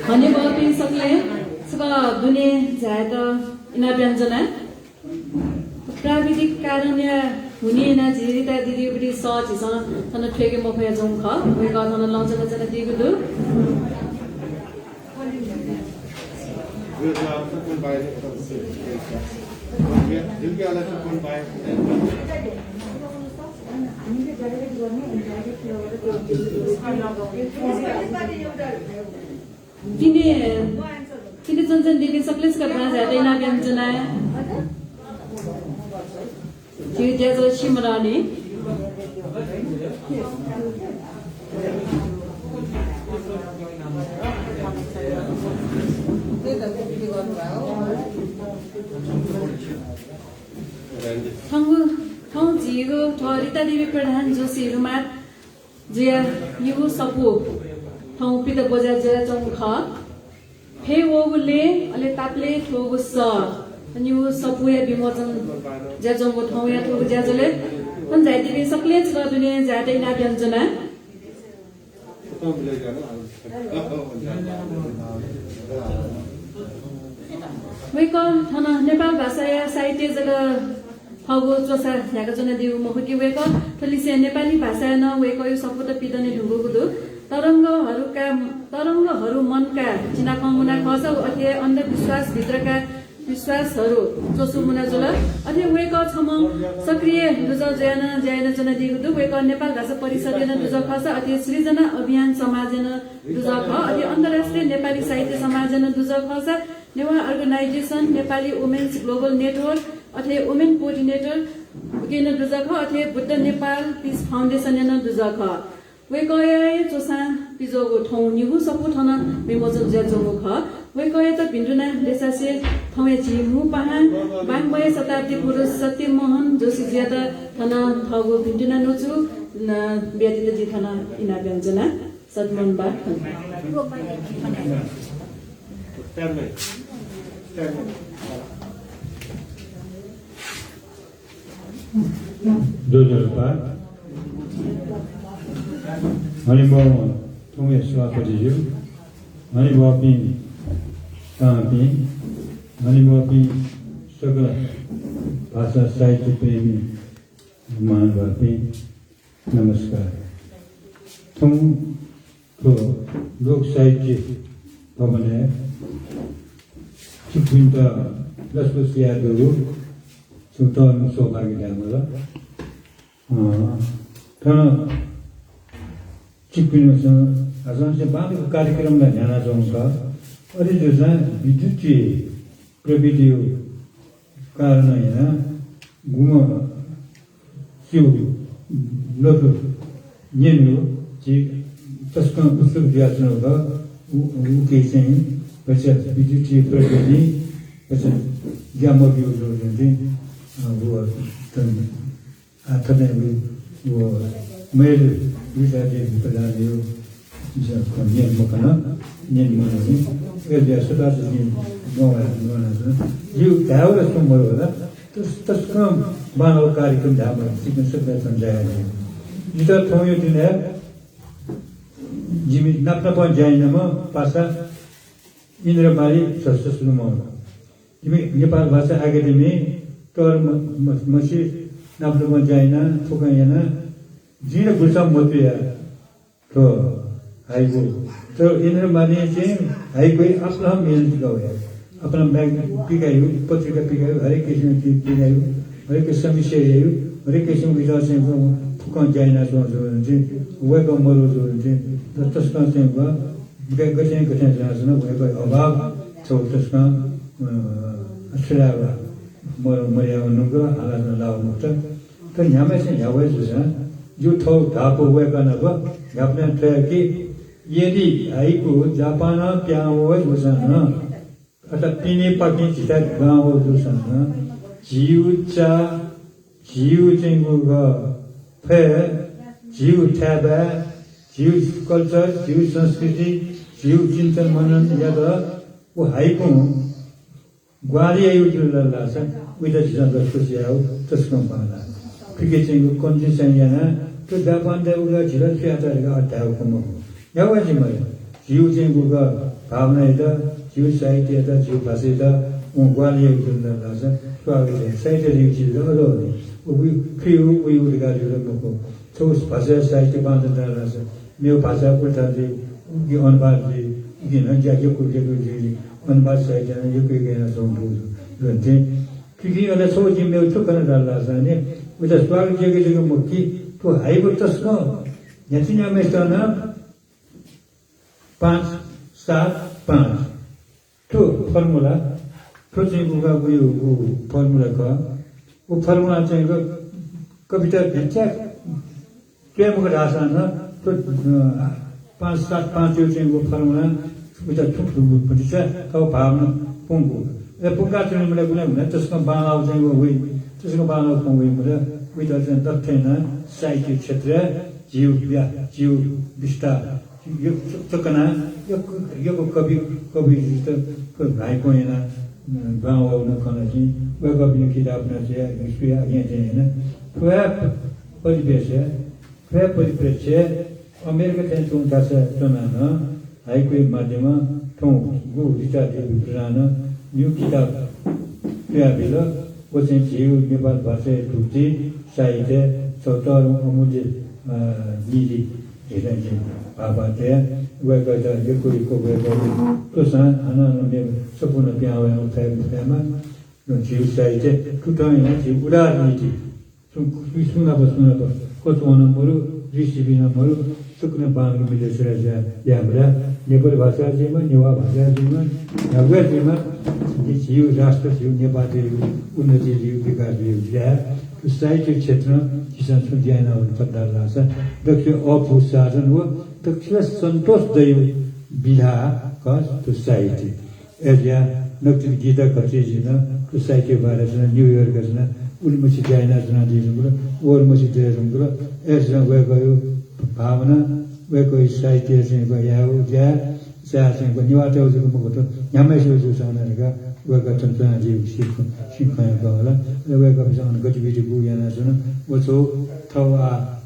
हने बापी सकले सका दुने जात इना व्यञ्जना प्राविधिक कारणले हुने ना जिरिता दिदी बडी सच छ तन ठेके मफया जम ख वे का तन लञ्चना जना दिगु दु तिनी जन दिदी सकले सका भा जात इना व्यञ्जना त्यो ज्याजो सिमरानी ठाउँ जिगो RitaDevi प्रधान जोशीहरुमा जिया यु सपु ठाउँ पित बजार जरा चौङ ख फे वबुले अले तापले ठोगु स अनि यो सपुया विमोचन ज्याजोको ठाउँ या ठोगु ज्याजोले पनि जाइदिने सकले छ दुने जादै ना व्यञ्जना वेको थना नेपाल भाषा या साहित्य जगा हगो चोसा याका जना दिउ मखुकी वेको थलिसे नेपाली भाषा न वेको यो सपुत पिदने ढुगुको दु तरंगहरु मनका चिना कमुना खस अथे अन्धविश्वास भित्रका विश्वासहरु चोसु मुना जुल अथे वेको छम सक्रिय दुज जयन जना दिगु दु वेको नेपाल भाषा परिषद न दुज खस अथे सृजना अभियान समाज न दुज ख अथे अन्तर्राष्ट्रिय नेपाली साहित्य समाज न दुज खस Newa organisation Nepali women's global network अथे वुमेन कोअर्डिनेटर गेन दुज ख अथे बुद्ध नेपाल पीस फाउन्डेसन न दुज ख वेकय चोसा पिजोगो ठौ निगु सपु ठन विमोचन ज्याजोगो ख वेकय त भिन्डुना देशासे ठौए जिमु पहा 22 शताब्दी पुरुष सत्यमोहन जोशी ज्यादा ठन ठगो भिन्डुना नोचु व्यतीत जि ठन इना व्यञ्जना सदमन बा 조절파 아니 뭐 통해 수학거리죠. 아니 뭐 앞이 다음이 아니 뭐 앞이 서가 भाषा साहित्य प्रेमी महानुभावी नमस्कार। तो लोक साहित्य भवने चिकिन्ता लसुसियादहरू सुतन सौभाग्य ल्यामला तर चिकिन्सँग आजसे बाँधेको कार्यक्रमलाई ध्यान जाउँका अरे जसमा विद्युतीय प्रविधि कारण यहाँ गुम त्यो नतु नेनु जे त्यसको पुस्तक व्यासन होगा उके चाहिँ पछि विद्युतीय प्रविधि पछि ज्ञामक यो चाहिँ वो तन आथने वो मेल RitaDevi प्रदान यो जको नियम मकना नियम मने एरिया सदा चाहिँ नोना यो गाउँले सम्भव होला त्यसको मानव कार्यक्रम धाम सिक्न सक्दा सञ्जाय यो ठाउँ यो दिन जिमी नाप्न पनि जाइनमा पासा इन्द्रमाली सस्सुमा जिमी नेपाल भाषा एकाडेमी तर मसी नाप्न पनि जाइना थोकाइना जिन गुल्सा मतिया तो हाइको तो इन्द्रमाली चाहिँ हाइको आफ्नो मेहनत गयो अपना बैग पिकायो पत्रिका पिकायो हरेक किसिम की पिकायो हरेक समस्या हेऱ्यो हरेक किसिम विचार चाहिँ फुकाउन जाइना चाहिँ वेको मरो चाहिँ त्यसका चाहिँ गठन जान भएको अभाव छ त्यसका अक्षरा मरो मर्या भन्नुको हालत लाउनु त तर यहाँमा चाहिँ यहाँ भएछ यो ठाउँ धापो वेका नभए घाप्ने थियो कि यदि आइको जापान त्यहाँ होसन अतः पिने पकने चिता गाँव दूसरा जीव चेंगुगा फिर जीव ठेबा जीव कल्चर जीव संस्कृति जीव चिंतन मनन यादा वो हाई को ग्वाली आयु जो लल्ला सा विदा चिता दर्शक जाओ तस्कम पाला फिर चेंगु कौन-सी संज्ञा तो जापान देवगा जिला क्या तारीखा अट्ठाव कमो या वही मरे जीव चेंगुगा भावना इधर जीव साहित्य था जीव भाषा था वो ग्वाली एक दिन लगा सा स्वागत है साहित्य जीव चीज़ तो अलग नहीं वो भी क्यों वही उड़गा जो लोग को तो उस भाषा साहित्य बांध डाला सा मेरे भाषा को था जी उनकी अनबार जी उनकी न जाके कुछ जी अनबार साहित्य ने ये कोई कहना चाहूँ तो क्योंकि अगर सोच जी मेरे तो करने डाला सा ने वो तो स्वागत जगह मुक्ति तो हाई वो तस्का यतिना में स्टाना 5-7-5 तो फॉर्मूला तो चाहिँ उगा वो फॉर्मूला का वो फॉर्मूला चाहिँ कविता भित्या प्रेमको राशा न तो 5-7-5 यो चाहिँ वो फॉर्मूला उता ठुक पछिछ तो भावना पुंगु ए पुंगा चाहिँ मलाई कुनै हुन त्यसको बालाउ चाहिँ वो वही त्यसको बालाउ पुंगु मुले उता चाहिँ तथ्यन साहित्य क्षेत्र जीव विस्तार यो चकना यो कवि तो भाइ को हैन गाउँ आउन खना चाहिँ वे कविले किताब न चाहिँ हिस्ट्री आगे चाहिँ हैन परिप्रेक्ष्य अमेरिका चाहिँ चुनका छ चुनान हाइको माध्यममा ठौँ गो RitaDevi प्रदान यो किताब प्याबिल वो चाहिँ जीव नेपाल भाषा ठुक्ती साहित्य चौतार अमूल्य निधि हेर्न चाहिँ बाबाते वेगा दा यकोरी को वेगा तो सा आना ने सपुना प्यावे न थामा न जीव साहित्य टुटाइ न जीव उडार नीति सुना को तो न मरु ऋषि न मरु सुकने बांग मिले से यामरा नेपाली भाषा जिमा नेवा भाषा जिमा नगवे जिमा जीव राष्ट्र जीव नेपाली उन्नति जीव विकास जीव या साहित्य क्षेत्र किसान सुध्यान पत्ता लासा दक्षिण अपुसाजन हो दक्षिण सन्तोष दैव विधा कस तो साहित्य एरिया नक्ति गीता कचेजिन तो साहित्य बारे जन न्यूयॉर्क जन उलमसी जाइना जन दिजुगुरो ओरमसी देजुगुरो एजन गयो भावना वेको साहित्य चाहिँ गयो ज्या चाहिँ निवाते उजुको मको त यामै सुजु सानका 我个真正就新朋友搞了，那我个上个就比较不一样了，说呢，我走他啊，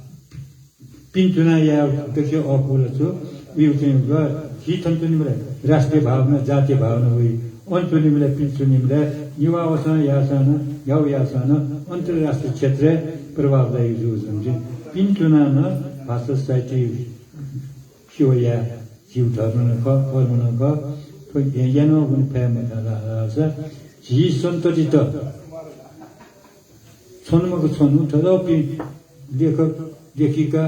并且呢也这些奥普了说，有这个ही तंत्र निमले राष्ट्रीय भावना जातीय भावना हुई अंतर निमले पिंचु निमले युवा वसन यासन याव यासन अंतरराष्ट्रीय क्षेत्र प्रभावदायी जो समझे पिंचु ना भाषा सोसाइटी शिवया जीव धर्म न का कर्म न का तो ये ना उन पे में डाला सर जी संतोषित सोनम को सोनू तदापि देखिका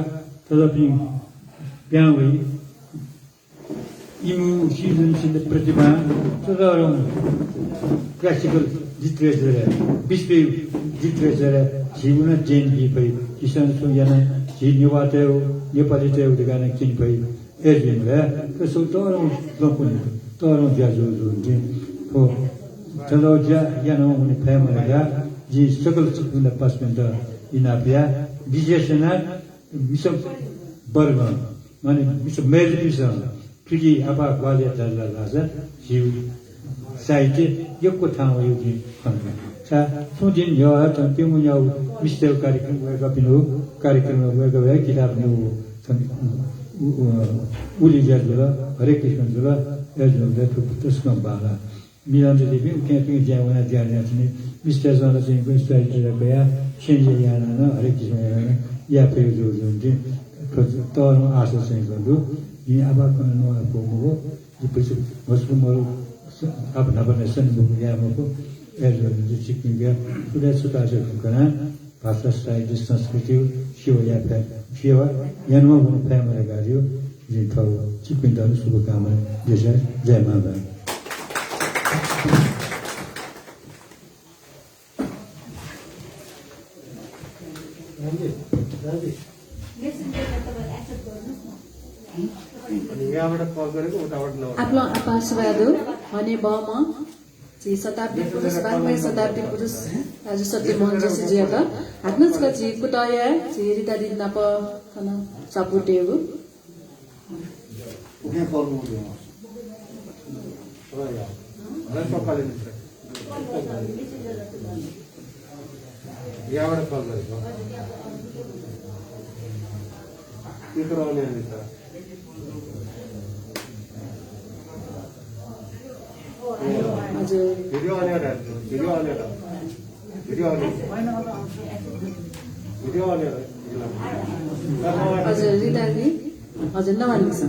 तदापि प्यां हुई 이무 시즌신의 प्रतिभा 저런 क्लासिकल लिटरेचर विश्व लिटरेचर जीवन जैन की भाई किसान सुयाना जी निवाते हो नेपाली ते हो दिगाने किन भाई एजिम है तो सो तोरों जाजो जो तो चलो जा या ना उन्हें फैमिली का जी सकल सुन पास में तो इनापिया विशेषण विश्व बर्गन माने विश्व मेजर फिर आबा ग्वालियर दल्ला लाजा जीव साइटे योको थांव योगी खंगा सा सोजिन यो त तेमु याउ मिस्टर कार्यक्रम वेगा पिनो कार्यक्रम वेगा वे किताब नु उली जला हरे कृष्ण जला एजन द तस्म बाला मिलान दे बि के के जावना जाने छिने मिस्टर जला चाहिँ को स्टाइल रे गया चेंज याना न हरे कृष्ण या पे जो जो तो आशा चाहिँ गर्नु ये आबा कनो बोमो ये पैसे मसुमरो अब नबने सन बोमो या मको एजो जो चिकिन गया पुरा सुता छ कना भाषा साहित्य संस्कृति शिव या पे शिव यानो बोम फेमरे गाडियो ये तो चिकिन दानु शुभकामना जय माता आफ्नो पार्श्ववादु भने बम जी शताब्दी पुरुष 12 शताब्दी पुरुष आज सत्यमोहन जोशीजीका हात्नुसका जी कुटया जी रितादेवी नाप खन सपुटेगु हजुर रितादेवी हजुर नभन्नुहोस्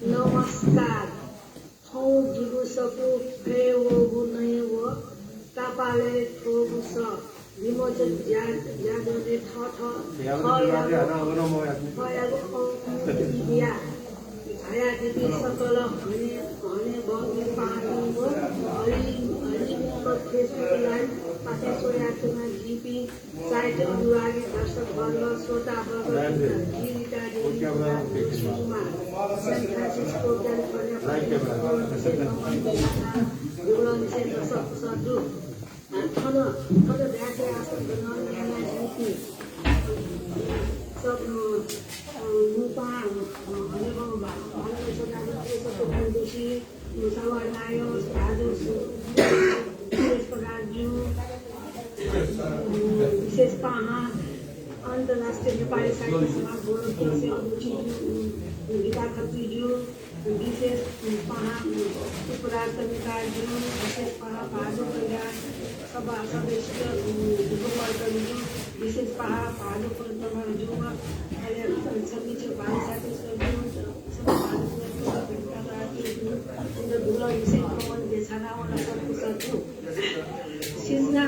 नमस्कार छौ जिगु सकु फेवो गुनै वो तापाले थोगु स विमोचन ज्यादले थ या छाया दिदी सकल भने बगी पानी हो हरि फेसबुक लाइभ पासे सोयातुमा जीपी साइट अनुरागी दर्शक वर्ग श्रोता वर्ग फ्रान्सिस्को विशेष पहा अन्तर्राष्ट्रिय नेपाली साहित्य समाज बोर्ड गीता खत्रीज्यू विशेष पहा उपराष्ट्रज्यू विशेष पहा भाजु कल्याण सभा सदस्य उपवर्गज्यू विशेष पहा भाजु प्रवर्गज्यूमा अहिले समिति भाइ साथी untuk dulu isi kawan di sana orang satu-satu. सिजना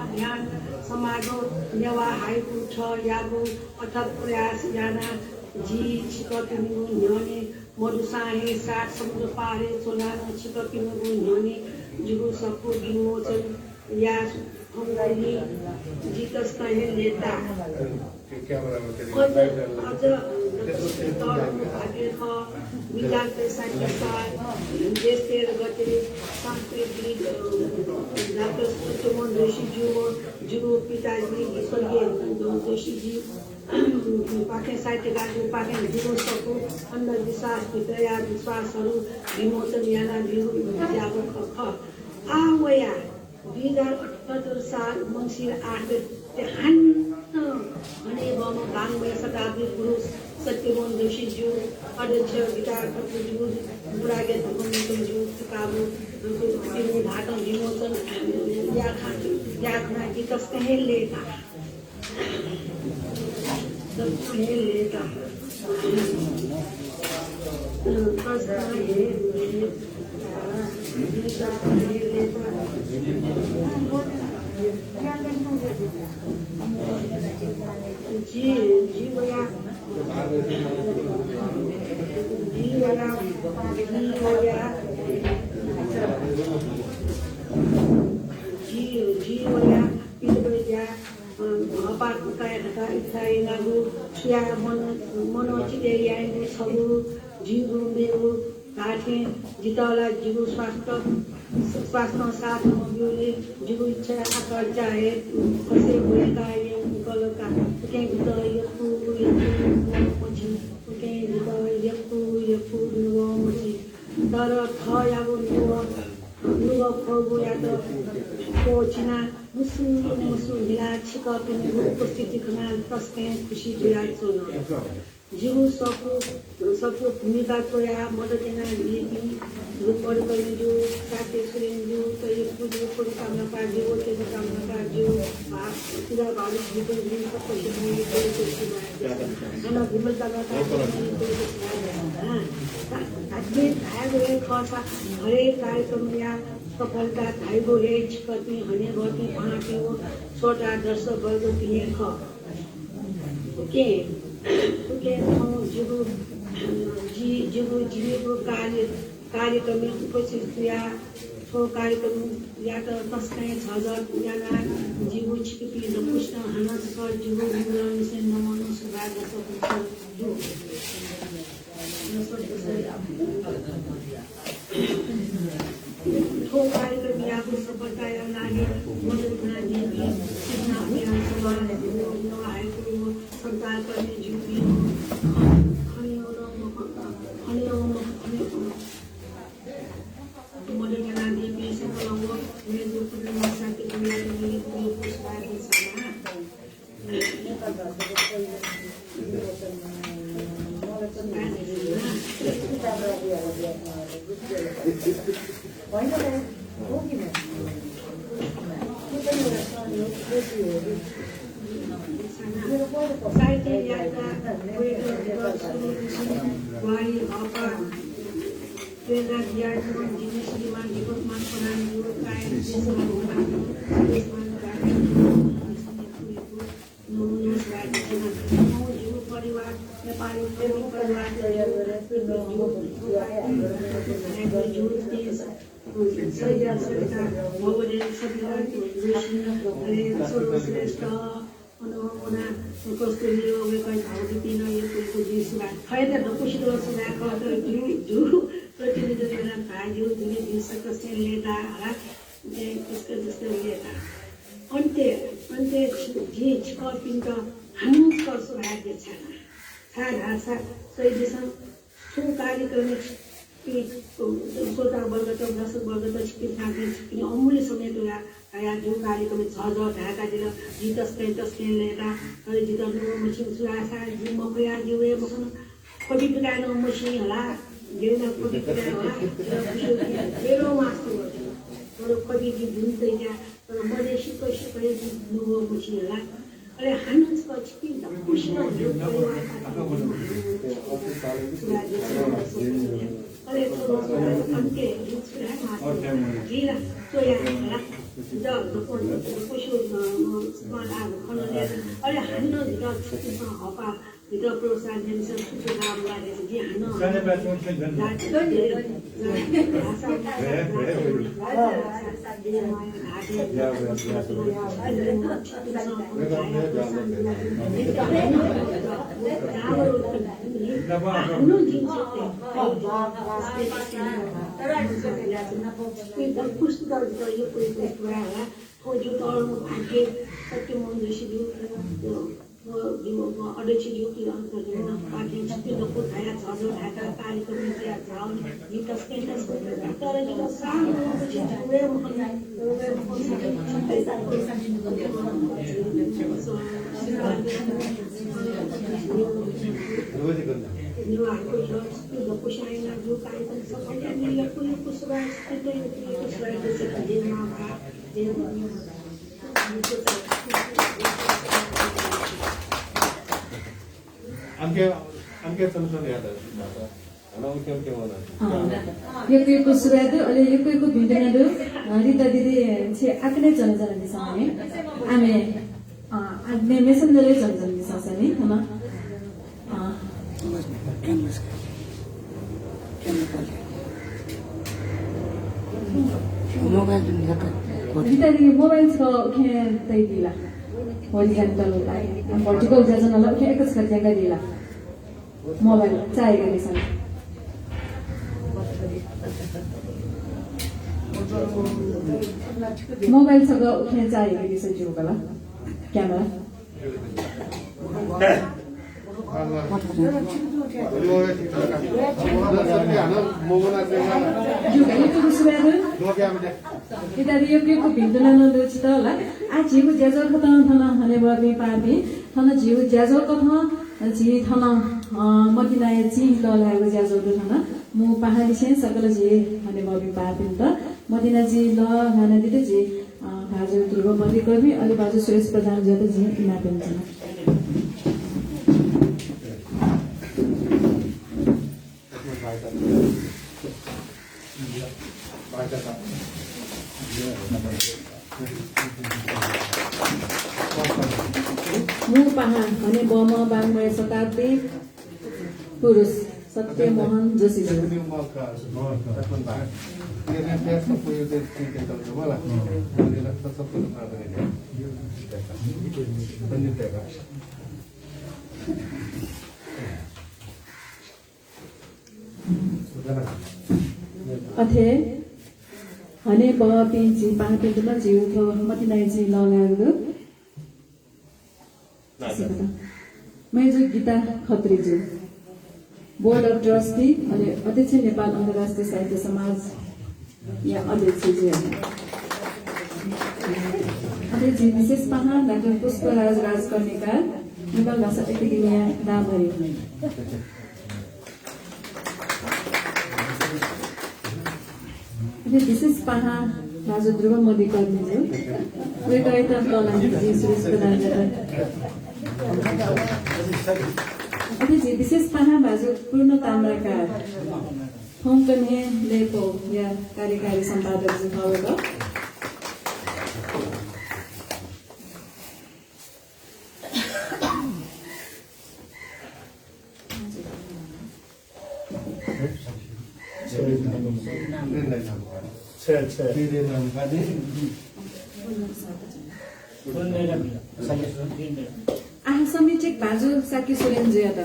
अभियान समाजो नेवा हाइकु छ यागु अथक प्रयास याना जी छिकपिनु न्योने मधुसाहे सात समुद्र पारे चोलानो छिकपिनु न्योने जुगु सबको विमोचन या हमलाई जितस कहे लेता अझ भाग्य छ विचार पैसाको साथ देशतिर गते सांस्कृतिक डाक्टर सुमन जोशीज्यू जुगु पिताजी स्वर्गीय जोशीजी पाखे साहित्यकार पाखे जुगु सबको अन्धविश्वास दया विश्वासहरू विमोचन याना जागो ख आवया 2078 साल मङ्सिर 8 त्यहाँ अनि गाङ्गे शताब्दी पुरुष सत्यमोहन जोशीज्यू अध्यक्ष विचार ज्यू बुढागे धर्मज्यू काबु घाटो विमोचन याखना विकस कहे लेता जी भैया जितावला जीव स्वास्थ्य साथ जीव इच्छा आकांक्षा है कसे हुए का ये कलका के तो ये मुझे के तो ये मुझे तर था या वो या तो कोचिना मुसु हिला छिका पनि उपस्थिति खना तस्के खुशी जुया सोना जीव सबको भूमिका तोया मदतिना नीति रूपड़ करने जो साथे सुरेन जो तो ये पूजो को कामना का जो के कामना का जो पूरा बाल जीवन जी सब कुछ में तो हम विमल का आज आए हुए खासा हरे कार्यक्रम या सफलता थाइगो है छिकती हने भर्ती भाँटी हो छोटा दर्शक वर्ग दिए ख ओके जुगु जीवको कार्यक्रम उपस्थित या ठो कार्यक्रम या त तस्कै 6000 याना जीवु छिकपी नपुष्ण हानस कर जीवु विवरण से नमन सुभाग सब जो ठो कार्यक्रम या सफलता या लागे मदद बना दिए सिद्धना अभियान समाज न आएको संचार करने जुटी मदद बना दिए पैसे बोलाऊंगा मैं जो पूरे मासा के दुनिया में मेरी पूरी पुष्पार के साना साहित्य यात्रा वारी हपा प्रेरणा दिया जिन्हें श्रीमान जीवमान पुराण जीव काय देशमान जीव परिवार नेपाली प्रेमी परिवार सर्वश्रेष्ठ अनुमोदना कस्तो लियो वेकाइ भाउदी पिन यो कुलको दिसमा खैदा नपुसिदो सुना खतो जु प्रतिनिधि गर्न भाइयो दुले दिस कस्तो लेता होला जे कस्तो जस्तो लेता अन्ते जी छ पिन्ट हामी कसो भाग्य छ भाषा सही दिशा सो कार्यक्रम श्रोता वर्ग त दर्शक वर्ग त छिपिन अमूल्य समय तो या जो कार्यक्रम 6000 ढाका दिल जितस्कै तस्कै लेता अरे जितनु मसिन सुआसा जी मकया जुए मसन कति बिगानो मसिन होला गेना कति बिगानो होला मेरो मास्टर तर कति जी जुन्दै या तर मधेसी कैसे करे नुगो मसिन होला अरे हानुस को छिपिन त पुष्ण यो परिवार Oleh itu penting sudah masuk. Gila, so ya lah. Dah, pun khusus malam kalau dia oleh hanya dia cuma apa dia perusahaan yang sesuatu lah dia hanya. Sana betul betul. ada cium yang terjadi pagi itu pun saya tahu ada kali kemudian tahu kita sekitar kalau kita sama Angke tension ya ada. Kalau oke mana? यो सुरुवात अहिले यो भिडियोहरू रिता दिदी चाहिँ आफै जनजन दिसाउने आमे आदमी मेसेन्जरले जनजन दिसाछ नि हैन रिता दिदी मोबाइल छ के तै दिला होरिजेन्टललाई भर्टिकल जजनलाई के एकच खर्चका दिला मोबाइल चाहिएको दिसन मोबाइल सगळं उठणे चाहिएको दिसन जीवकाला क्यामेरा 이따리요 빈도나는 도치다라 아 지구 제조 같은 하나 하네 버비 파비 하나 지구 제조 같은 지 하나 मदिनाय जी ललाएको ज्याजोले थाना मु पहाडी से सकल जी हने बबी पापिन्द मदिना जी ल हाना दिते जी भाजु ध्रुव मन्दिर कर्मी अलि बाजु सुरेश प्रधान जत जी इनापेन छ मु पहाड हने बम बाङमय शताब्दी पुरुष सत्य मोहन जोशी जी अथे हने बपी जी पापिन्टमा जीव थो मतिनाइ जी लगाएको मेजर गीता खत्रीज्यू बोर्ड अफ ट्रस्टी अनि अध्यक्ष नेपाल अन्तर्राष्ट्रिय साहित्य समाज या अध्यक्ष जी अध्यक्ष विशेष पहाड डाक्टर पुष्पराज राजकर्णिका नेपाल भाषा एकाडेमी दामरी विशेष पहाड राजु ध्रुव मोदी कर्मीज्यू वेकायता कलाजी सुरेश प्रधान अध्यक्ष विशेष पहाड भाजु पूर्ण ताम्राकार होमकन्हे लेपो या कार्यकारी सम्पादक जी भएको समीक्षक भाजु साकी सोरेन जी अदा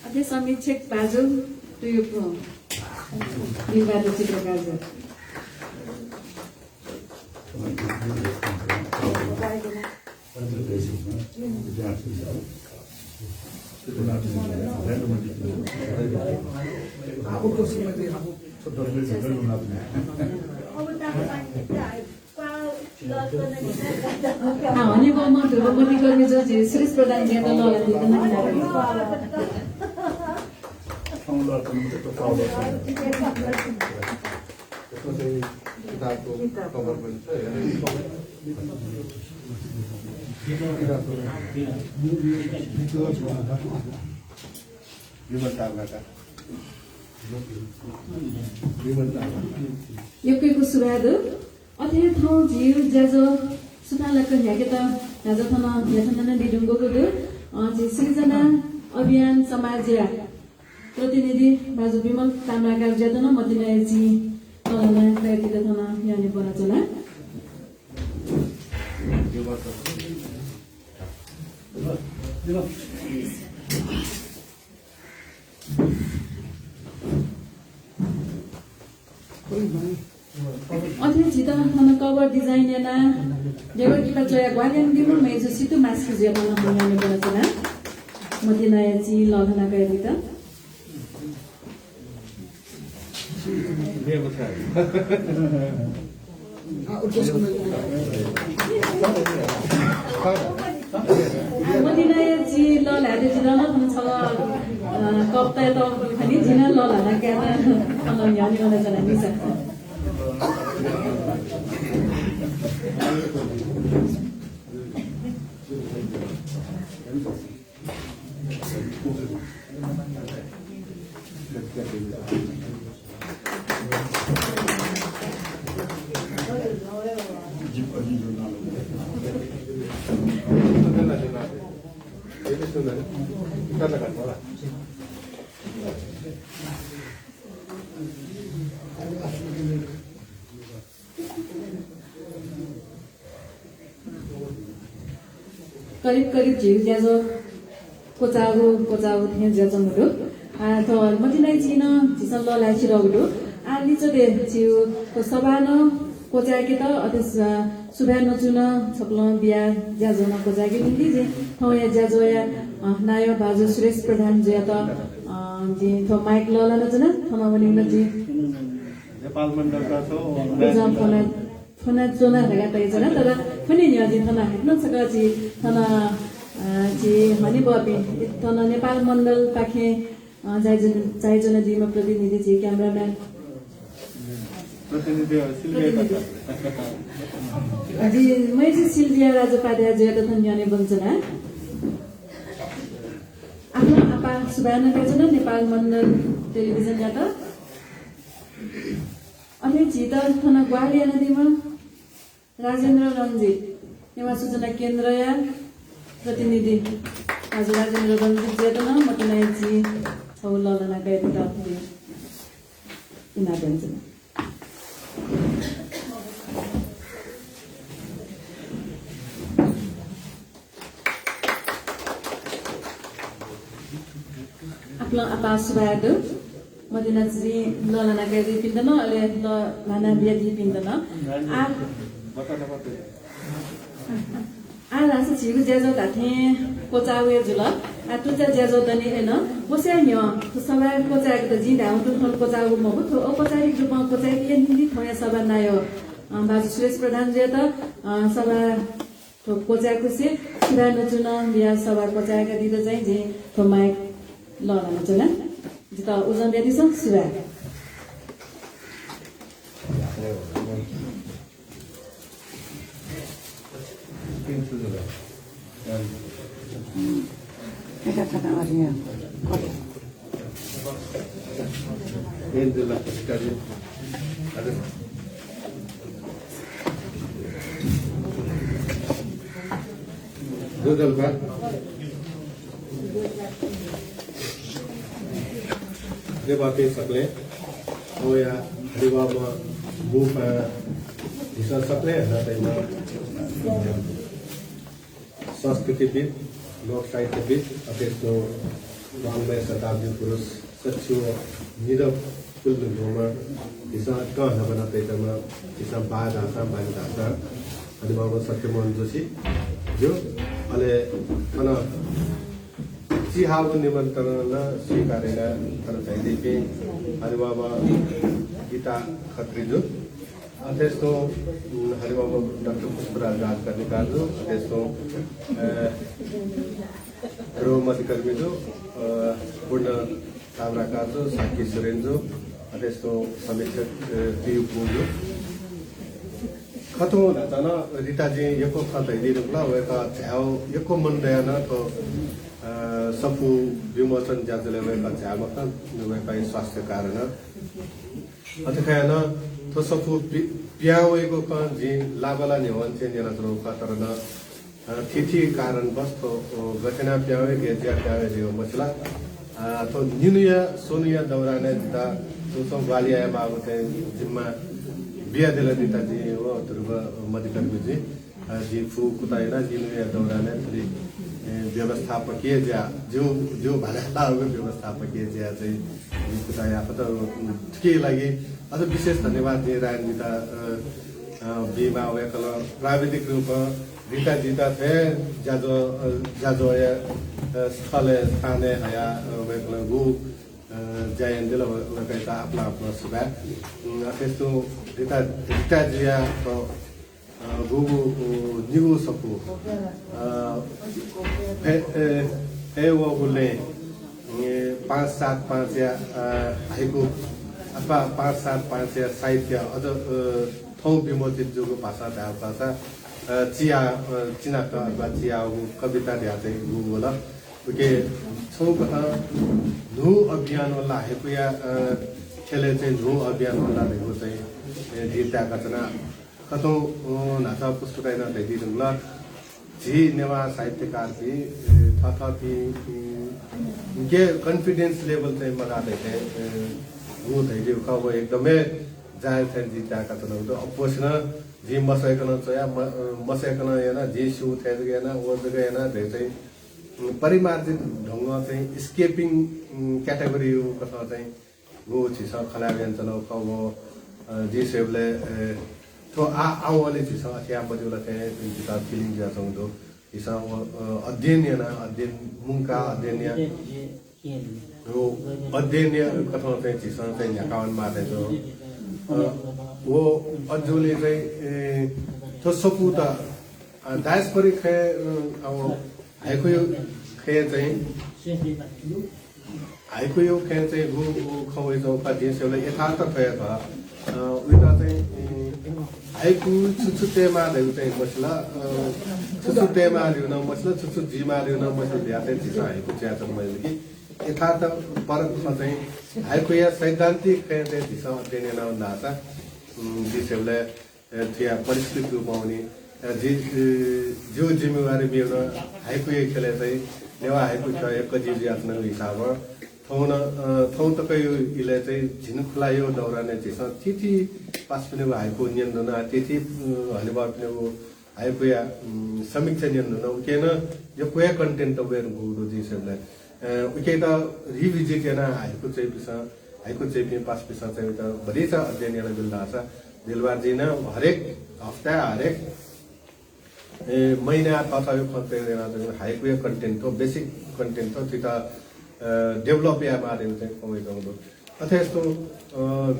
अझै समीक्षक भाजु त्यो निर्वाचित चित्रकार जी हने म ध्रुवमती कर्मी जो सुरेश प्रधान जी किताबको कभर पनि छ यक्कैको सुवादो अथे ठाउँ झिउ ज्याजो सुनालको ह्याकेता ह्याजथन ह्याथन दिडुङ्गोको दु सृजना अभियान समाज प्रतिनिधि बाजु विमल ताम्राकार ज्यादन मतिनायजी तलना प्रयतित थन यानि पराचला अथे जिता थन कभर डिजाइन याना जेगो किता जया ग्वालियन दिमु मेजो सितु मास्क ज्यादन यानि पराचला मतिनायजी लघना प्रयतित मतिनायजी ललाले जिना न छ कप्ता त पनि जिना ललाना के न यानि होला जना निसा करिब झिउ ज्याजो कोचागो थिए ज्याजमुडो थ मतिनाइ चिन झिसन ललाई छिरगुडो आ लिचदे झिउ को सबान कोचाके त अथस सुभा नचुन छप्ल बिया ज्याजो न कोचाके निली जे थ या ज्याजो या नायो बाजु सुरेश प्रधान जे त जे थ माइक लला नचुन थमा पनि नजी नेपाल मण्डलका छौ फना चोना रहेका तैजना तर पनि नि थना हेर्न सका जी थना जी हनी बपी थना नेपाल मण्डल पाखे जायजना दिमा प्रतिनिधि जी क्यामेराम्यान जी मै चाहिँ सिल्भिया राजोपाध्याय जे त याने बन्छना आफ्नो आपा सुभान गजन नेपाल मण्डल टेलिभिजन या त अनि जिता थना ग्वालिया नदीमा राजेन्द्र रञ्जित नेवा सूचना केन्द्र या प्रतिनिधि आज राजेन्द्र रञ्जित जेतन मतिनायजी छौ ललना गएको त इना बेन्चना आफ्नो आपा सुभाद मदिनाजी ललना गएको पिन्दैन अले लाना बिया दि पिन्दैन आ रासा छिगु ज्याजो ताथे कोचावे जुल आ तुचा ज्याजो दनि हैन कोसे न्य सबै कोचाएको त जि धाउ त थल कोचाउ म हो ओ कोचाइ जुप कोचाइ के निदि थया सबै नायो बाजु सुरेश प्रधान जे त सबै तो कोचाएको से सुरा नचुन बिया सबै कोचाएका दिद चाहिँ जे तो माइक ललना चला जिता उजन बेदी छ सुरा देवाते सकले हो या देवामा बुफ दिशा सकले हैन संस्कृतिविद लोक साहित्यविद त्यसको 92 शताब्दी पुरुष सच्चो निरव कुलमा दिशा कहाँ बना तेतमा दिशा बाद आसाम बानी दासा अनि बाबा सत्यमोहन जोशी जो अले खाना चिहाको निमन्त्रण स्वीकारेर तर चाहिँ अनि बाबा गीता खत्री जो त्यसको हरिबाबा डाक्टर पुष्पराज राजकर्णिकार जो त्यसको गृहमन्त्री कर्मी जो पूर्ण ताम्राकार जो साकी सुरेन जो त्यसको समीक्षक पियु जो कतो नचन रिताजी यको खतै दिनुला वेका झ्याउ यको मन दयान तो सफु विमोचन ज्याजले वेका झ्यामक वेका स्वास्थ्य कारण अतखायन तो सफु प्यावेको क जी लाबला नेवन चाहिँ नेनतरो कतरन थिथि कारण बस्तो गठना प्यावे गेज्या प्यावे दियो मसला तो निनुया सोनुया दौराने दिता तो वालिया बाबु चाहिँ जिम्मा बिहा दिला दिता जी हो ध्रुव मधिकर्मी जी फु कुताइना निनुया दौराने थोड़ी व्यवस्थापकीय ज्या जो भाला व्यवस्थापकीय ज्या चाहिँ कुताया त ठिकै लागि अझ विशेष धन्यवाद दिइरहेको दिता बिमा वेकल प्राविधिक रूपमा रिता जिता थे जाजो स्थले स्थाने हया वेकल गु जयन दिल वेकैता आपला आपला सुबा त्यस्तो रिता जिया तो गु निगु सपु ए वो गुले 575 या हाइको अथवा 575 या साहित्य अझ थौ विमोचित जुगु भाषा त्या भाषा चिया चिनाका अथवा चिया कविता त्या चाहिँ गुगोला उके छौ कथा नु अभियान वाला हेकुया खेले चाहिँ नु अभियान वाला देखो चाहिँ जिता कचना कतो नाथा पुस्तकाइन दैदी दुला जी नेवा साहित्यकार की था की के कॉन्फिडेंस लेवल चाहिँ मगादै चाहिँ गु दैदी का वो एकदमै जाय चाहिँ जिता कचना तो अपोसन जी मसैकन चाहिँ मसैकन याना जी सु थे गएना वो गएना दे चाहिँ परिमार्जित ढंग चाहिँ स्केपिङ क्याटेगोरी कथा चाहिँ गो छिस खलाबियन चलो कबो जी सेबले तो आवले छिस अथ्या बजुला चाहिँ किताब फिलिङ जाछौं तो हिस अध्ययन याना अध्ययन मुंका अध्ययन या वो अध्ययन कथा चाहिँ छिस चाहिँ यकावन माते जो वो अजुले चाहिँ तो सपुता डायस्पोरिक है अब हाइको खे चाहिँ हाइको खे चाहिँ गु खवै चौका देशले यथार्थ भएका उता चाहिँ हाइको छुछुतेमा देउ चाहिँ मसला छुछुतेमा लिउन मसला छुछु जीमा लिउन मसला ज्यादै छ हाइको च्या चाहिँ मैले कि यथार्थ परख चाहिँ हाइको या सैद्धान्तिक खे चाहिँ दिशा अध्ययन नाता देशले थिया परिस्थिति रूपमा जो जिम्मेवारी मेरो हाइको खेले चाहिँ नेवा हाइको छ एक जिज यातना हिसाब थौ तकै इले चाहिँ झिनखुला यो दौराने चाहिँ तिथि पास पनि हाइको नियन्त्रण तिथि हनेबा पनि हाइको या समीक्षा नियन्त्रण उकेन यो कोया कन्टेन्ट वेर गुरु जी सबले उके त रिभिजिट याना हाइको चाहिँ पिसा हाइको चाहिँ पास पिसा चाहिँ त बढी छ अध्ययन याना बिल्दा छ दिलबार जी न हरेक हफ्ता हरेक महीना तथा यो कन्टेन्ट हाइको कन्टेन्ट हो बेसिक कन्टेन्ट हो त्यो डेभलप या मारे चाहिँ कमै गाउँदो अथवा यस्तो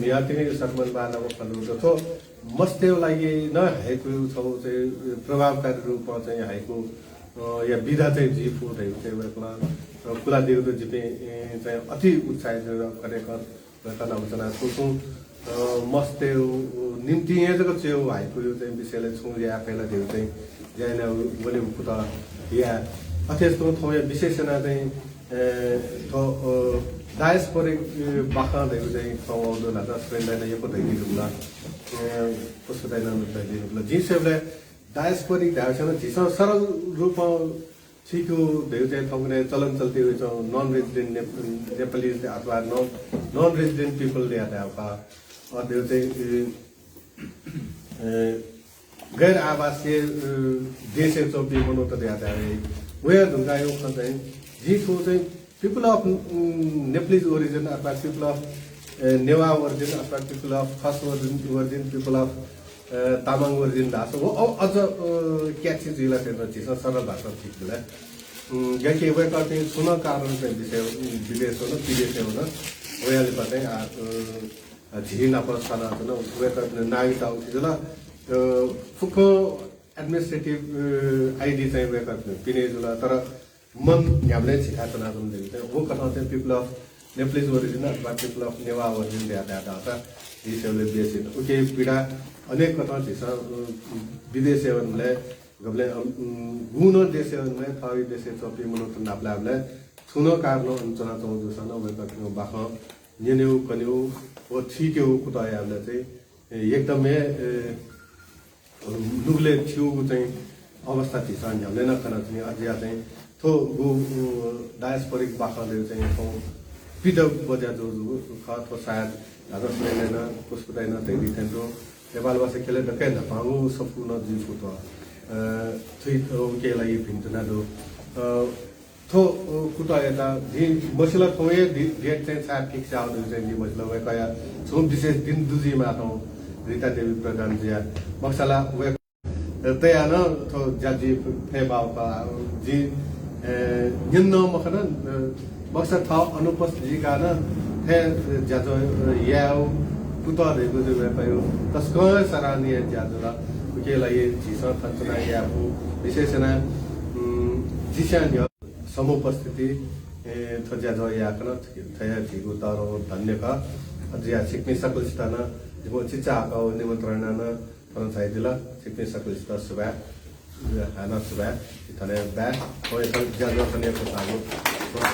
मियातिनी सरमन बानाको फलको तो मस्तेको लागि न हाइको छौ चाहिँ प्रभावकारी रूपमा चाहिँ हाइको या विधा चाहिँ जीफु चाहिँ वेकला कुला दिएको जिपे चाहिँ अति उत्साहित गरेको वेकला आलोचना सोचौं मस्ते निम्ति यहाँको चाहिँ हाइको चाहिँ विषयले छु या पहिला दिउ चाहिँ ज्याना बोले पुता या अथेस्तो थोया विशेषना चाहिँ डायस्पोरिक बाखा देउ चाहिँ थौदो नाता स्पेन्डले यो दैदी दुला पुस्तकाइन दैदी दुला जिसेबले डायस्पोरिक धासन जिसो सरल रूपमा छिको देउ चाहिँ थौने चलन चल्ती हो नन रेजिडेन्ट नेपालीज अथवा नन रेजिडेन्ट पिपल दे आता का और देउ चाहिँ गैर आवासीय देश चौकी बनो त दिया जाए वे ढुंगायो चाहिँ जी को चाहिँ पीपल अफ नेप्लिज ओरिजिन अथवा पीपल अफ नेवा ओरिजिन अथवा people of Khas origin people of Tamang origin भाषा हो अझ क्याची जिल्ला क्षेत्र छ सरल भाषा थिक्ला गएकी वे कति सुन कारण चाहिँ विदेश हो न विदेश हो न ओयाले चाहिँ झिना प्रस्थान न वे कति नागरिकता उठिला फुको एडमिनिस्ट्रेटिभ आइडी चाहिँ वेकर पिनेजुला तर मन हामीले छिकातना जुन दिन्छ वो कथा चाहिँ पीपल अफ नेप्लिज ओरिजिन अथवा पीपल अफ नेवा ओरिजिन दिया जाता जिसेवले बेसिन ओके पीड़ा अनेक कथा जिस विदेश एवंले गबले गुण देश एवंले थावी देश चोपी मनोत नापलाबले सुनो कारलो अंचना तो दुसन वे कथनो बाख न्यन्यु कन्यु ओ ठीके हो कुतायाले चाहिँ एकदमै लुगले थियो चाहिँ अवस्था थिस हामीले नखना चाहिँ अझै चाहिँ थो गु डायस्पोरिक बाखले चाहिँ थो पिडो बजा जो खतो सायद आदर्श लेन कुस्कुदैन तेली थेन्डो नेपाल भाषा खेले त केन पाउ सम्पूर्ण जीवको त थुइ के लागि भिन्तना दो थो कुटा यता दिन मसला खोए डेट चाहिँ सायद फिक्स आउँदै चाहिँ जी मसला वे कया छुम विशेष दिन दुजीमा त रीता देवी प्रधान जी मसला वे तया न थो जाजी फेबाउ का जी निन्न मखन मक्सद था अनुपस्थित जी का न थे जाजो याउ कुटा देको जो पायो तस्को सराहनीय जाजोला के लागि जिस थन्चना याउ विशेषण जिसान समुपस्थिति थोजा जो याकन थया जिगु तारो धन्यका अझै सिक्ने सकुलस्थान जिमो चिचा का निमन्त्रण न पञ्चायतला सिक्ने सकुलस्था सुबा हाना सुबा इथले बा कोइ त जाजो पनि को सागो पुरा